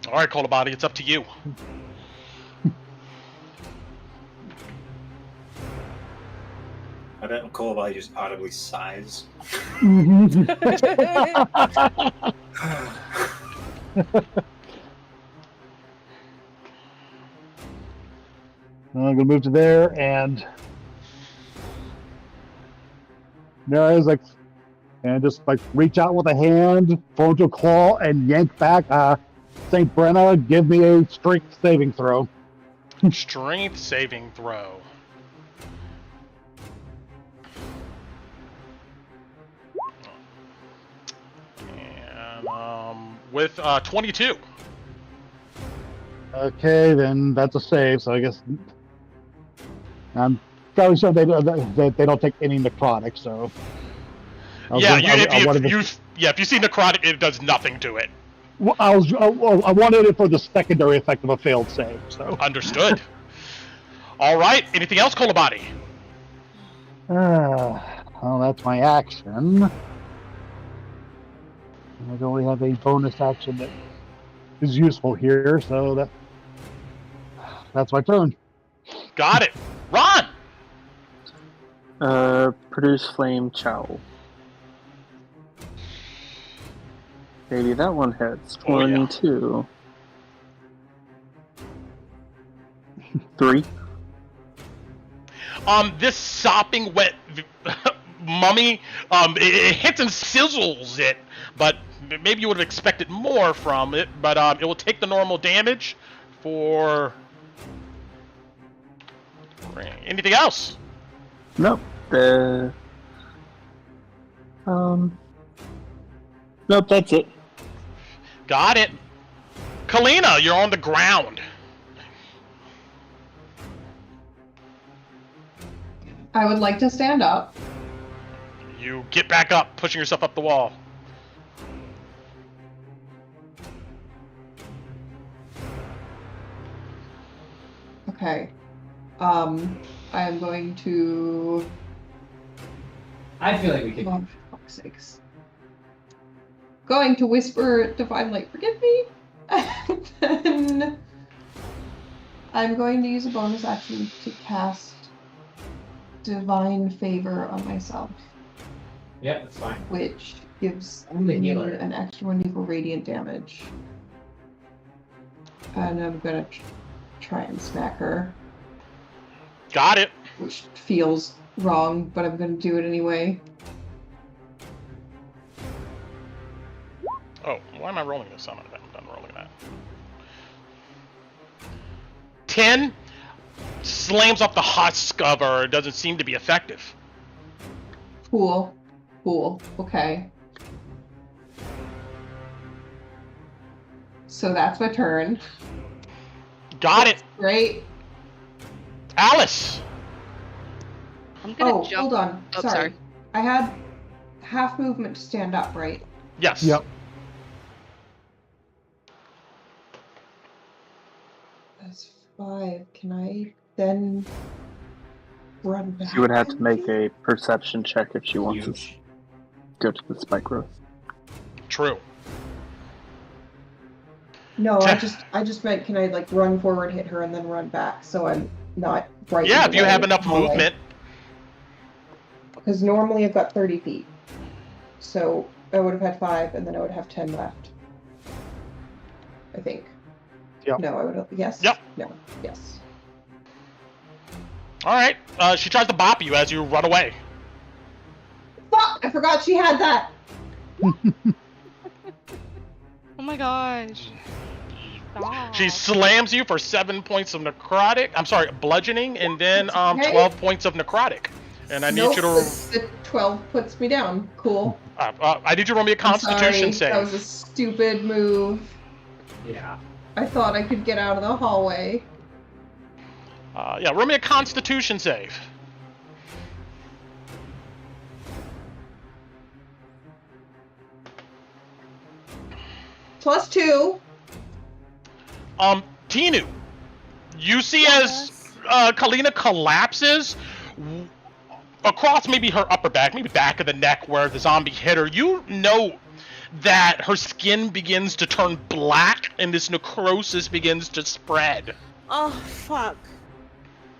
Alright, Kolabadi, it's up to you. I bet Kolabali just audibly sighs. I'm gonna move to there, and there is like, and just like reach out with a hand, form to a claw, and yank back. Saint Brenna, give me a strength saving throw. Strength saving throw. And with 22. Okay, then that's a save. So I guess I'm fairly sure they don't take any necrotic. So Yeah, wanted if you see necrotic, it does nothing to it. I wanted it for the secondary effect of a failed save. So Understood. All right. Anything else, Kolobani? well, that's my action. I only have a bonus action that is useful here, so that's my turn. Got it. Ron! Produce flame chow. Maybe that one hits. Oh, yeah. 1, 2, 3. This sopping wet mummy, it hits and sizzles it, but maybe you would have expected more from it, but it will take the normal damage for... Anything else? Nope. Nope, that's it. Got it. Kalina, you're on the ground. I would like to stand up. You get back up, pushing yourself up the wall. Okay. I am going to... I feel like we could. Oh, for fuck's sakes. Going to whisper Divine Light, forgive me. And then I'm going to use a bonus action to cast Divine Favor on myself, Yep, that's fine. which gives I'm the me healer. an extra 1d4 radiant damage. And I'm gonna try and smack her, Got it. which feels wrong, but I'm gonna do it anyway. Oh, why am I rolling this? I'm done rolling that. 10 slams off the husk of her. It doesn't seem to be effective. Cool. Cool. Okay. So that's my turn. Got it. Great. Alice. I'm gonna Oh, jump. hold on. Oh, sorry. sorry. I had half movement to stand up, right? Yes. Yep. That's 5. Can I then run back? She would have to make a perception check if she wants to Huge. go to the spike growth. True. No, I just meant can I like run forward, hit her, and then run back so I'm not right. Yeah, if you have enough movement. Because normally I've got 30 feet. So I would have had 5, and then I would have 10 left. I think. Yep. No, I would have. Yes? Yep. No. Yes. All right. She tries to bop you as you run away. Fuck! I forgot she had that! Oh my gosh. Stop. She slams you for 7 points of necrotic. I'm sorry, bludgeoning, and then Okay. 12 points of necrotic. And I need Nope, you to. the 12 puts me down. Cool. I need you to roll me a I'm Constitution sorry, that was a save. stupid move. Yeah. I thought I could get out of the hallway. Yeah, roll me a Constitution save. +2. Tinu, you see as Kalina collapses across maybe her upper back, maybe back of the neck where the zombie hit her, you know that her skin begins to turn black and this necrosis begins to spread. Oh, fuck.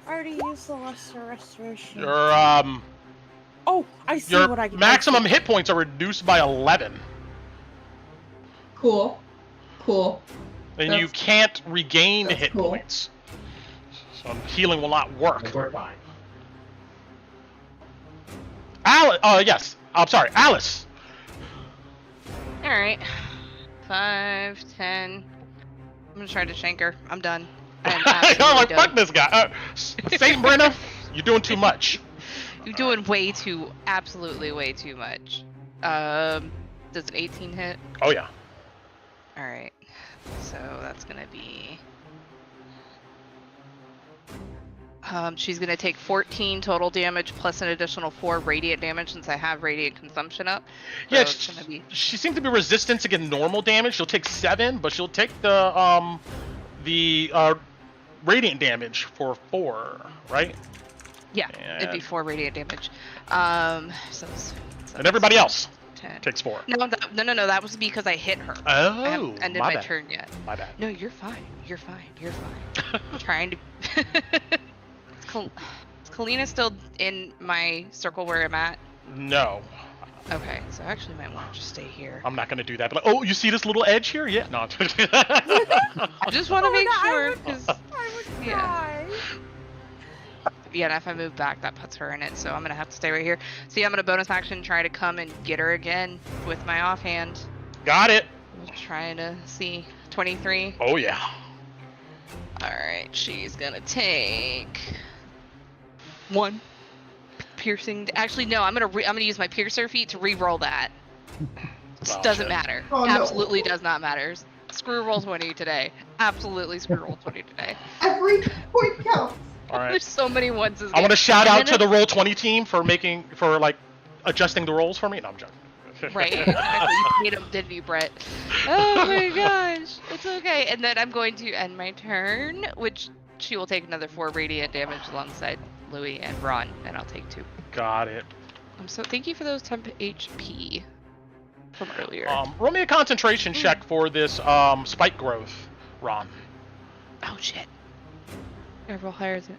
I already used the lesser restoration. Your Oh, I see your what I can maximum hit points are reduced by 11, Cool. Cool. and That's- you can't regain that's hit cool. points. So healing will not work. Like, we're fine. Alice, yes. I'm sorry, Alice. Alright. 5, 10. I'm gonna try to shank her. I'm done. I'm I'm absolutely like, done. fuck this guy. Saint Brenna, you're doing too much. You're doing absolutely way too much. Does an 18 hit? Oh yeah. All right. So that's gonna be. She's gonna take 14 total damage plus an additional 4 radiant damage since I have radiant consumption up. So Yeah, it's gonna be. she seems to be resistant against normal damage. She'll take 7, but she'll take the radiant damage for 4, right? Yeah, it'd be And- 4 radiant damage. And everybody else 10. takes 4. No, that was because I hit her. I Oh, haven't ended my my bad. turn yet. My bad. No, you're fine. You're fine. You're fine. I'm trying to. Is Kalina still in my circle where I'm at? No, Okay, so I actually might want to just stay here. I'm not gonna do that. But oh, you see this little edge here? Yeah, no. I just want to make I sure would- because I would Yeah. cry. yeah, and if I move back, that puts her in it. So I'm gonna have to stay right here. See, I'm gonna bonus action try to come and get her again with my offhand. Got it. I'm trying to see 23. Oh yeah. All right, she's gonna take 1 piercing. Actually, no, I'm gonna use my piercer feat to re-roll that. Oh, Doesn't shit. matter. Oh, no. Absolutely does not matter. Screw roll 20 today. Absolutely screw roll 20 today. Every point counts. All right. There's so many ones. I want to shout And out to then the Roll20 team for adjusting the rolls for me. No, I'm joking. Right, exactly. You made him, didn't you, Brett? Oh my gosh, it's okay. And then I'm going to end my turn, which she will take another 4 radiant damage alongside Louis and Ron, and I'll take 2. Got it. Thank you for those temp HP from earlier. Roll me a concentration check for this spike growth, Ron. Oh shit. I roll higher than.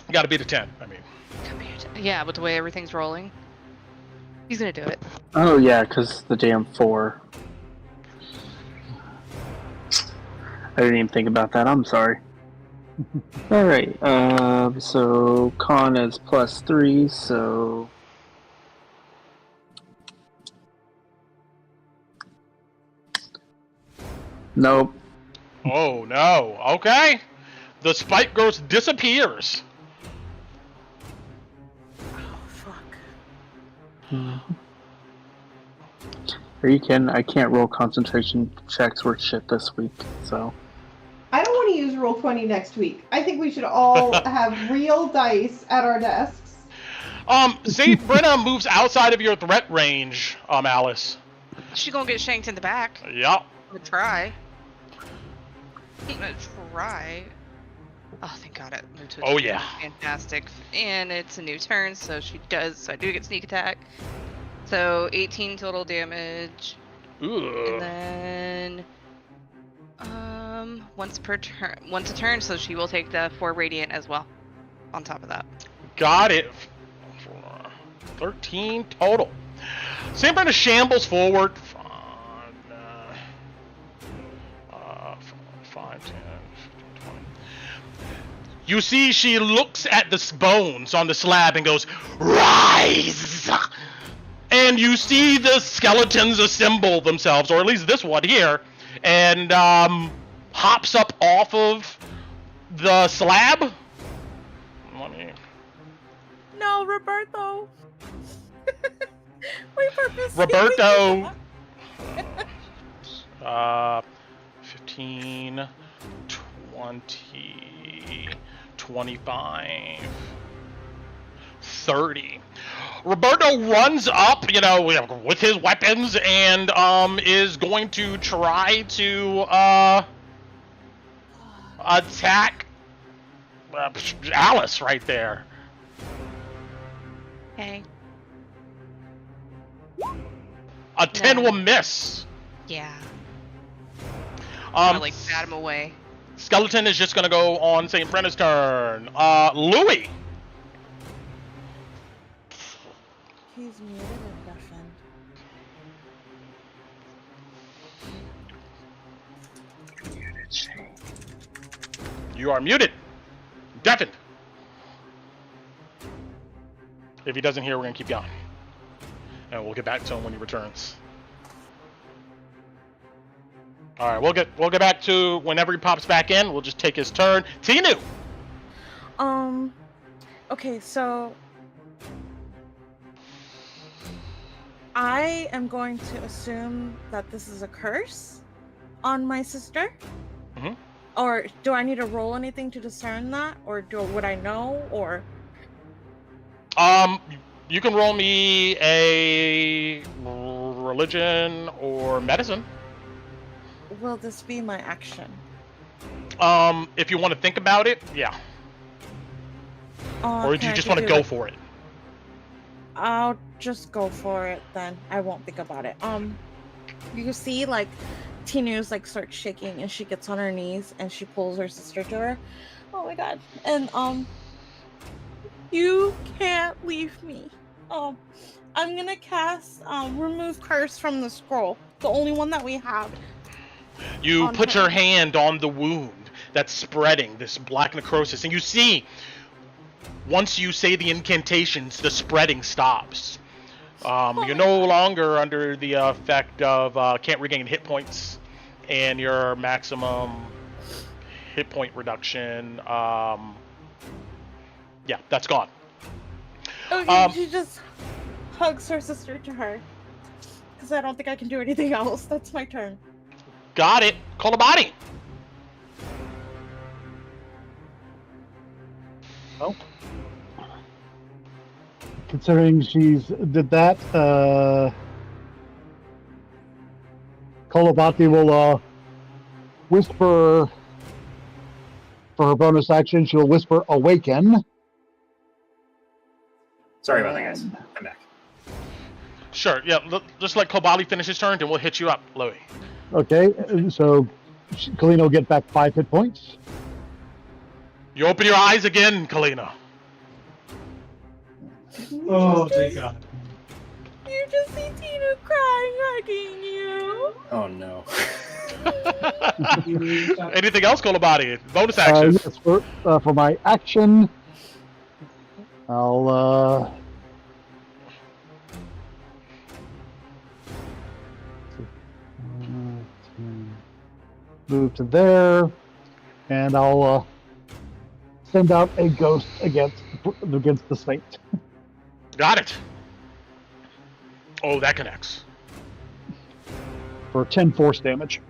You got to beat a 10. I mean, Come here. Yeah, with the way everything's rolling. He's gonna do it. Oh yeah, because the damn 4. I didn't even think about that. I'm sorry. All right. So con is +3. So nope. oh no. Okay. The spike growth disappears. Oh fuck. Are you kidding? I can't roll concentration checks worth shit this week. So I don't want to use Roll20 next week. I think we should all have real dice at our desks. Saint Brenna moves outside of your threat range, Alice. She's gonna get shanked in the back. Yep. I'm gonna try. I'm gonna try. Oh, thank God it moved to a Oh, turn. yeah. Fantastic. And it's a new turn, so she does. So I do get sneak attack. So 18 total damage. Ooh. And then once a turn, so she will take the 4 radiant as well. On top of that. Got it. 13 total. Saint Brenna shambles forward. 5, 10, 15, 20. You see she looks at the bones on the slab and goes, "Rise!" And you see the skeletons assemble themselves, or at least this one here, and hops up off of the slab. Let me... No, Roberto. We purposely. Roberto. 15, 20, 25, 30. Roberto runs up, with his weapons and is going to try to attack Alice right there. Okay. A 10 No. will miss. Yeah. I'll, Um, bat him away. Skeleton is just gonna go on Saint Brenna's turn. Louis. He's muted and deafened. You are muted. Deafened. If he doesn't hear, we're gonna keep going. And we'll get back to him when he returns. Alright, we'll get back to whenever he pops back in. We'll just take his turn. Tinu! Okay, so I am going to assume that this is a curse on my sister. Mhm. Or do I need to roll anything to discern that, or would I know, or? You can roll me a religion or medicine. Will this be my action? If you want to think about it, yeah. Or do Can you I just want to do go it? for it? I'll just go for it then. I won't think about it. You see, like, Tinu's like starts shaking and she gets on her knees and she pulls her sister to her. Oh my god. And you can't leave me. I'm gonna cast remove curse from the scroll. The only one that we have. You On put her. your hand on the wound that's spreading, this black necrosis, and you see, once you say the incantations, the spreading stops. You're no longer under the effect of can't regain hit points and your maximum hit point reduction. Yeah, that's gone. Okay, she just hugs her sister to her. Because I don't think I can do anything else. That's my turn. Got it. Call a body. Well, considering she's did that, Kolobati will whisper for her bonus action. She'll whisper "Awaken." Sorry about that, guys. I'm back. Sure. Yeah. Just let Kobali finish his turn, and we'll hit you up, Louis. Okay, so Kalina will get back 5 hit points. You open your eyes again, Kalina. Oh, thank God. You just see Tina crying, hugging you. Oh no. Anything else, Kolobati? Bonus action. Yes, for my action, I'll move to there, and I'll send out a ghost against the saint. Got it. Oh, that connects. For 10 force damage.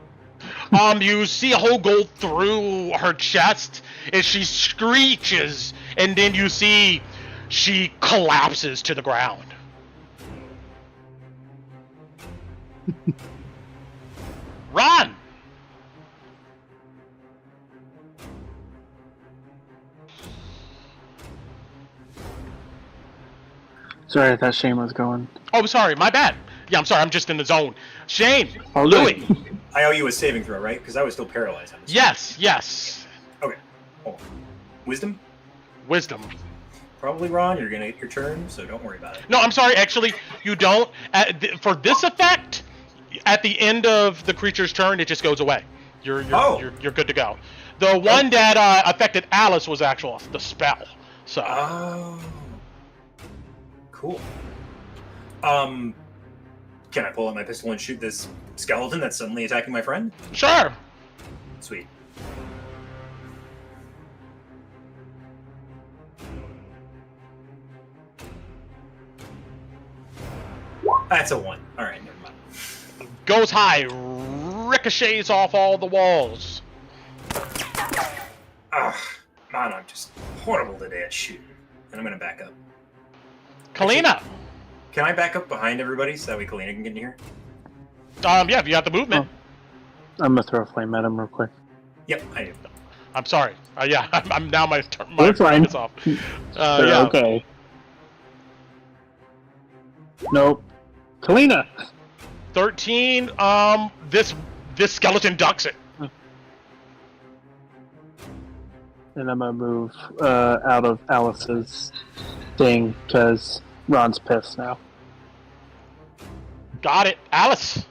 You see a hole go through her chest as she screeches, and then you see she collapses to the ground. Run! Sorry, I thought Shane was going. Oh, sorry, my bad. Yeah, I'm sorry, I'm just in the zone. Shane, Oh, Louis. I owe you a saving throw, right? Because I was still paralyzed. Yes. Okay. Hold on. Wisdom? Wisdom. Probably, Ron. You're gonna get your turn, so don't worry about it. No, I'm sorry, actually, you don't. For this effect, at the end of the creature's turn, it just goes away. You're good to go. The one that affected Alice was the spell. So. Oh. Cool. Can I pull out my pistol and shoot this skeleton that's suddenly attacking my friend? Sure. Sweet. That's a 1. Alright, never mind. Goes high, ricochets off all the walls. Man, I'm just horrible today at shooting. And I'm gonna back up. Kalina. Can I back up behind everybody so that way Kalina can get in here? Yeah, if you got the movement. Oh. I'm gonna throw a flame at him real quick. Yep, I do. I'm sorry. Yeah, I'm now my That's fine. is off. Yeah. Okay. Nope. Kalina. 13. This skeleton ducks it. And I'm gonna move out of Alice's thing because Ron's pissed now. Got it, Alice.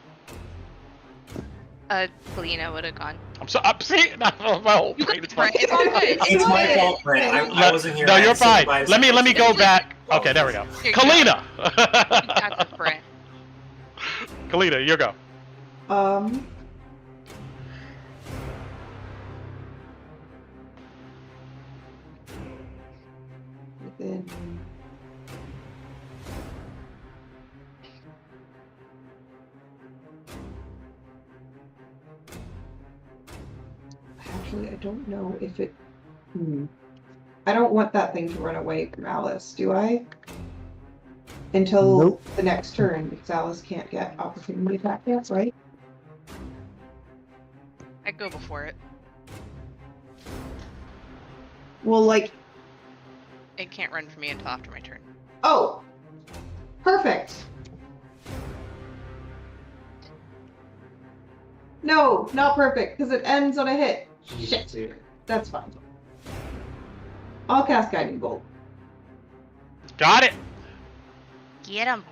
Kalina would have gone. I'm so see. My whole You brain got is Brent. fucking. It's all good. It's my fault, Brent. I wasn't here. No, I had you're to say fine. goodbye to Let me someone. go back. Okay, there we go. Here you go. Kalina. You got this, Brent. Kalina, you go. Within Actually, I don't know if it. I don't want that thing to run away from Alice, do I? Until Nope. the next turn, because Alice can't get opportunity attack yet, right? I'd go before it. Well, like, It can't run for me until after my turn. oh, perfect. No, not perfect, because it ends on a hit. Shit. That's fine. I'll cast Guiding Bolt. Got it. Get him.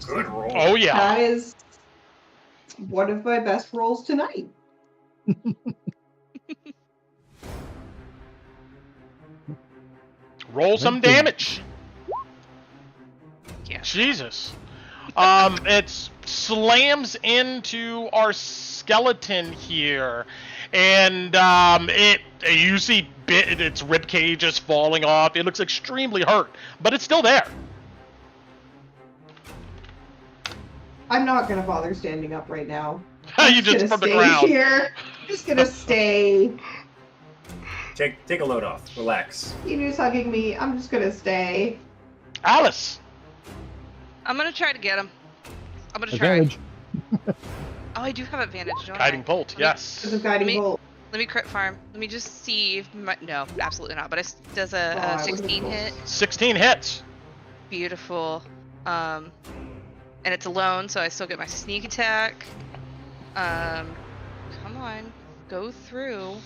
Good roll. Oh yeah. That is one of my best rolls tonight. Roll some Thank you. damage. Yeah. Jesus. It slams into our skeleton here, and you see its rib cage is falling off. It looks extremely hurt, but it's still there. I'm not gonna bother standing up right now. You just gonna from the stay ground. here. Just gonna stay. Take a load off. Relax. Inu's hugging me. I'm just gonna stay. Alice. I'm gonna try to get him. I'm gonna try. Advantage. Oh, I do have advantage, don't Guiding I? bolt. Because Yes. of Guiding Me- Bolt. Let me crit farm. Let me just see if my... No, absolutely not. But does Oh, I a would've 16 rolled. hit? 16 hits. Beautiful. And it's alone, so I still get my sneak attack. Come on, go through.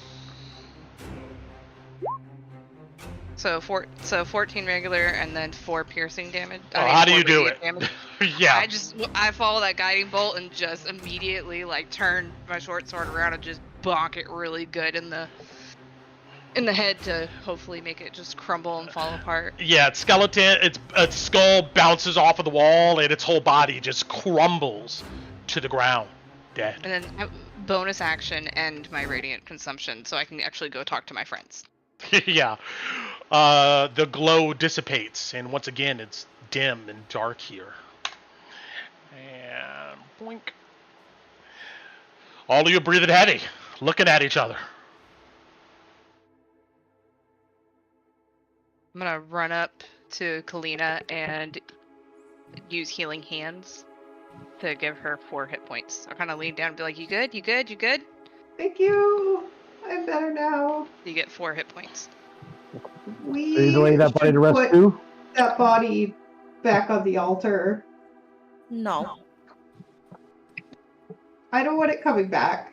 So 14 regular and then 4 piercing damage. Oh, how do 4 you do radiant it? damage. Yeah. I follow that guiding bolt and just immediately like turn my short sword around and just bonk it really good in the head to hopefully make it just crumble and fall apart. Yeah, its skeleton, its skull bounces off of the wall, and its whole body just crumbles to the ground, dead. And then bonus action and my radiant consumption, so I can actually go talk to my friends. Yeah. The glow dissipates, and once again, it's dim and dark here. And boink. All of you breathing heavy, looking at each other. I'm gonna run up to Kalina and use healing hands to give her 4 hit points. I'll kind of lean down and be like, "You good? You good? You good?" Thank you. I'm better now. You get 4 hit points. We Are you laying that body should to rest put too? that body back on the altar. No. I don't want it coming back.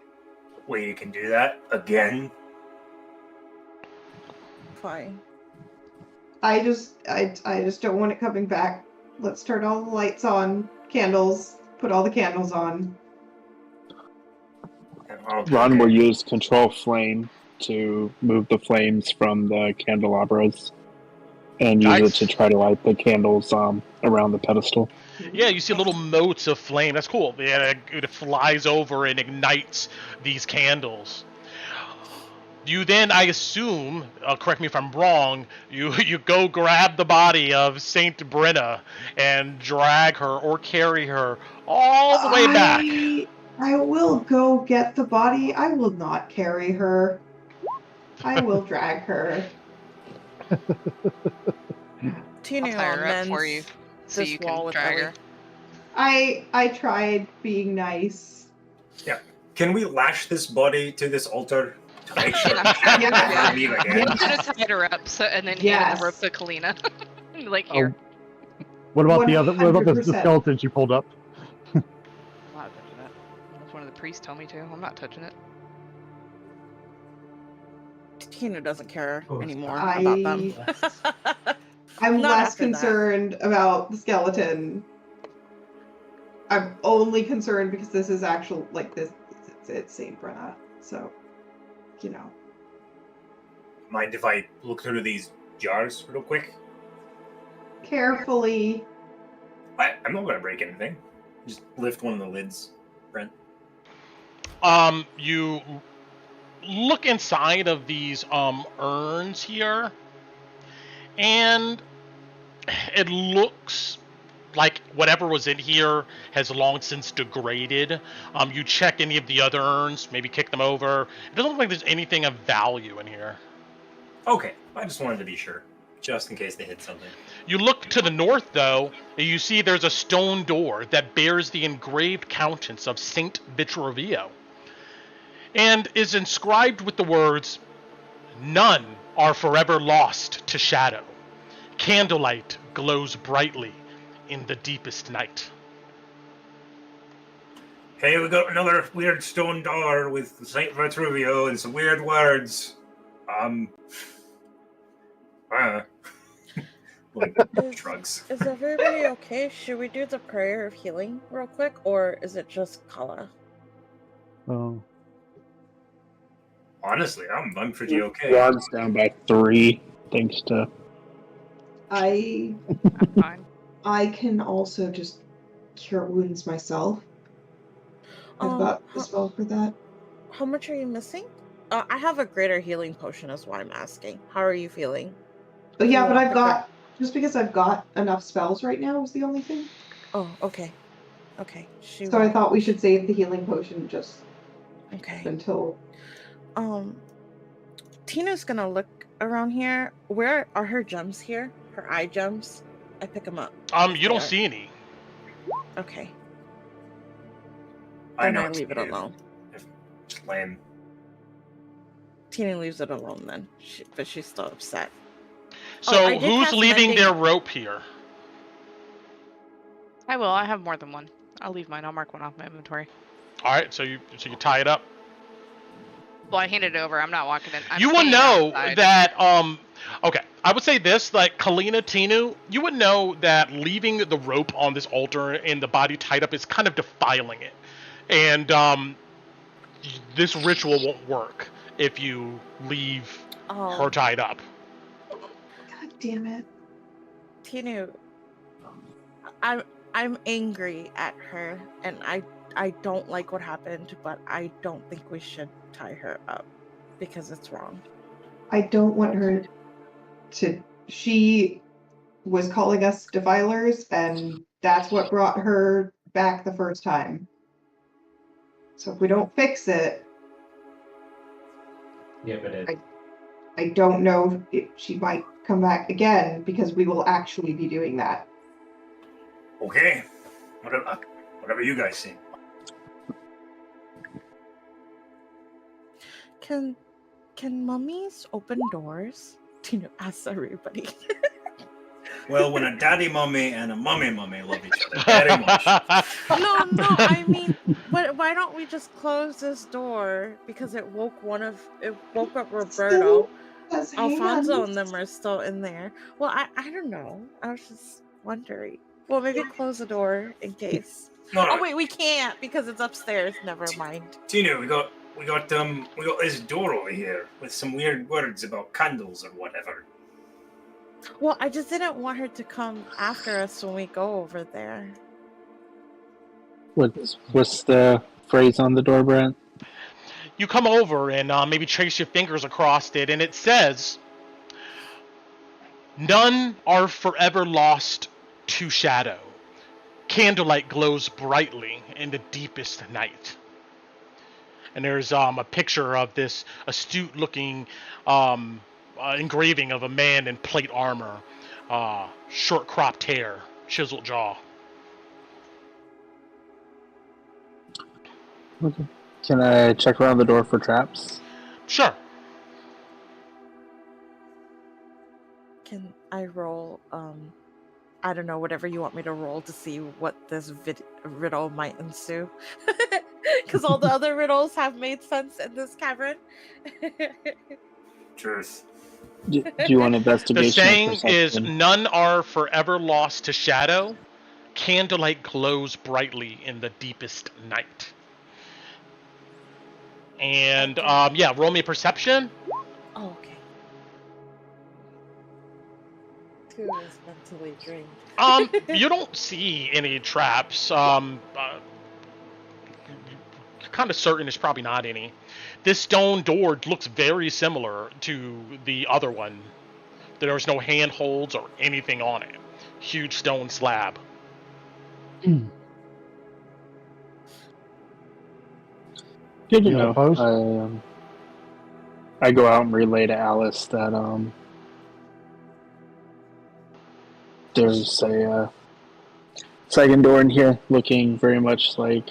Wait, you can do that again? Fine. I just don't want it coming back. Let's turn all the lights on, candles, put all the candles on. Ron will use Control Flame to move the flames from the candelabras and use Nice. it to try to light the candles around the pedestal. Yeah, you see little motes of flame. That's cool. Yeah, it flies over and ignites these candles. You then, I assume, correct me if I'm wrong, you go grab the body of Saint Brenna and drag her or carry her all the way back. I will go get the body. I will not carry her. I will drag her. Tina I'll tie her up mends for you, so this you wall can with drag Ellie. her. I tried being nice. Yeah. Can we lash this body to this altar to make sure Yeah. it Yeah. never leave again? I'm gonna tie her up, and then hand Yes. the rope to Kalina. Like, here. What about the other? What about the 100%. skeleton she pulled up? I'm not touching it. That's one of the priests told me to. I'm not touching it. Tina doesn't care Oh, anymore I- about them. I'm Not less after that. concerned about the skeleton. I'm only concerned because this is actual, like, this. It's Saint Brenna, so, you know. Mind if I look through these jars real quick? Carefully. I'm not going to break anything. Just lift one of the lids, Brent. You look inside of these urns here, and it looks like whatever was in here has long since degraded. You check any of the other urns, maybe kick them over. It doesn't look like there's anything of value in here. Okay, I just wanted to be sure, just in case they hit something. You look to the north, though, and you see there's a stone door that bears the engraved countenance of Saint Vitrovio, and is inscribed with the words, "None are forever lost to shadow. Candlelight glows brightly in the deepest night." Hey, we got another weird stone door with Saint Vitruvio and some weird words. Like shrugs. Is everybody okay? Should we do the prayer of healing real quick, or is it just Kala? Oh. Honestly, I'm pretty okay. Rod's down by 3, thanks to. I'm fine. I can also just cure wounds myself. I've got the spell for that. How much are you missing? I have a greater healing potion, is why I'm asking. How are you feeling? But yeah, You but want I've the got just because I've got enough spells right now is the only thing. Oh, okay. Okay. So I thought we should save the healing potion just Okay. until. Tina's gonna look around here. Where are her gems here? Her eye gems? I pick them up. You don't see any. Okay. I Then know. I leave it alone. Lame. Tina leaves it alone then, but she's still upset. So I did who's cast leaving mending. their rope here? I will. I have more than one. I'll leave mine. I'll mark one off my inventory. All right, so you tie it up. Well, I handed it over. I'm not walking in. You would know that. Okay, I would say this: like Kalina, Tinu, you would know that leaving the rope on this altar and the body tied up is kind of defiling it, and this ritual won't work if you leave her tied up. God damn it. Tinu, I'm angry at her, and I don't like what happened, but I don't think we should tie her up because it's wrong. I don't want her to. She was calling us defilers, and that's what brought her back the first time. So if we don't fix it, Yeah, but it. I don't know if she might come back again because we will actually be doing that. Okay. Whatever you guys see. Can mummies open doors? Tinu asks everybody. Well, when a daddy mummy and a mummy mummy love each other very much. No, I mean, why don't we just close this door because it woke up Roberto. Alfonso and them are still in there. Well, I don't know. I was just wondering. Well, maybe close the door in case. No. Oh wait, we can't because it's upstairs. Never mind. Tinu, we got this door over here with some weird words about candles or whatever. Well, I just didn't want her to come after us when we go over there. What's the phrase on the door, Brent? You come over and maybe trace your fingers across it, and it says, "None are forever lost to shadow. Candlelight glows brightly in the deepest night." And there's a picture of this astute-looking engraving of a man in plate armor, short cropped hair, chiseled jaw. Okay. Can I check around the door for traps? Sure. Can I roll? I don't know, whatever you want me to roll to see what this riddle might ensue. Because all the other riddles have made sense in this cavern. Truth. Do you want The investigation? or saying is, perception? "None are forever lost to shadow. Candlelight glows brightly in the deepest night." And yeah, roll me a perception. Oh, okay. 2 is mentally drained. You don't see any traps. kind of certain there's probably not any. This stone door looks very similar to the other one. There's no handholds or anything on it. Huge stone slab. Good to You know. post? I go out and relay to Alice that there's a second door in here, looking very much like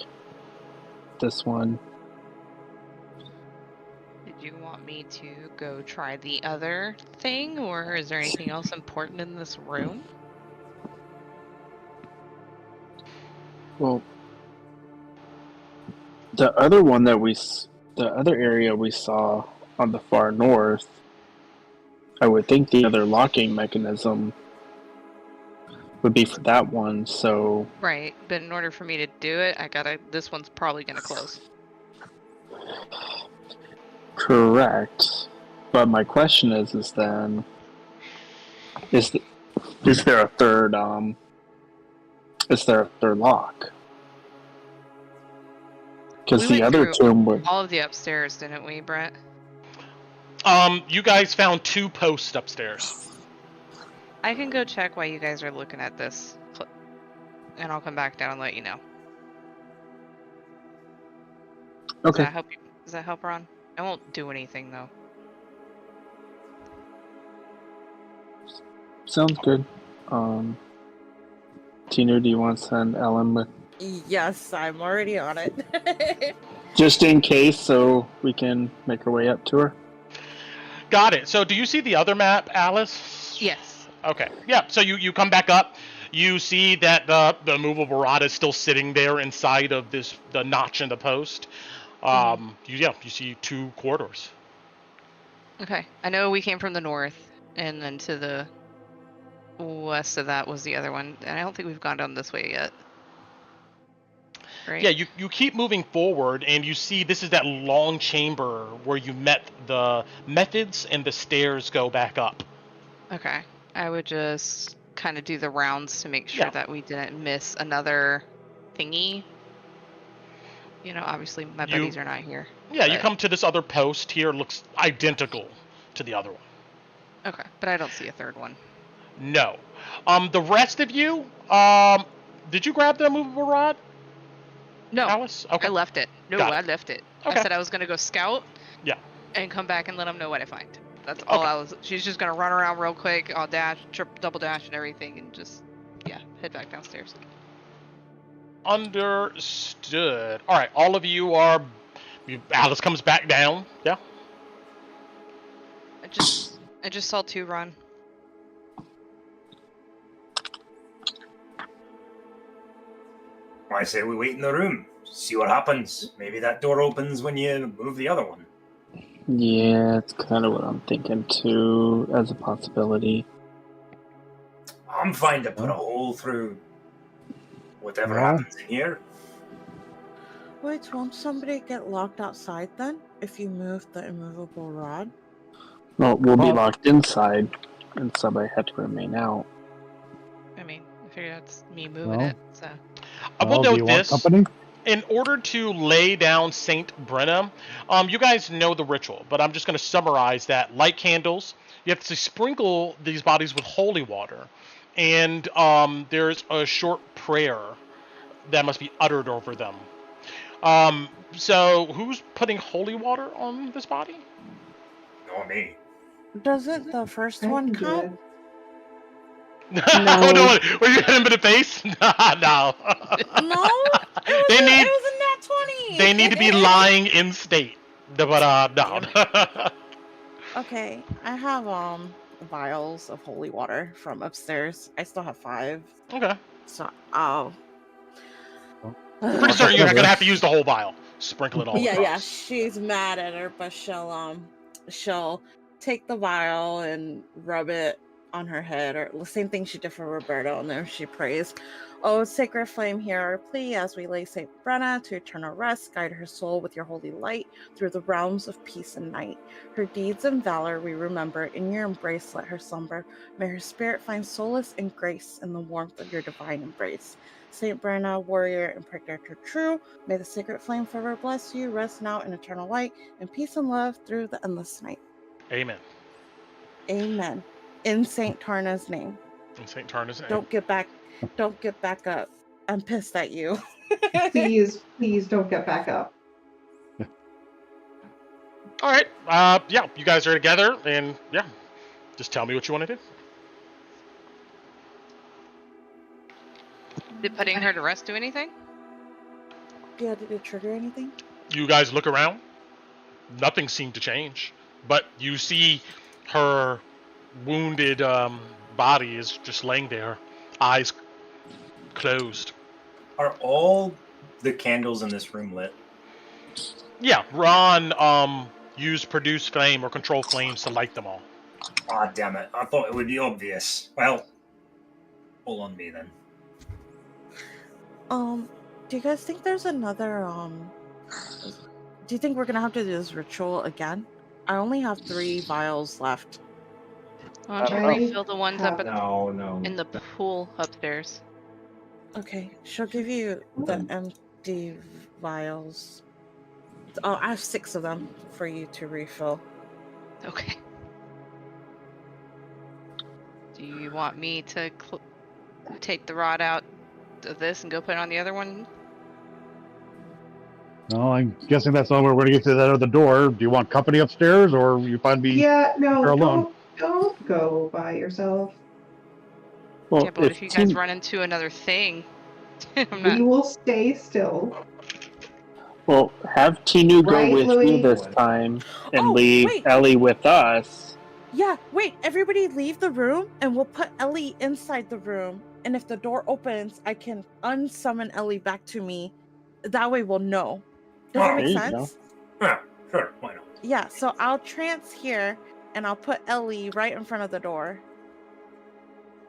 this one. Did you want me to go try the other thing, or is there anything else important in this room? Well, the other one that the other area we saw on the far north, I would think the other locking mechanism would be for that one, so... Right, but in order for me to do it, this one's probably gonna close. Correct. But my question is then, is there a third lock? Because We the went other through tomb would... all of the upstairs, didn't we, Brett? You guys found 2 posts upstairs. I can go check while you guys are looking at this, and I'll come back down and let you know. Okay. Does that help, Ron? I won't do anything though. Sounds good. Tina, do you want to send Ellen with... Yes, I'm already on it. Just in case, so we can make our way up to her? Got it. So do you see the other map, Alice? Yes. Okay. Yeah, so you come back up. You see that the movable rod is still sitting there inside of the notch in the post. You see 2 corridors. Okay. I know we came from the north, and then to the west of that was the other one, and I don't think we've gone down this way yet. Right? Yeah, you keep moving forward, and you see this is that long chamber where you met the methods, and the stairs go back up. Okay. I would just kind of do the rounds to make sure that we didn't miss another thingy. You know, obviously my buddies are not here. Yeah, you come to this other post here. It looks identical to the other one. Okay, but I don't see a third one. No. The rest of you, did you grab the movable rod? No, Alice? Okay. I left it. No, Got it. I left it. Okay. I said I was going to go scout. Yeah. And come back and let them know what I find. That's all I was. She's just going to run around real quick. I'll dash, double dash and everything, and just, head back downstairs. Understood. All right, all of you are... Alice comes back down. Yeah? I just saw 2 run. I say we wait in the room, see what happens. Maybe that door opens when you move the other one. Yeah, it's kind of what I'm thinking too, as a possibility. I'm fine to put a hole through whatever happens in here. Wait, won't somebody get locked outside then? If you move the immovable rod? Well, we'll be locked inside, and somebody had to remain out. I mean, I figure that's me moving it, so... I will do note you want this. company? In order to lay down Saint Brenna, you guys know the ritual, but I'm just going to summarize that. Light candles. You have to sprinkle these bodies with holy water. And there's a short prayer that must be uttered over them. So who's putting holy water on this body? Not me. Doesn't the first one count? Oh, no. Were you hit him in the face? No. No? They It was a nat 20! They need to be lying in state. But, no. Okay, I have, vials of holy water from upstairs. I still have 5. Okay. So, I'm pretty certain you're not going to have to use the whole vial. Sprinkle it all across. Yeah, she's mad at her, but she'll take the vial and rub it on her head, or the same thing she did for Roberto, and then she prays, "Oh, sacred flame, hear our plea as we lay Saint Brenna to eternal rest. Guide her soul with your holy light through the realms of peace and night. Her deeds and valor we remember. In your embrace let her slumber. May her spirit find solace and grace in the warmth of your divine embrace. Saint Brenna, warrior and protector true, may the sacred flame forever bless you. Rest now in eternal light, and peace and love through the endless night." Amen. Amen. In Saint Tarna's name. In St. Tarna's name. Don't get back up. I'm pissed at you. Please, please don't get back up. All right. Yeah, you guys are together, and yeah, just tell me what you want to do. Did putting her to rest do anything? Yeah, did it trigger anything? You guys look around. Nothing seemed to change, but you see her wounded body is just laying there, eyes closed. Are all the candles in this room lit? Yeah, Ron used produce flame or control flames to light them all. Ah, damn it. I thought it would be obvious. Well, all on me then. Do you guys think there's another do you think we're gonna have to do this ritual again? I only have 3 vials left. Why don't you Right. refill the ones up No. in the pool upstairs? Okay, she'll give you the empty vials. Oh, I have 6 of them for you to refill. Okay. Do you want me to take the rod out of this and go put it on the other one? No, I'm guessing that's not where we're going to get to that other door. Do you want company upstairs, or you find me Yeah, no, you're alone? don't go by yourself. Well, Yeah, but what if you guys run into another thing? I'm We not. will stay still. Well, have Tinu go Right, with Louis? you this time and Oh, leave wait. Ellie with us. Yeah, wait, everybody leave the room and we'll put Ellie inside the room. And if the door opens, I can unsummon Ellie back to me. That way we'll know. Does that Oh, make there you sense? Yeah, sure. Why not? Yeah, so I'll trance here and I'll put Ellie right in front of the door.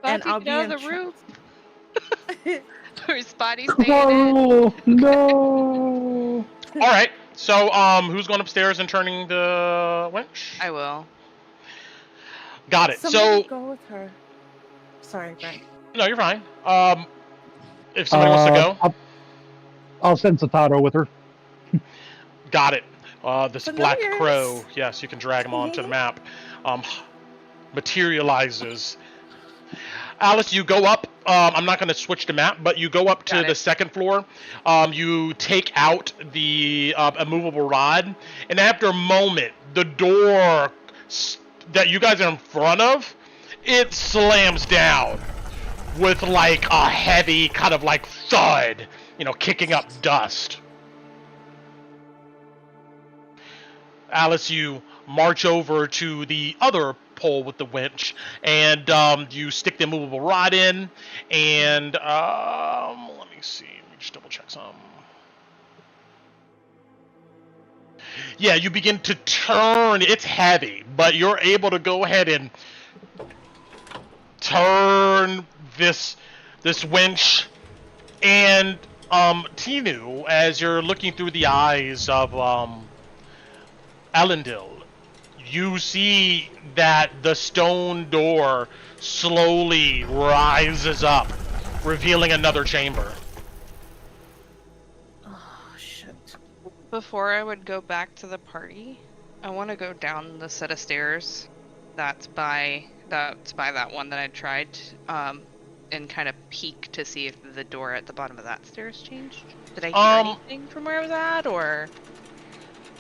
And I'll be out in of the room. trance. Or Spotty staying in. Oh, no! All right. So, who's going upstairs and turning the winch? I will. Got it. Somebody So, go with her. Sorry, Brent. no, you're fine. If somebody wants to go, I'll send Satato with her. got it. This black Familiars. crow, yes, you can drag him onto the map. Materializes. Alice, you go up. I'm not going to switch the map, but you go up to the second floor. You take out the immovable rod, and after a moment, the door that you guys are in front of, it slams down with like a heavy kind of like thud, kicking up dust. Alice, you march over to the other pole with the winch, and you stick the immovable rod in, and let me see, let me just double check some. Yeah, you begin to turn. It's heavy, but you're able to go ahead and turn this winch, and Tinu, as you're looking through the eyes of Elendil, you see that the stone door slowly rises up, revealing another chamber. Oh, shit. Before I would go back to the party, I want to go down the set of stairs that's by that one that I tried, and kind of peek to see if the door at the bottom of that stairs changed. Did I hear anything from where I was at, or?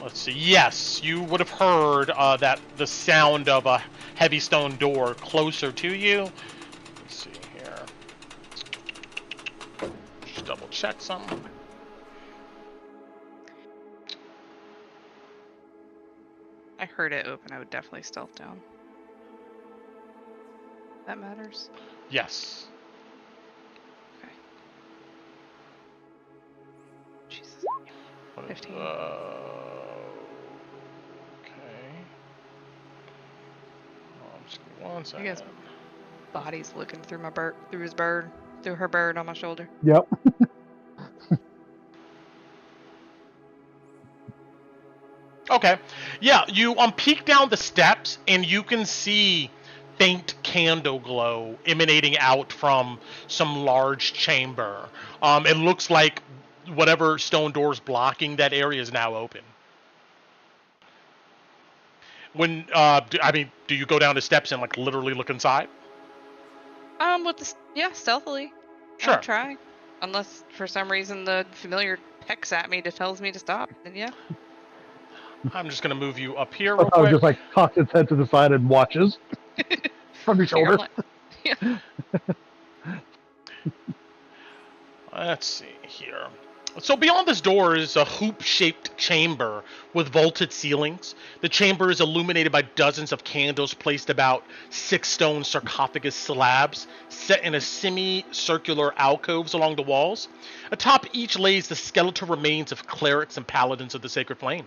Let's see. Yes, you would have heard that the sound of a heavy stone door closer to you. Let's see here. Just double check something. I heard it open. I would definitely stealth down. That matters. Yes. Okay. Jesus. What is- 15. Okay. Just give me one You guys second. body's looking through my bird, through her bird on my shoulder. Yep. Okay. Yeah, you peek down the steps and you can see faint candle glow emanating out from some large chamber. It looks like whatever stone doors blocking that area is now open. When do you go down the steps and like literally look inside? Stealthily. Sure. I'll try. Unless for some reason the familiar pecks at me to tells me to stop, then yeah. I'm just gonna move you up here real I was quick. just like cocks its head to the side and watches from your Figure shoulder. I'm like- Let's see here. So beyond this door is a hoop-shaped chamber with vaulted ceilings. The chamber is illuminated by dozens of candles placed about 6 stone sarcophagus slabs set in a semicircular alcoves along the walls. Atop each lays the skeletal remains of clerics and paladins of the Sacred Flame.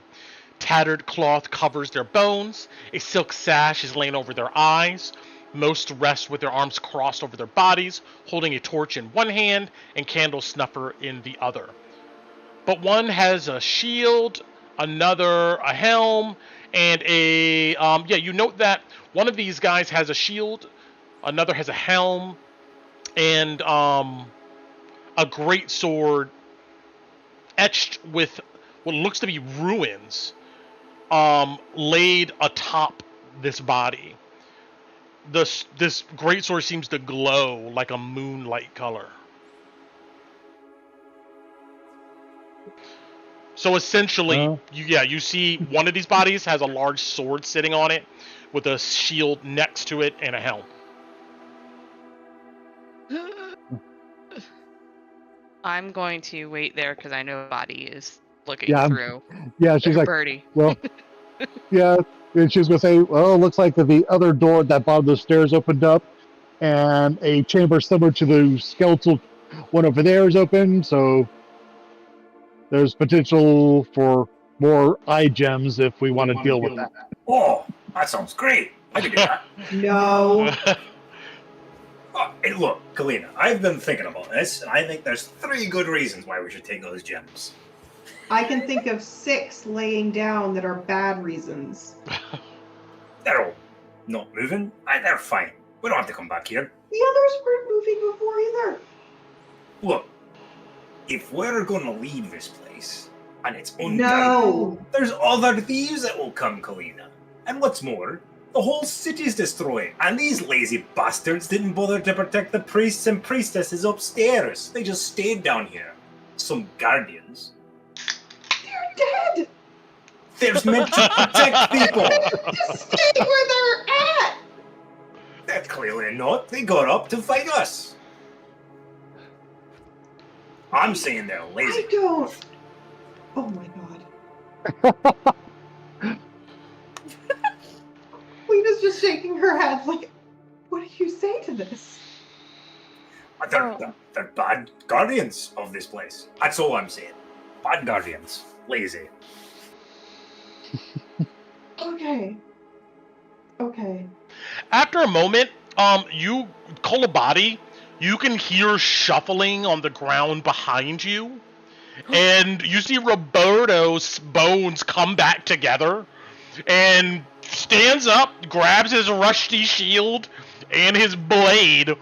Tattered cloth covers their bones. A silk sash is laying over their eyes. Most rest with their arms crossed over their bodies, holding a torch in one hand and candle snuffer in the other. But one has a shield, another a helm, and a you note that one of these guys has a shield, another has a helm, and a great sword etched with what looks to be ruins, laid atop this body. This great sword seems to glow like a moonlight color. So essentially, you see one of these bodies has a large sword sitting on it with a shield next to it and a helm. I'm going to wait there because I know body is looking Yeah, through. Yeah, she's like, birdie. well, yeah. And she was going to say, well, it looks like the other door at that bottom of the stairs opened up, and a chamber similar to the skeletal one over there is open, so there's potential for more eye gems if we want to deal with that. Oh, that sounds great. I could do that. No. Oh, hey, look, Kalina, I've been thinking about this, and I think there's 3 good reasons why we should take those gems. I can think of 6 laying down that are bad reasons. They're all not moving. They're fine. We don't have to come back here. The others weren't moving before either. Look, if we're going to leave this place, and it's unguarded, No. there's other thieves that will come, Kalina. And what's more, the whole city's destroyed, and these lazy bastards didn't bother to protect the priests and priestesses upstairs. They just stayed down here. Some guardians. They're dead. They're meant to protect people. Just stay where they're at. They're clearly not. They got up to fight us. I'm saying they're lazy. I don't. Oh my god. Lena's just shaking her head like, what do you say to this? They're bad guardians of this place. That's all I'm saying. Bad guardians. Lazy. Okay. Okay. After a moment, you call a body. You can hear shuffling on the ground behind you, and you see Roberto's bones come back together, and stands up, grabs his rusty shield and his blade,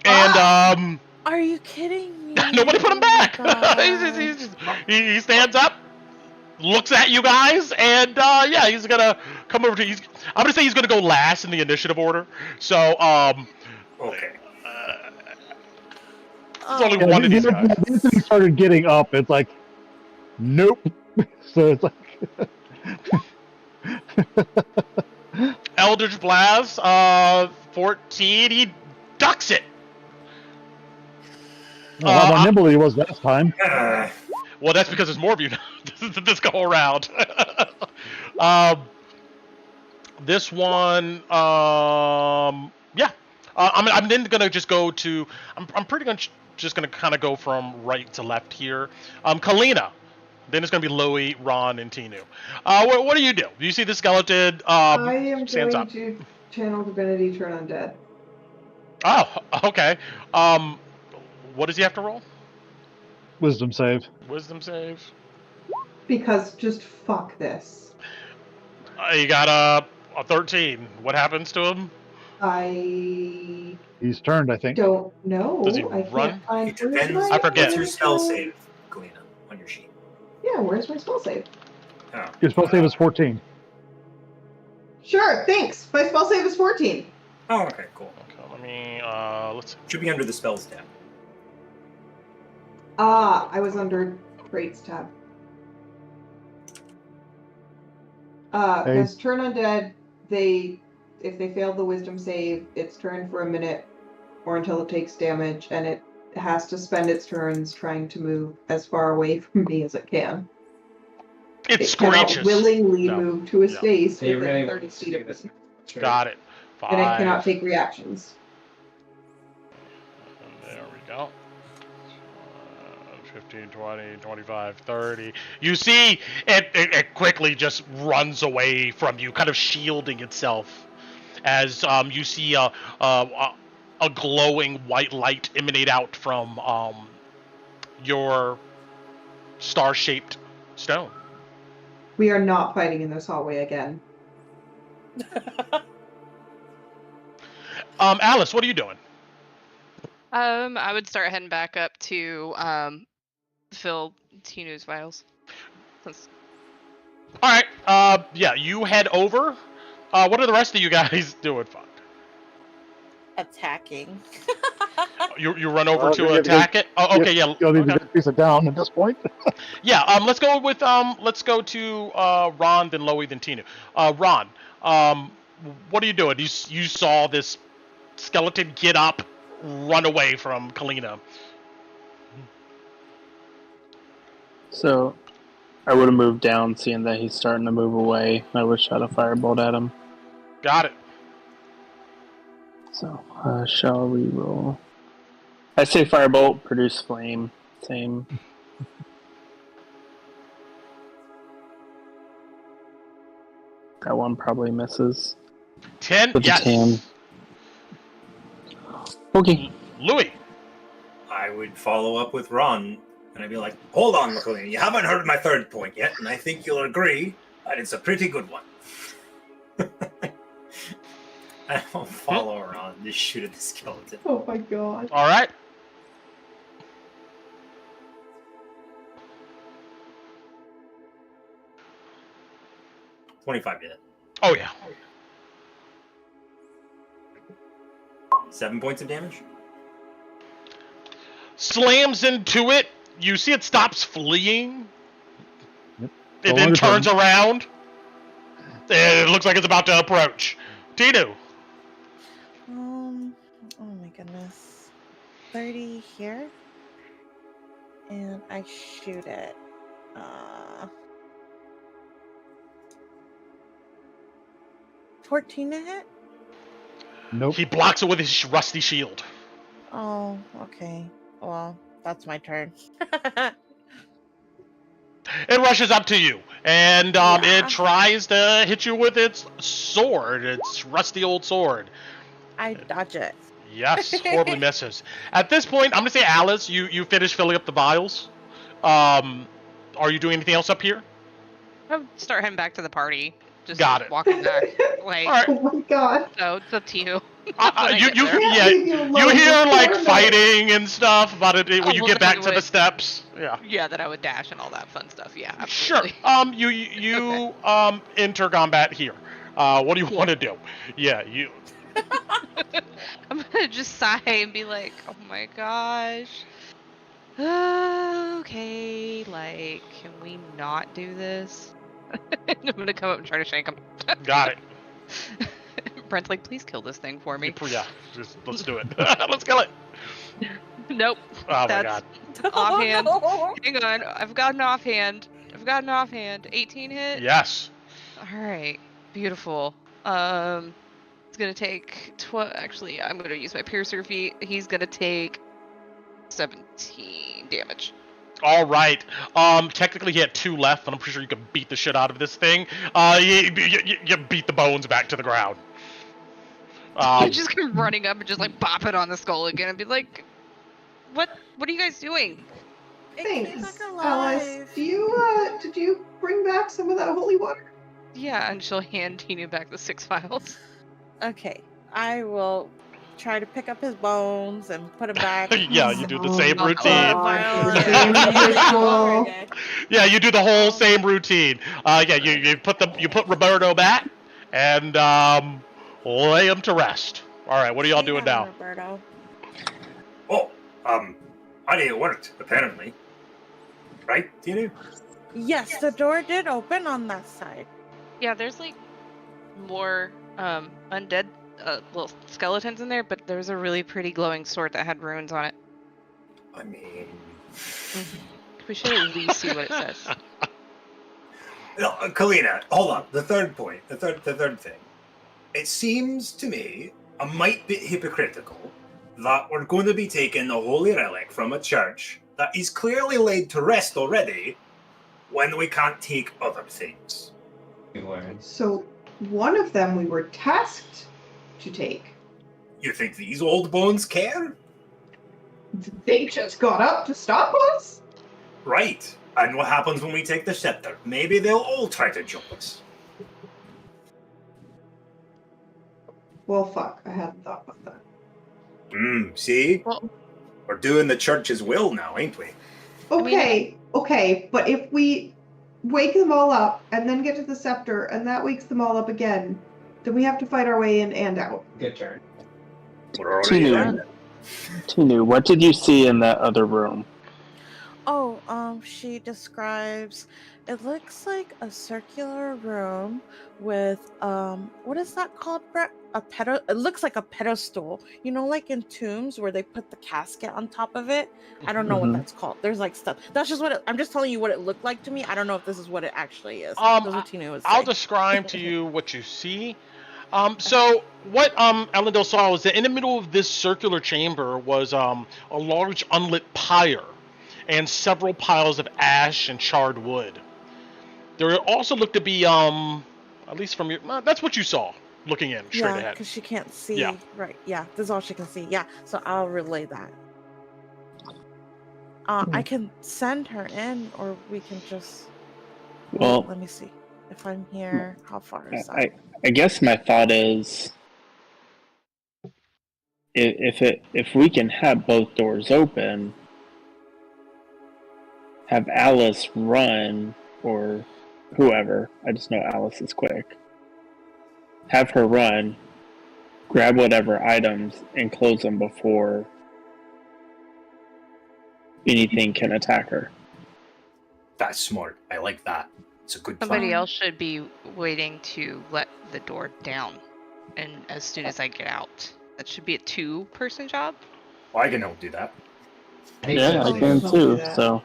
and Are you kidding me? nobody put him Oh back. my He stands up, looks at you guys, and he's gonna come over to. I'm gonna say he's gonna go last in the initiative order. So Okay. there's only one of these guys. Anthony started getting up. It's like, nope. So it's like, Eldritch Blast, 14. He ducks it. how nimble he was last time. Well, that's because there's more of you this go around. This one, I'm then gonna just go to. I'm pretty much just gonna kind of go from right to left here. Kalina. Then it's gonna be Loey, Ron, and Tinu. What do you do? Do you see the skeleton? I am stands going up. to channel divinity, turn undead. Oh, okay. What does he have to roll? Wisdom save. Wisdom save. Because just fuck this. You got a 13. What happens to him? I He's turned, I think. don't know. Does he I run? can't find. It Where's depends. my- I forget. What's your spell save, Galena, on your sheet? Yeah, where's my spell save? Oh. Your spell save is 14. Sure, thanks. My spell save is 14. Oh, okay, cool. Okay, let me let's. Should be under the spells tab. Ah, I was under traits tab. Because turn undead, if they fail the wisdom save, it's turn for a minute or until it takes damage, and it has to spend its turns trying to move as far away from me as it can. It cannot screeches. willingly No. move to a Yeah. space So you within really 30 want to feet do of this. me. Got it. And it 5. cannot take reactions. And there we go. 15, 20, 25, 30. You see, it quickly just runs away from you, kind of shielding itself, as you see a glowing white light emanate out from your star-shaped stone. We are not fighting in this hallway again. Alice, what are you doing? I would start heading back up to fill Tinu's vials. Since- All right. Yeah, you head over. What are the rest of you guys doing? Fuck. Attacking. You run over Well, to you're gonna attack it. Oh, okay, yeah. You'll need Okay. to piece it down at this point. Yeah. Let's go with let's go to Ron, then Loey, then Tinu. Ron, what are you doing? You saw this skeleton get up, run away from Kalina. So I would have moved down, seeing that he's starting to move away. I would shot a firebolt at him. Got it. So shall we roll? I say firebolt, produce flame. Same. That one probably misses. 10. With the Yes. 10. Okay. Louis. I would follow up with Ron, and I'd be like, hold on, Galena, you haven't heard my third point yet, and I think you'll agree that it's a pretty good one. I don't follow Ron, just shoot at the skeleton. Oh my god. All right. $25 to hit. Oh yeah. 7 points of damage? Slams into it. You see it stops fleeing. Yep. It No then longer turns turns. around. And it looks like it's about to approach. Tinu. Oh my goodness. 30 here. And I shoot it. 14 to hit? Nope. He blocks it with his rusty shield. Oh, okay. Well, that's my turn. It rushes up to you, and Yeah. it tries to hit you with its sword, its rusty old sword. I dodge it. Yes, horribly misses. At this point, I'm gonna say, Alice, you finish filling up the vials. Are you doing anything else up here? I'll start heading back to the party. Just Got it. walking back. Like, All right. Oh my god. so it's up to you. You Can't leave you you alone hear for like 4 minutes. fighting and stuff about it when Oh, you well, get then back you to the would- steps. Yeah. Yeah, that I would dash and all that fun stuff. Yeah, Sure. absolutely. You enter combat here. What do you want to do? Yeah, you. I'm gonna just sigh and be like, oh my gosh. Okay, like, can we not do this? I'm gonna come up and try to shank him. Got it. Brent's like, please kill this thing for me. Yeah, just let's do it. Let's kill it. Nope. Oh my That's- god. Offhand. Oh, Hang on, I've got an offhand. 18 hit? Yes. Alright, beautiful. It's gonna take actually, I'm gonna use my piercer feat. He's gonna take 17 damage. All right. Technically he had 2 left, but I'm pretty sure you can beat the shit out of this thing. You beat the bones back to the ground. You just come running up and just like bop it on the skull again and be like, "What? What are you guys doing?" It came Thanks, back Alice. alive. Did you bring back some of that holy water? Yeah, and she'll hand Tinu back the 6 vials. Okay, I will try to pick up his bones and put him back. Yeah, you do the same Oh, routine. vial the and same everything. ritual. Very good. Yeah, you do the whole same routine. Yeah, you put Roberto back and lay him to rest. All right, what are y'all Stay doing down, now? Roberto. Oh, I think it worked, apparently. Right, Tinu? Yes, the door did open on that side. Yeah, there's like more undead little skeletons in there, but there's a really pretty glowing sword that had runes on it. I mean... We should at least see what it says. No, Kalina, hold on. The third point, the third thing. It seems to me a mite bit hypocritical that we're going to be taking the holy relic from a church that is clearly laid to rest already when we can't take other things. So one of them we were tasked to take. You think these old bones care? They just got up to stop us? Right. And what happens when we take the scepter? Maybe they'll all try to jump us. Well, fuck. I hadn't thought about that. See? Well, We're doing the church's will now, ain't we? Okay, but if we wake them all up and then get to the scepter and that wakes them all up again, then we have to fight our way in and out. Good turn. We're already there. Tinu, what did you see in that other room? Oh, she describes, it looks like a circular room with, what is that called, Brett? It looks like a pedestal. You know, like in tombs where they put the casket on top of it? I don't know what that's called. There's like stuff. That's just what I'm just telling you what it looked like to me. I don't know if this is what it actually is. That's what Tina was I'll saying. describe to you what you see. So what Elendil saw was that in the middle of this circular chamber was a large unlit pyre and several piles of ash and charred wood. There also looked to be at least from your that's what you saw looking in straight Yeah, ahead. because she can't see. Yeah. Right, yeah, this is all she can see. Yeah, so I'll relay that. I can send her in, or we can just... Well, let me see. If I'm here, how far is that? I guess my thought is, if we can have both doors open, have Alice run, or whoever, I just know Alice is quick, have her run, grab whatever items, and close them before anything can attack her. That's smart. I like that. It's a good plan. Somebody else should be waiting to let the door down, and as soon as I get out, that should be a 2-person job. Well, I can help do that. Yeah, I can too, so...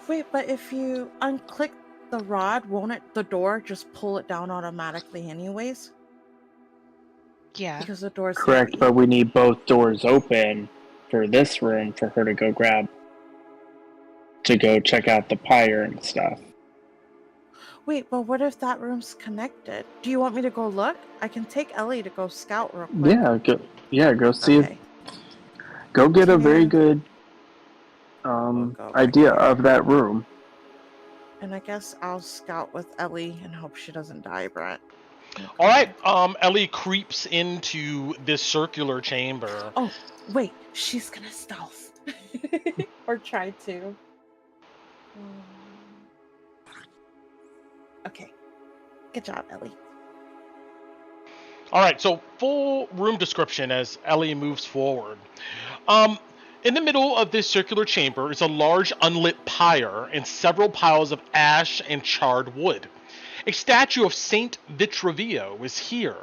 Wait, but if you unclick the rod, won't it, the door, just pull it down automatically anyways? Yeah. Because the door's Correct, heavy. but we need both doors open for this room for her to go grab, to go check out the pyre and stuff. Wait, but what if that room's connected? Do you want me to go look? I can take Ellie to go scout real quick. Go see Okay. go get a very Yeah. good go back idea here. of that room. And I guess I'll scout with Ellie and hope she doesn't die, Brett. All right, Ellie creeps into this circular chamber. Oh, wait, she's gonna stealth. Or try to. Okay. Good job, Ellie. All right, so full room description as Ellie moves forward. In the middle of this circular chamber is a large unlit pyre and several piles of ash and charred wood. A statue of Saint Vitrovio is here,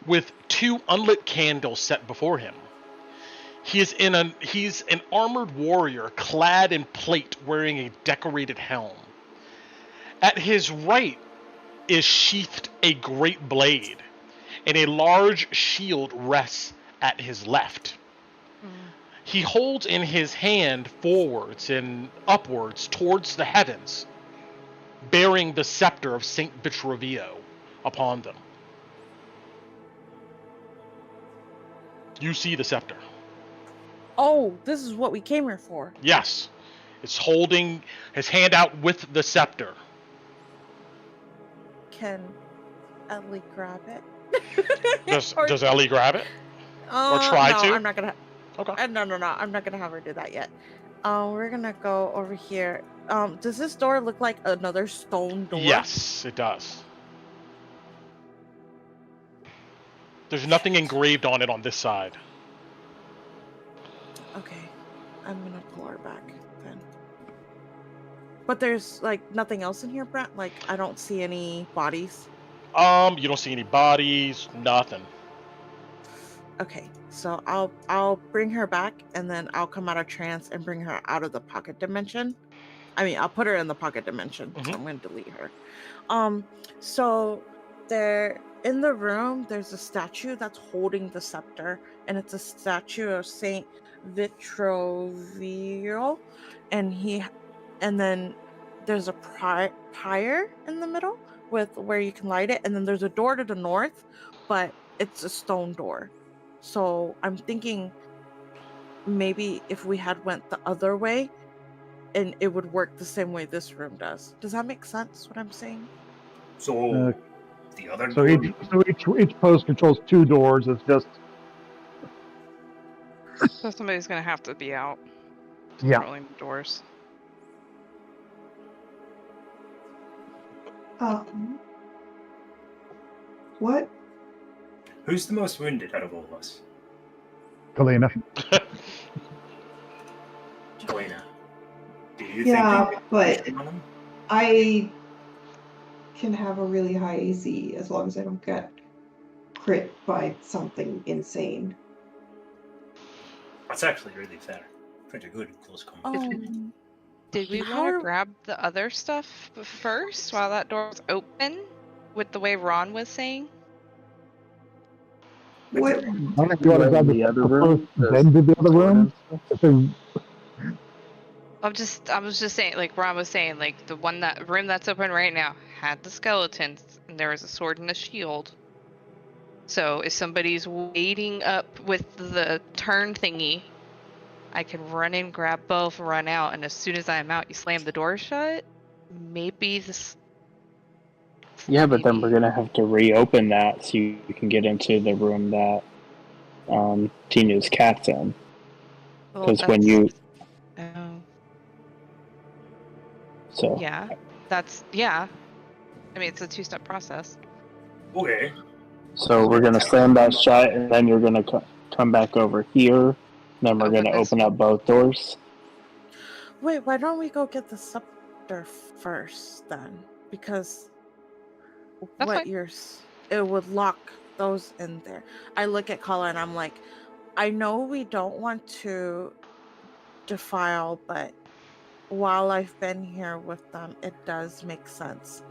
with 2 unlit candles set before him. He's an armored warrior clad in plate wearing a decorated helm. At his right is sheathed a great blade, and a large shield rests at his left. He holds in his hand forwards and upwards towards the heavens, bearing the scepter of Saint Vitrovio upon them. You see the scepter. Oh, this is what we came here for. Yes. It's holding his hand out with the scepter. Can Ellie grab it? Does Ellie grab it? Or try no, to? I'm not gonna. Okay. No, I'm not gonna have her do that yet. We're gonna go over here. Does this door look like another stone door? Yes, it does. There's nothing engraved on it on this side. Okay, I'm gonna pull her back then. But there's like nothing else in here, Brett. Like I don't see any bodies. You don't see any bodies, nothing. Okay, so I'll bring her back, and then I'll come out of trance and bring her out of the pocket dimension. I mean, I'll put her in the pocket dimension, so I'm going to delete her. So there in the room, there's a statue that's holding the scepter, and it's a statue of Saint Vitrovio, and then there's a pyre in the middle with where you can light it, and then there's a door to the north, but it's a stone door. So I'm thinking maybe if we had went the other way, and it would work the same way this room does. Does that make sense? What I'm saying? So the other So door. each post controls 2 doors. It's just So somebody's gonna have to be out yeah. controlling the doors. What? Who's the most wounded out of all of us? Kalina. Elena. Do you Yeah, think but on him? I can have a really high AC as long as I don't get crit by something insane. That's actually really fair. Pretty good in close combat. Did we want to grab the other stuff first while that door's open? With the way Ron was saying? What? I think you want to grab the other room, then do the other room. I was just saying, like Ron was saying, like the room that's open right now had the skeletons, and there was a sword and a shield. So if somebody's waiting up with the turn thingy, I can run in, grab both, run out, and as soon as I'm out, you slam the door shut. Maybe this. Yeah, but then we're gonna have to reopen that so you can get into the room that Tinu's cat's in. Because when you so yeah, I mean, it's a 2-step process. Okay. So we're gonna slam that shut, and then you're gonna come back over here. Then we're gonna open up both doors. Wait, why don't we go get the scepter first then? Because it would lock those in there. I look at Kala and I'm like, I know we don't want to defile, but while I've been here with them, it does make sense.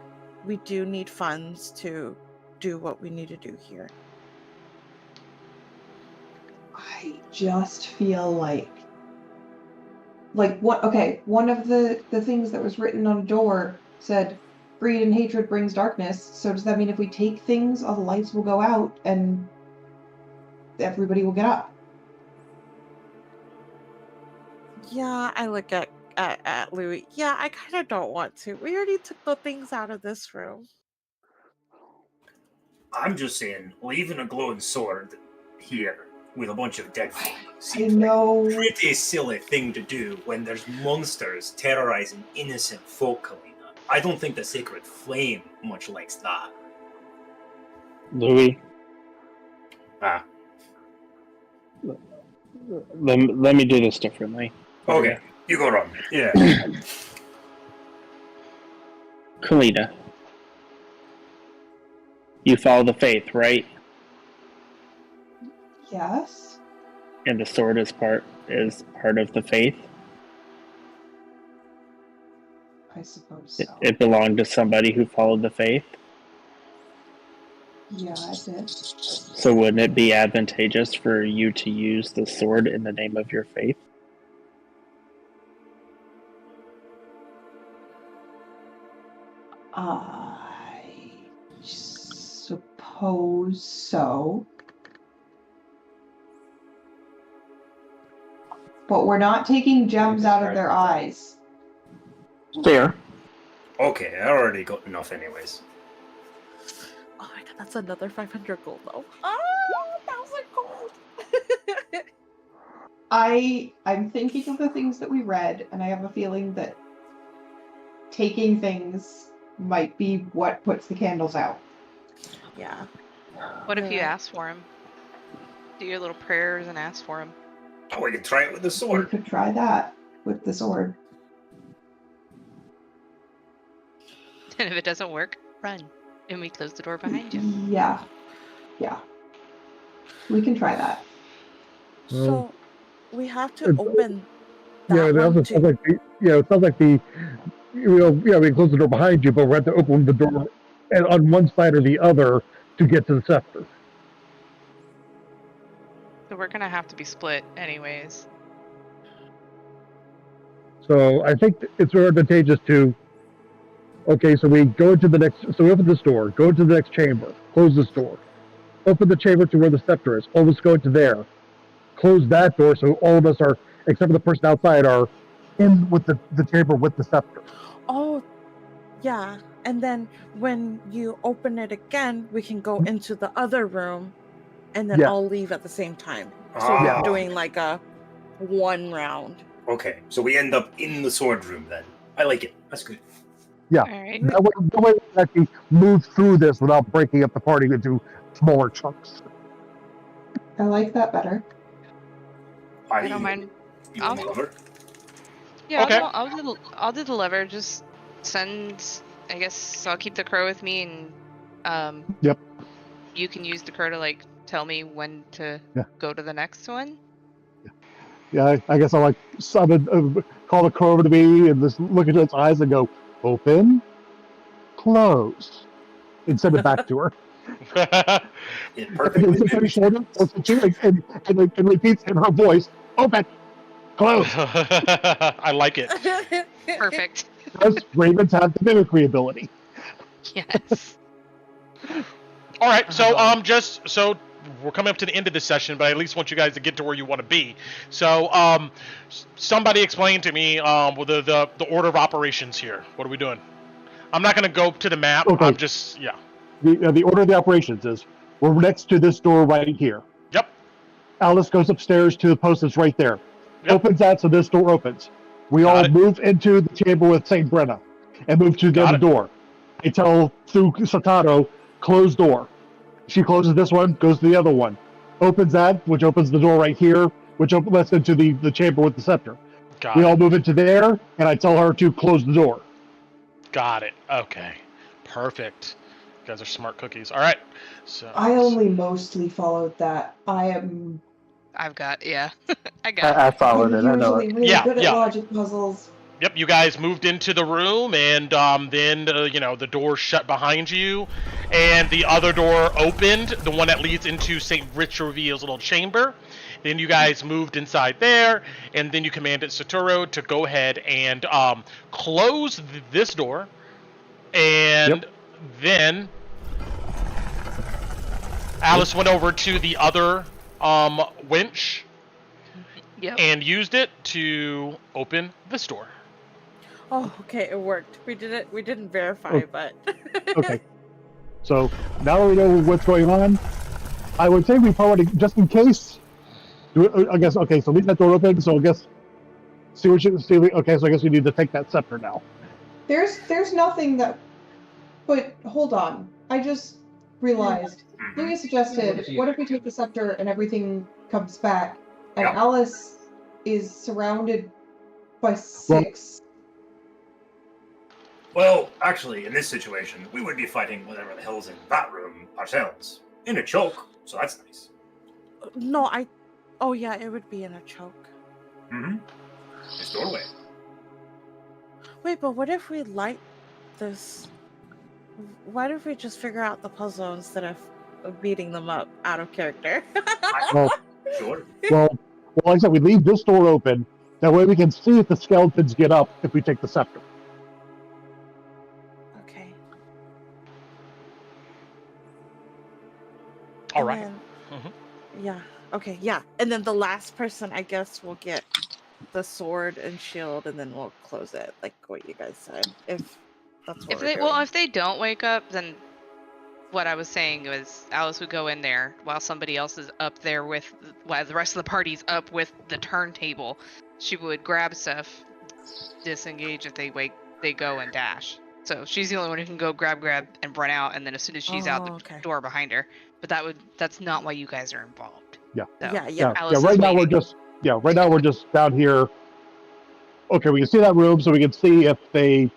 We do need funds to do what we need to do here. I just feel like what? Okay, one of the things that was written on a door said, "Greed and hatred brings darkness." So does that mean if we take things, all the lights will go out and everybody will get up? Yeah, I look at Louis. Yeah, I kind of don't want to. We already took the things out of this room. I'm just saying, leaving a glowing sword here with a bunch of dead folk I seems know. like a pretty silly thing to do when there's monsters terrorizing innocent folk, Kalina. I don't think the Sacred Flame much likes that. Louis, let me do this differently. Okay, you go wrong. Yeah. Kalina, you follow the faith, right? Yes. And the sword is part of the faith. I suppose so. It belonged to somebody who followed the faith. Yeah, I did. So wouldn't it be advantageous for you to use the sword in the name of your faith? I suppose so. but we're not taking gems out of their eyes. Fair. Okay, I already got enough anyways. Oh my god, that's another 500 gold though. Ah, 1,000 gold. I'm thinking of the things that we read, and I have a feeling that taking things might be what puts the candles out. Yeah. What if you Yeah. ask for him? Do your little prayers and ask for him. Oh, we could try it with the We sword. could try that with the sword. And if it doesn't work, run. And we close the door behind you. Yeah. Yeah. We can try that. So we have to It's- open Yeah, that it also one sounds too. like it sounds like we close the door behind you, but we have to open the door and on one side or the other to get to the scepter. So we're gonna have to be split anyways. So I think it's very advantageous to. Okay, so we go into the next. So we open this door, go into the next chamber, close this door, open the chamber to where the scepter is. All of us go into there, close that door, so all of us are, except for the person outside, are in with the chamber with the scepter. Oh, yeah. And then when you open it again, we can go into the other room and then Yeah. all leave at the same time. So Ah. we're doing like a one round. Okay, so we end up in the sword room then. I like it. That's good. Yeah. Alright. That way we can actually move through this without breaking up the party into smaller chunks. I like that better. I don't mind. You want I'll- the lever? Yeah, Okay. I'll do the lever. Just send. I guess so I'll keep the crow with me, and Yep. you can use the crow to like tell me when to Yeah. go to the next one. Yeah, I guess I'll like summon, call the crow over to me and just look into its eyes and go, open, close, and send it back to her. It And perfectly then she mimics shoulder, and repeats in her voice, open, close. I like it. Perfect. Because ravens have the mimicry ability. Yes. All right, so just so we're coming up to the end of this session, but I at least want you guys to get to where you want to be. So somebody explain to me the order of operations here. What are we doing? I'm not going to go to the map. Okay. I'm just The order of the operations is we're next to this door right here. Yep. Alice goes upstairs to the post that's right there. Yep. Opens that so this door opens. We Got all it. move into the chamber with Saint Brenna and move to the Got other it. door. I tell through Satato, close door. She closes this one, goes to the other one. Opens that, which opens the door right here, which lets into the chamber with the scepter. Got We it. all move into there, and I tell her to close the door. Got it. Okay. Perfect. You guys are smart cookies. All right. So I only mostly followed that. I've got I got. I followed I'm it. I know usually it. really Yeah, good at yeah. logic puzzles. Yep, you guys moved into the room, and then the door shut behind you, and the other door opened, the one that leads into Saint Richardville's little chamber. Then you guys moved inside there, and then you commanded Satoru to go ahead and close this door, and then Alice went over to the other winch Yep. and used it to open this door. Oh, okay, it worked. We didn't verify, Oh. but Okay. So now we know what's going on. I would say we probably, just in case, I guess, okay, so leave that door open, so I guess, okay, so I guess we need to take that scepter now. There's nothing that. But hold on. I just realized. Mhm. Louis suggested, what if we take the scepter and everything comes back, and Yep. Alice is surrounded by 6. Well, actually, in this situation, we would be fighting whatever the hell's in that room ourselves. In a choke, so that's nice. no, oh yeah, it would be in a choke. Mm-hmm. This doorway. Wait, but what if we light this? Why don't we just figure out the puzzle instead of beating them up out of character? Well, Sure. well, like I said, we leave this door open. That way we can see if the skeletons get up if we take the scepter. Okay. All And right. then- Mhm. Yeah. Okay, yeah. And then the last person, I guess, will get the sword and shield, and then we'll close it, like what you guys said. If that's what we're doing. If they don't wake up, then what I was saying was Alice would go in there while somebody else is up there while the rest of the party's up with the turntable. She would grab stuff, disengage if they go and dash. So she's the only one who can go grab and run out, and then as soon as she's out, the okay. door behind her. But that's not why you guys are involved. Yeah. So, Yeah. Yeah. Right now we're just down here. Okay, we can see that room, so we can see if they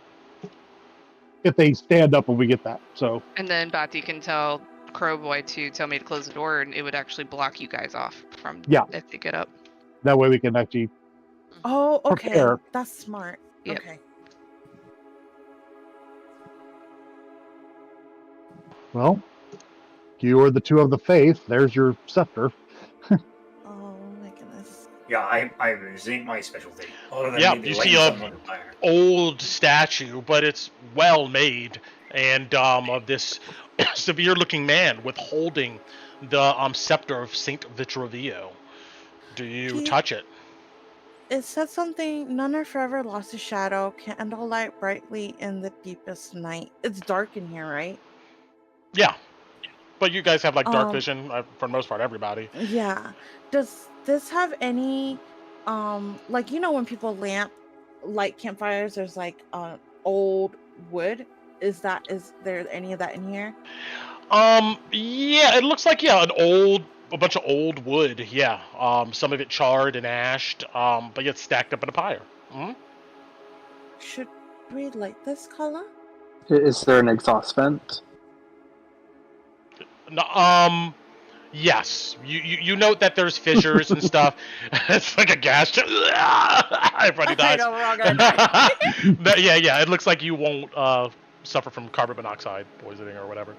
stand up when we get that. So. And then Bati can tell Crowboy to tell me to close the door, and it would actually block you guys off from if they get up. That way we can actually. Oh, okay. Prepare. That's smart. Yep. Okay. Well, you are the two of the faith. There's your scepter. Oh my goodness. Yeah, this ain't my specialty. Other than Yeah, maybe you lighting see something on fire. old statue, but it's well made, and of this severe-looking man with holding the scepter of Saint Vitrovio. Do you touch it? It said something. None are forever lost to shadow. Candlelight brightly in the deepest night. It's dark in here, right? Yeah, but you guys have like dark Um, vision for the most part. Everybody. Yeah. Does this have any, like when people light campfires? There's like old wood. Is there any of that in here? Yeah, it looks like a bunch of old wood. Yeah, some of it charred and ashed. But yet stacked up in a pyre. Mm-hmm. Should we light this color? Is there an exhaust vent? No, yes. You note that there's fissures and stuff. It's like a gas. Everybody dies. I know, we're all gonna die. But yeah. It looks like you won't suffer from carbon monoxide poisoning or whatever.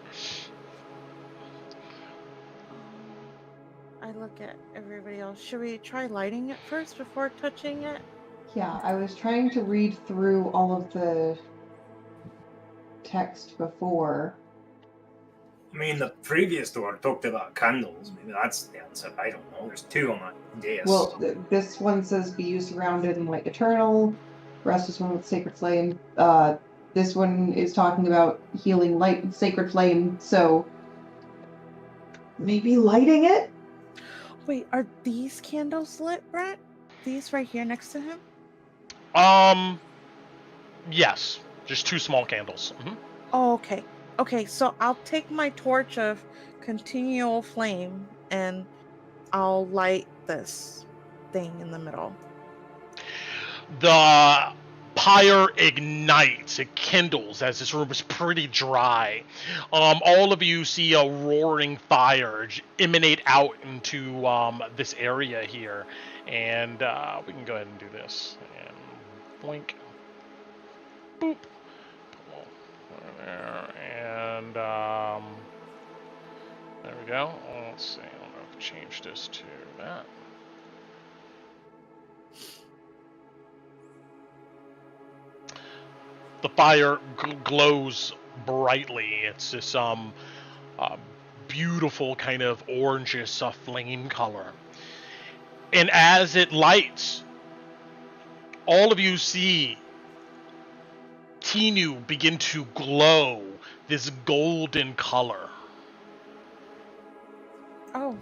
I look at everybody else. Should we try lighting it first before touching it? Yeah, I was trying to read through all of the text before. I mean, the previous door talked about candles. Maybe that's the answer. I don't know. There's two on that dais. Well, this one says be used surrounded in light eternal. Rest is one with sacred flame. This one is talking about healing light and sacred flame. So maybe lighting it. Wait, are these candles lit, Brett? These right here next to him? Yes. Just two small candles. Mm-hmm. Oh, okay. Okay, so I'll take my torch of continual flame and I'll light this thing in the middle. The pyre ignites, it kindles as this room is pretty dry. All of you see a roaring fire emanate out into this area here, and we can go ahead and do this. And blink, boop, there, and there we go. Let's see. I don't know if I change this to that. The fire glows brightly. It's this beautiful kind of orangish flame color. And as it lights, all of you see Tinu begin to glow this golden color. Oh.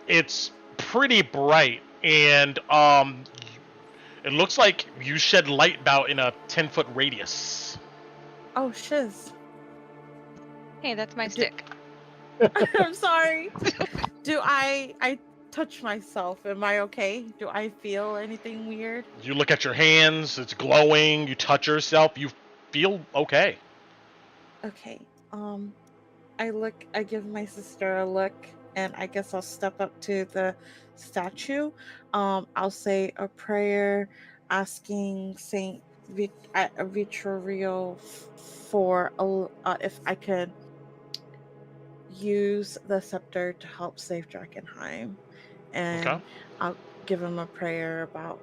It's pretty bright, and it looks like you shed light about in a 10-foot radius. Oh, shiz. Hey, that's my stick. I'm sorry. Do I touch myself? Am I okay? Do I feel anything weird? You look at your hands, it's glowing, you touch yourself, you feel okay. Okay. I give my sister a look, and I guess I'll step up to the statue. I'll say a prayer asking Saint Vittorio for if I could use the scepter to help save Drakkenheim, and Okay. I'll give him a prayer about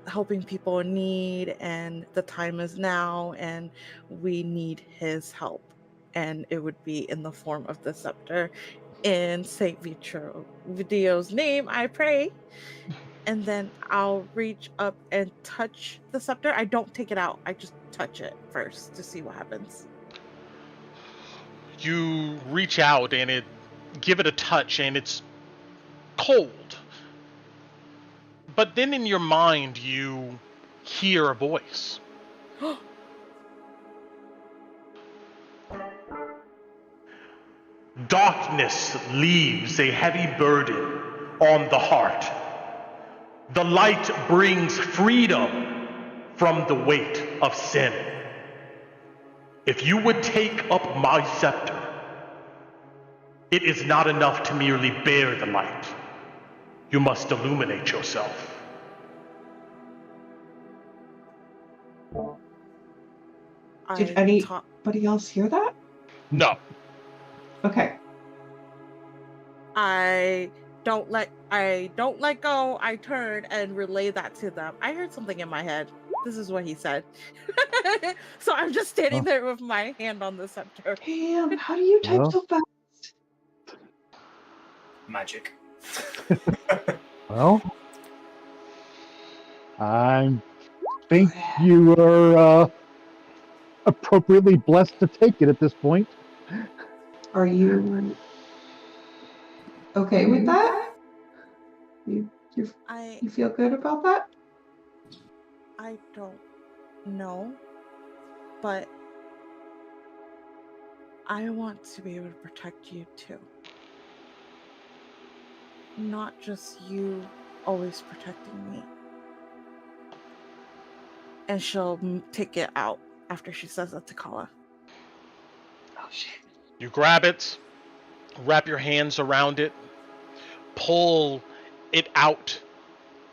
helping people in need, and the time is now, and we need his help. and it would be in the form of the scepter. In Saint Video's name, I pray. And then I'll reach up and touch the scepter. I don't take it out. I just touch it first to see what happens. You reach out and give it a touch, and it's cold. But then in your mind, you hear a voice. Darkness leaves a heavy burden on the heart. The light brings freedom from the weight of sin. If you would take up my scepter, it is not enough to merely bear the light. You must illuminate yourself. Did anybody else hear that? No. Okay. I don't let go. I turn and relay that to them. I heard something in my head. This is what he said. So I'm just standing there with my hand on the scepter. Damn, how do you type so fast? Magic. Well, I think you are appropriately blessed to take it at this point. Are you okay with that? You feel good about that? I don't know, but I want to be able to protect you too. Not just you always protecting me. And she'll take it out after she says that to Kala. Oh shit. You grab it, wrap your hands around it, pull it out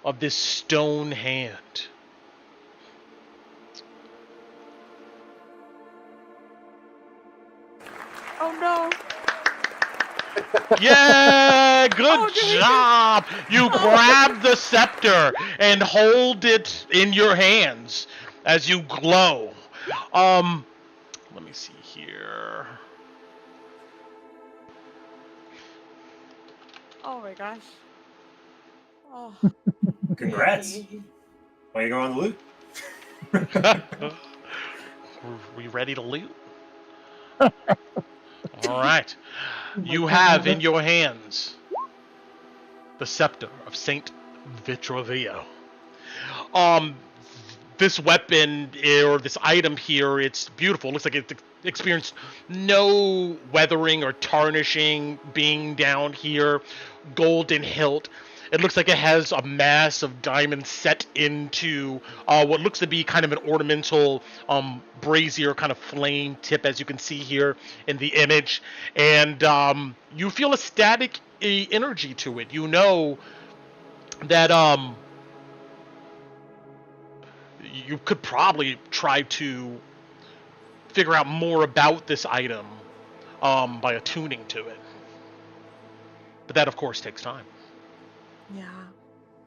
of this stone hand. Oh no! Yeah, good job. You grab the scepter and hold it in your hands as you glow. Let me see here. Oh my gosh. Oh. Congrats. Way to go on the loot. We ready to loot? All right. You have in your hands the scepter of Saint Vitrovio. This weapon or this item here, it's beautiful. It looks like it experienced no weathering or tarnishing being down here. Golden hilt. It looks like it has a mass of diamonds set into what looks to be kind of an ornamental brazier kind of flame tip, as you can see here in the image. And you feel a static energy to it. You know that you could probably try to figure out more about this item by attuning to it. But that, of course, takes time. Yeah,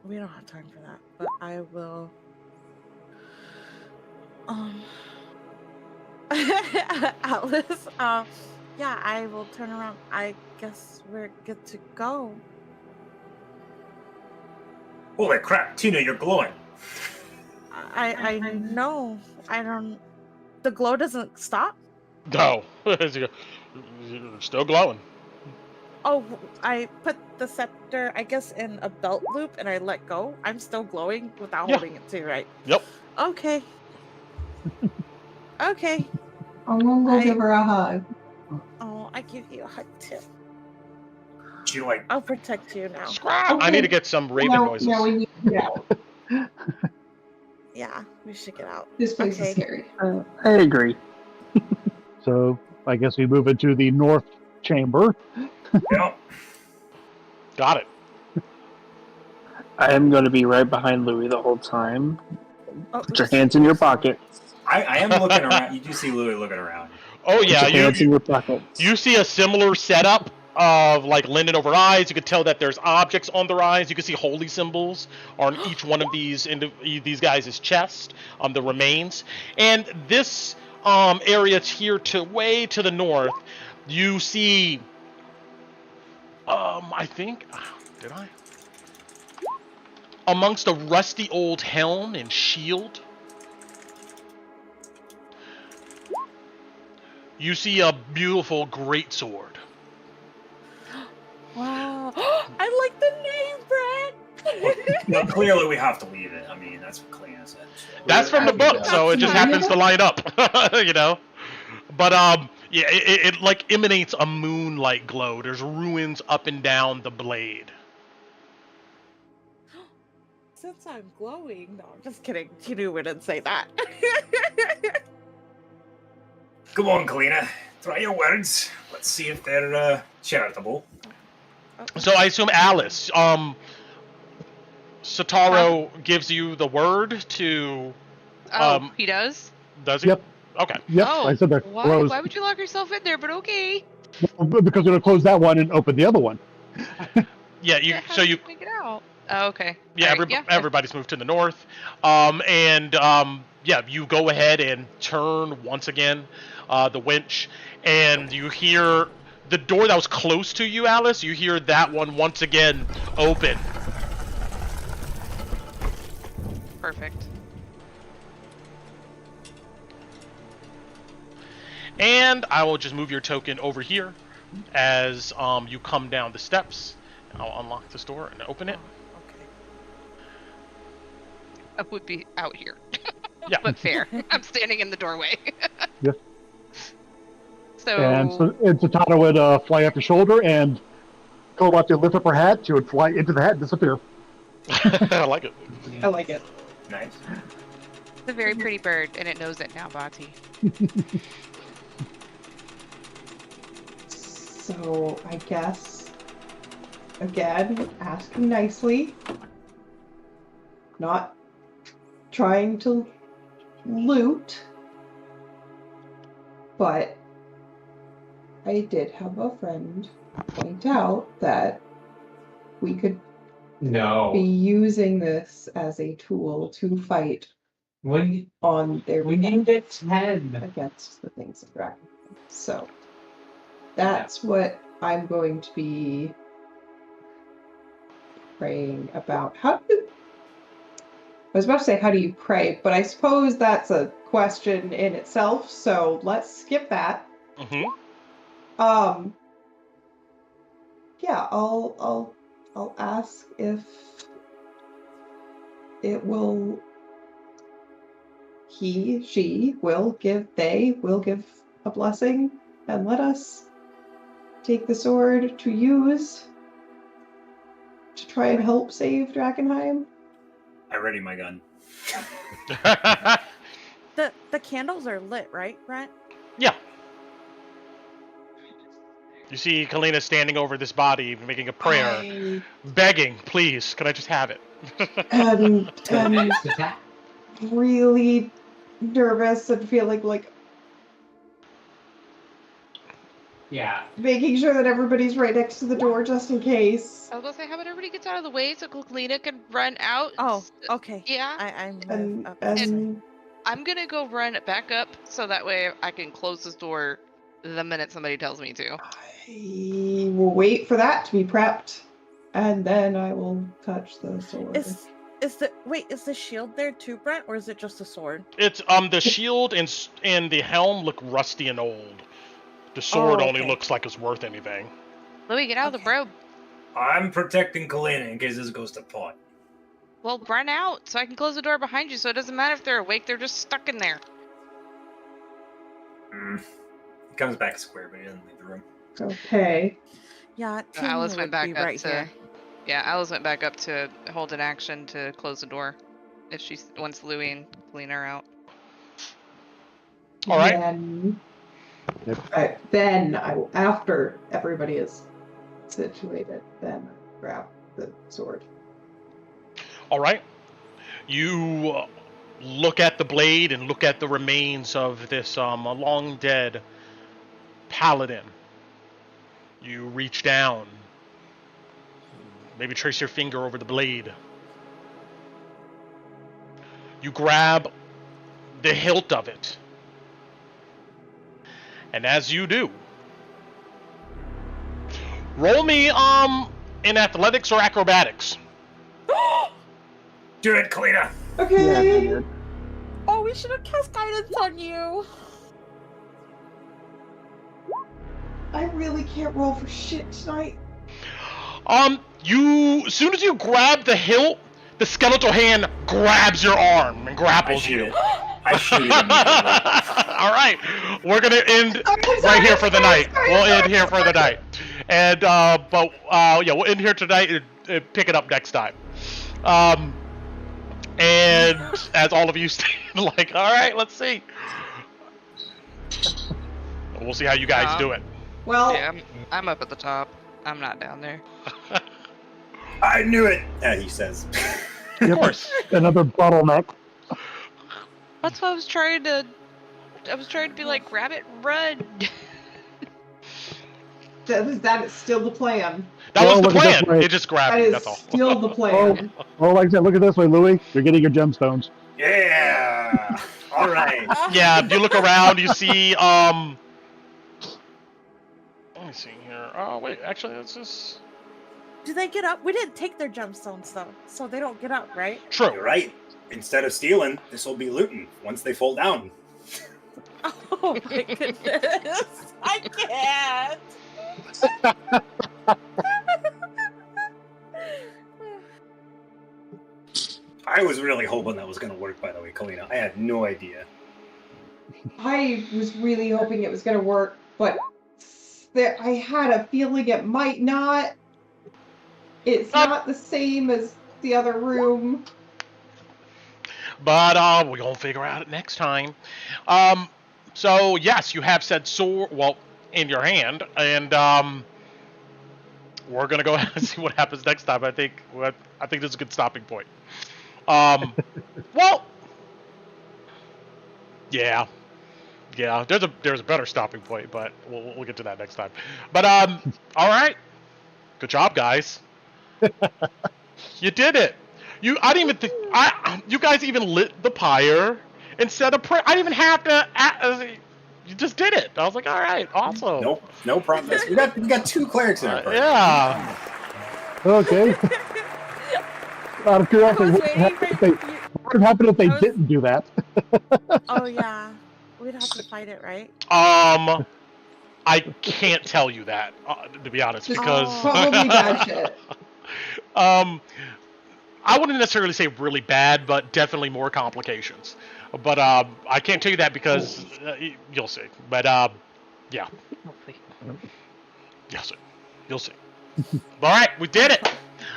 we don't have time for that, but I will. Alice, yeah, I will turn around. I guess we're good to go. Holy crap, Tina, you're glowing. I know. I don't. The glow doesn't stop. No, you're still glowing. Oh, I put the scepter, I guess, in a belt loop, and I let go. I'm still glowing without holding it too, right? Yep. Okay. Okay. I'm gonna go give her a hug. Oh, I give you a hug too. Do you like? I'll protect you now. Scrap! Okay. I need to get some raven noises. Yeah, we need to get out. Yeah, we should get out. This place Okay. is scary. I agree. So I guess we move into the north chamber. Yep. Got it. I am going to be right behind Louis the whole time. Oh, Put your hands in your pockets. I am looking around. You do see Louis looking around. Oh yeah, Put your hands in your pockets. you see a similar setup of like linen over eyes. You could tell that there's objects on their eyes. You can see holy symbols on each one of these guys' chest, the remains. And this area here to way to the north, you see. I think. Did I? Amongst a rusty old helm and shield, you see a beautiful greatsword. Wow. I like the name, Brad. Well, clearly we have to leave it. I mean, that's what Kalina said. So. That's from the book, so it just happens to line up, you know. But yeah, it like emanates a moonlight glow. There's ruins up and down the blade. Since I'm glowing, no, I'm just kidding. You wouldn't say that. Come on, Kalina. Try your words. Let's see if they're charitable. So I assume Alice, Sataro gives you the word to. Oh, he does? Does he? Yep. Okay. Yep, Oh, I said they're why? closed. Why would you lock yourself in there? But okay. Because we're going to close that one and open the other one. Yeah. How So did you. make it out? Oh, okay. Yeah, All right, everybody's moved to the north. Yeah, you go ahead and turn once again the winch, and you hear the door that was close to you, Alice. You hear that one once again open. Perfect. And I will just move your token over here as you come down the steps. I'll unlock this door and open it. Okay. I would be out here. Yeah. But fair. I'm standing in the doorway. Yes. So, And Zatanna would fly up your shoulder, and go about to lift up her hat. She would fly into the hat and disappear. I like it. I like it. Nice. it's a very pretty bird, and it knows it now, Bati. So I guess, again, asking nicely, not trying to loot, but I did have a friend point out that we could be No. using this as a tool to fight We on their need it 10. against the things of Drakkenheim. So that's what I'm going to be praying about. I was about to say, how do you pray? But I suppose that's a question in itself. So let's skip that. Mm-hmm. Yeah, I'll ask if it will. She will give. They will give a blessing and let us take the sword to use to try and help save Drakkenheim. I ready my gun. The candles are lit, right, Brent? Yeah. You see Kalina standing over this body, making a prayer, begging, please, can I just have it? And Attack. really nervous and feeling like Yeah. making sure that everybody's right next to the door just in case. I was gonna say, how about everybody gets out of the way so Kalina can run out? Oh, okay. Yeah. I'm And, up this way. and I'm gonna go run it back up so that way I can close this door the minute somebody tells me to. I will wait for that to be prepped, and then I will touch the sword. Is the shield there too, Brent, or is it just the sword? It's the shield and the helm look rusty and old. The sword only okay. looks like it's worth anything. Louis, get out of the robe. I'm protecting Kalina in case this goes to pot. Well, run out so I can close the door behind you so it doesn't matter if they're awake, they're just stuck in there. He comes back square, but he doesn't leave the room. Okay. Yeah, Alice Tina went would back be up right to. here. Yeah, Alice went back up to hold an action to close the door if she wants Louis and Kalina are out. All right. Then, Yep. then I will, after everybody is situated, then I grab the sword. All right. You look at the blade and look at the remains of this long dead paladin. You reach down, maybe trace your finger over the blade. You grab the hilt of it And as you do, roll me in athletics or acrobatics. Do it, Kalina. Yeah, Okay. you did. Oh, we should have cast guidance on you. I really can't roll for shit tonight. As soon as you grab the hilt, the skeletal hand grabs your arm and I grapples shoot you. it. I shoot it immediately. All right, we're gonna end I'm right sorry, here for the sorry, night. sorry, We'll sorry, end here for the sorry. night, and yeah, we'll end here tonight and pick it up next time. And as all of you stand, like, all right, let's see. We'll see how you guys do it. Well, Yeah, I'm up at the top. I'm not down there. I knew it, he says. Of course. Another bottleneck. That's what I was trying to. I was trying to be like, grab it, run. that is still the plan. That Well, was the look at this plan. way. It just grabbed That me. is That's all. still the plan. Oh, like I said, look at this way, Louis. You're getting your gemstones. Yeah. All right. Yeah, if you look around, you see, let me see here. Oh, wait, actually, this is Do they get up? We didn't take their gemstones though, so they don't get up, right? You're true. right. Instead of stealing, this will be looting once they fall down. Oh my goodness! I can't. I was really hoping that was going to work, by the way, Kalina. I had no idea. I was really hoping it was going to work, but I had a feeling it might not. It's not the same as the other room. But, we're gonna figure out it next time. So, yes, you have said sword, well, in your hand, and, we're gonna go ahead and see what happens next time. I think this is a good stopping point. Well, yeah, there's a better stopping point, but we'll get to that next time. But all right, good job, guys. You did it. You guys even lit the pyre and said a prayer. I didn't even have to. You just did it. I was like, all right, awesome. Nope, no problem. We got two clerics in our party. Yeah. Okay. Out of curiosity, I was what waiting for you. would happen if they I was- didn't do that? Oh yeah, we'd have to fight it, right? I can't tell you that, to be honest, Just because probably bad shit. I wouldn't necessarily say really bad, but definitely more complications. But I can't tell you that because you'll see. But yeah, you'll see. All right, we did it.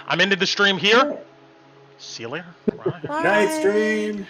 I'm ending the stream here. See you later. Bye. Night stream.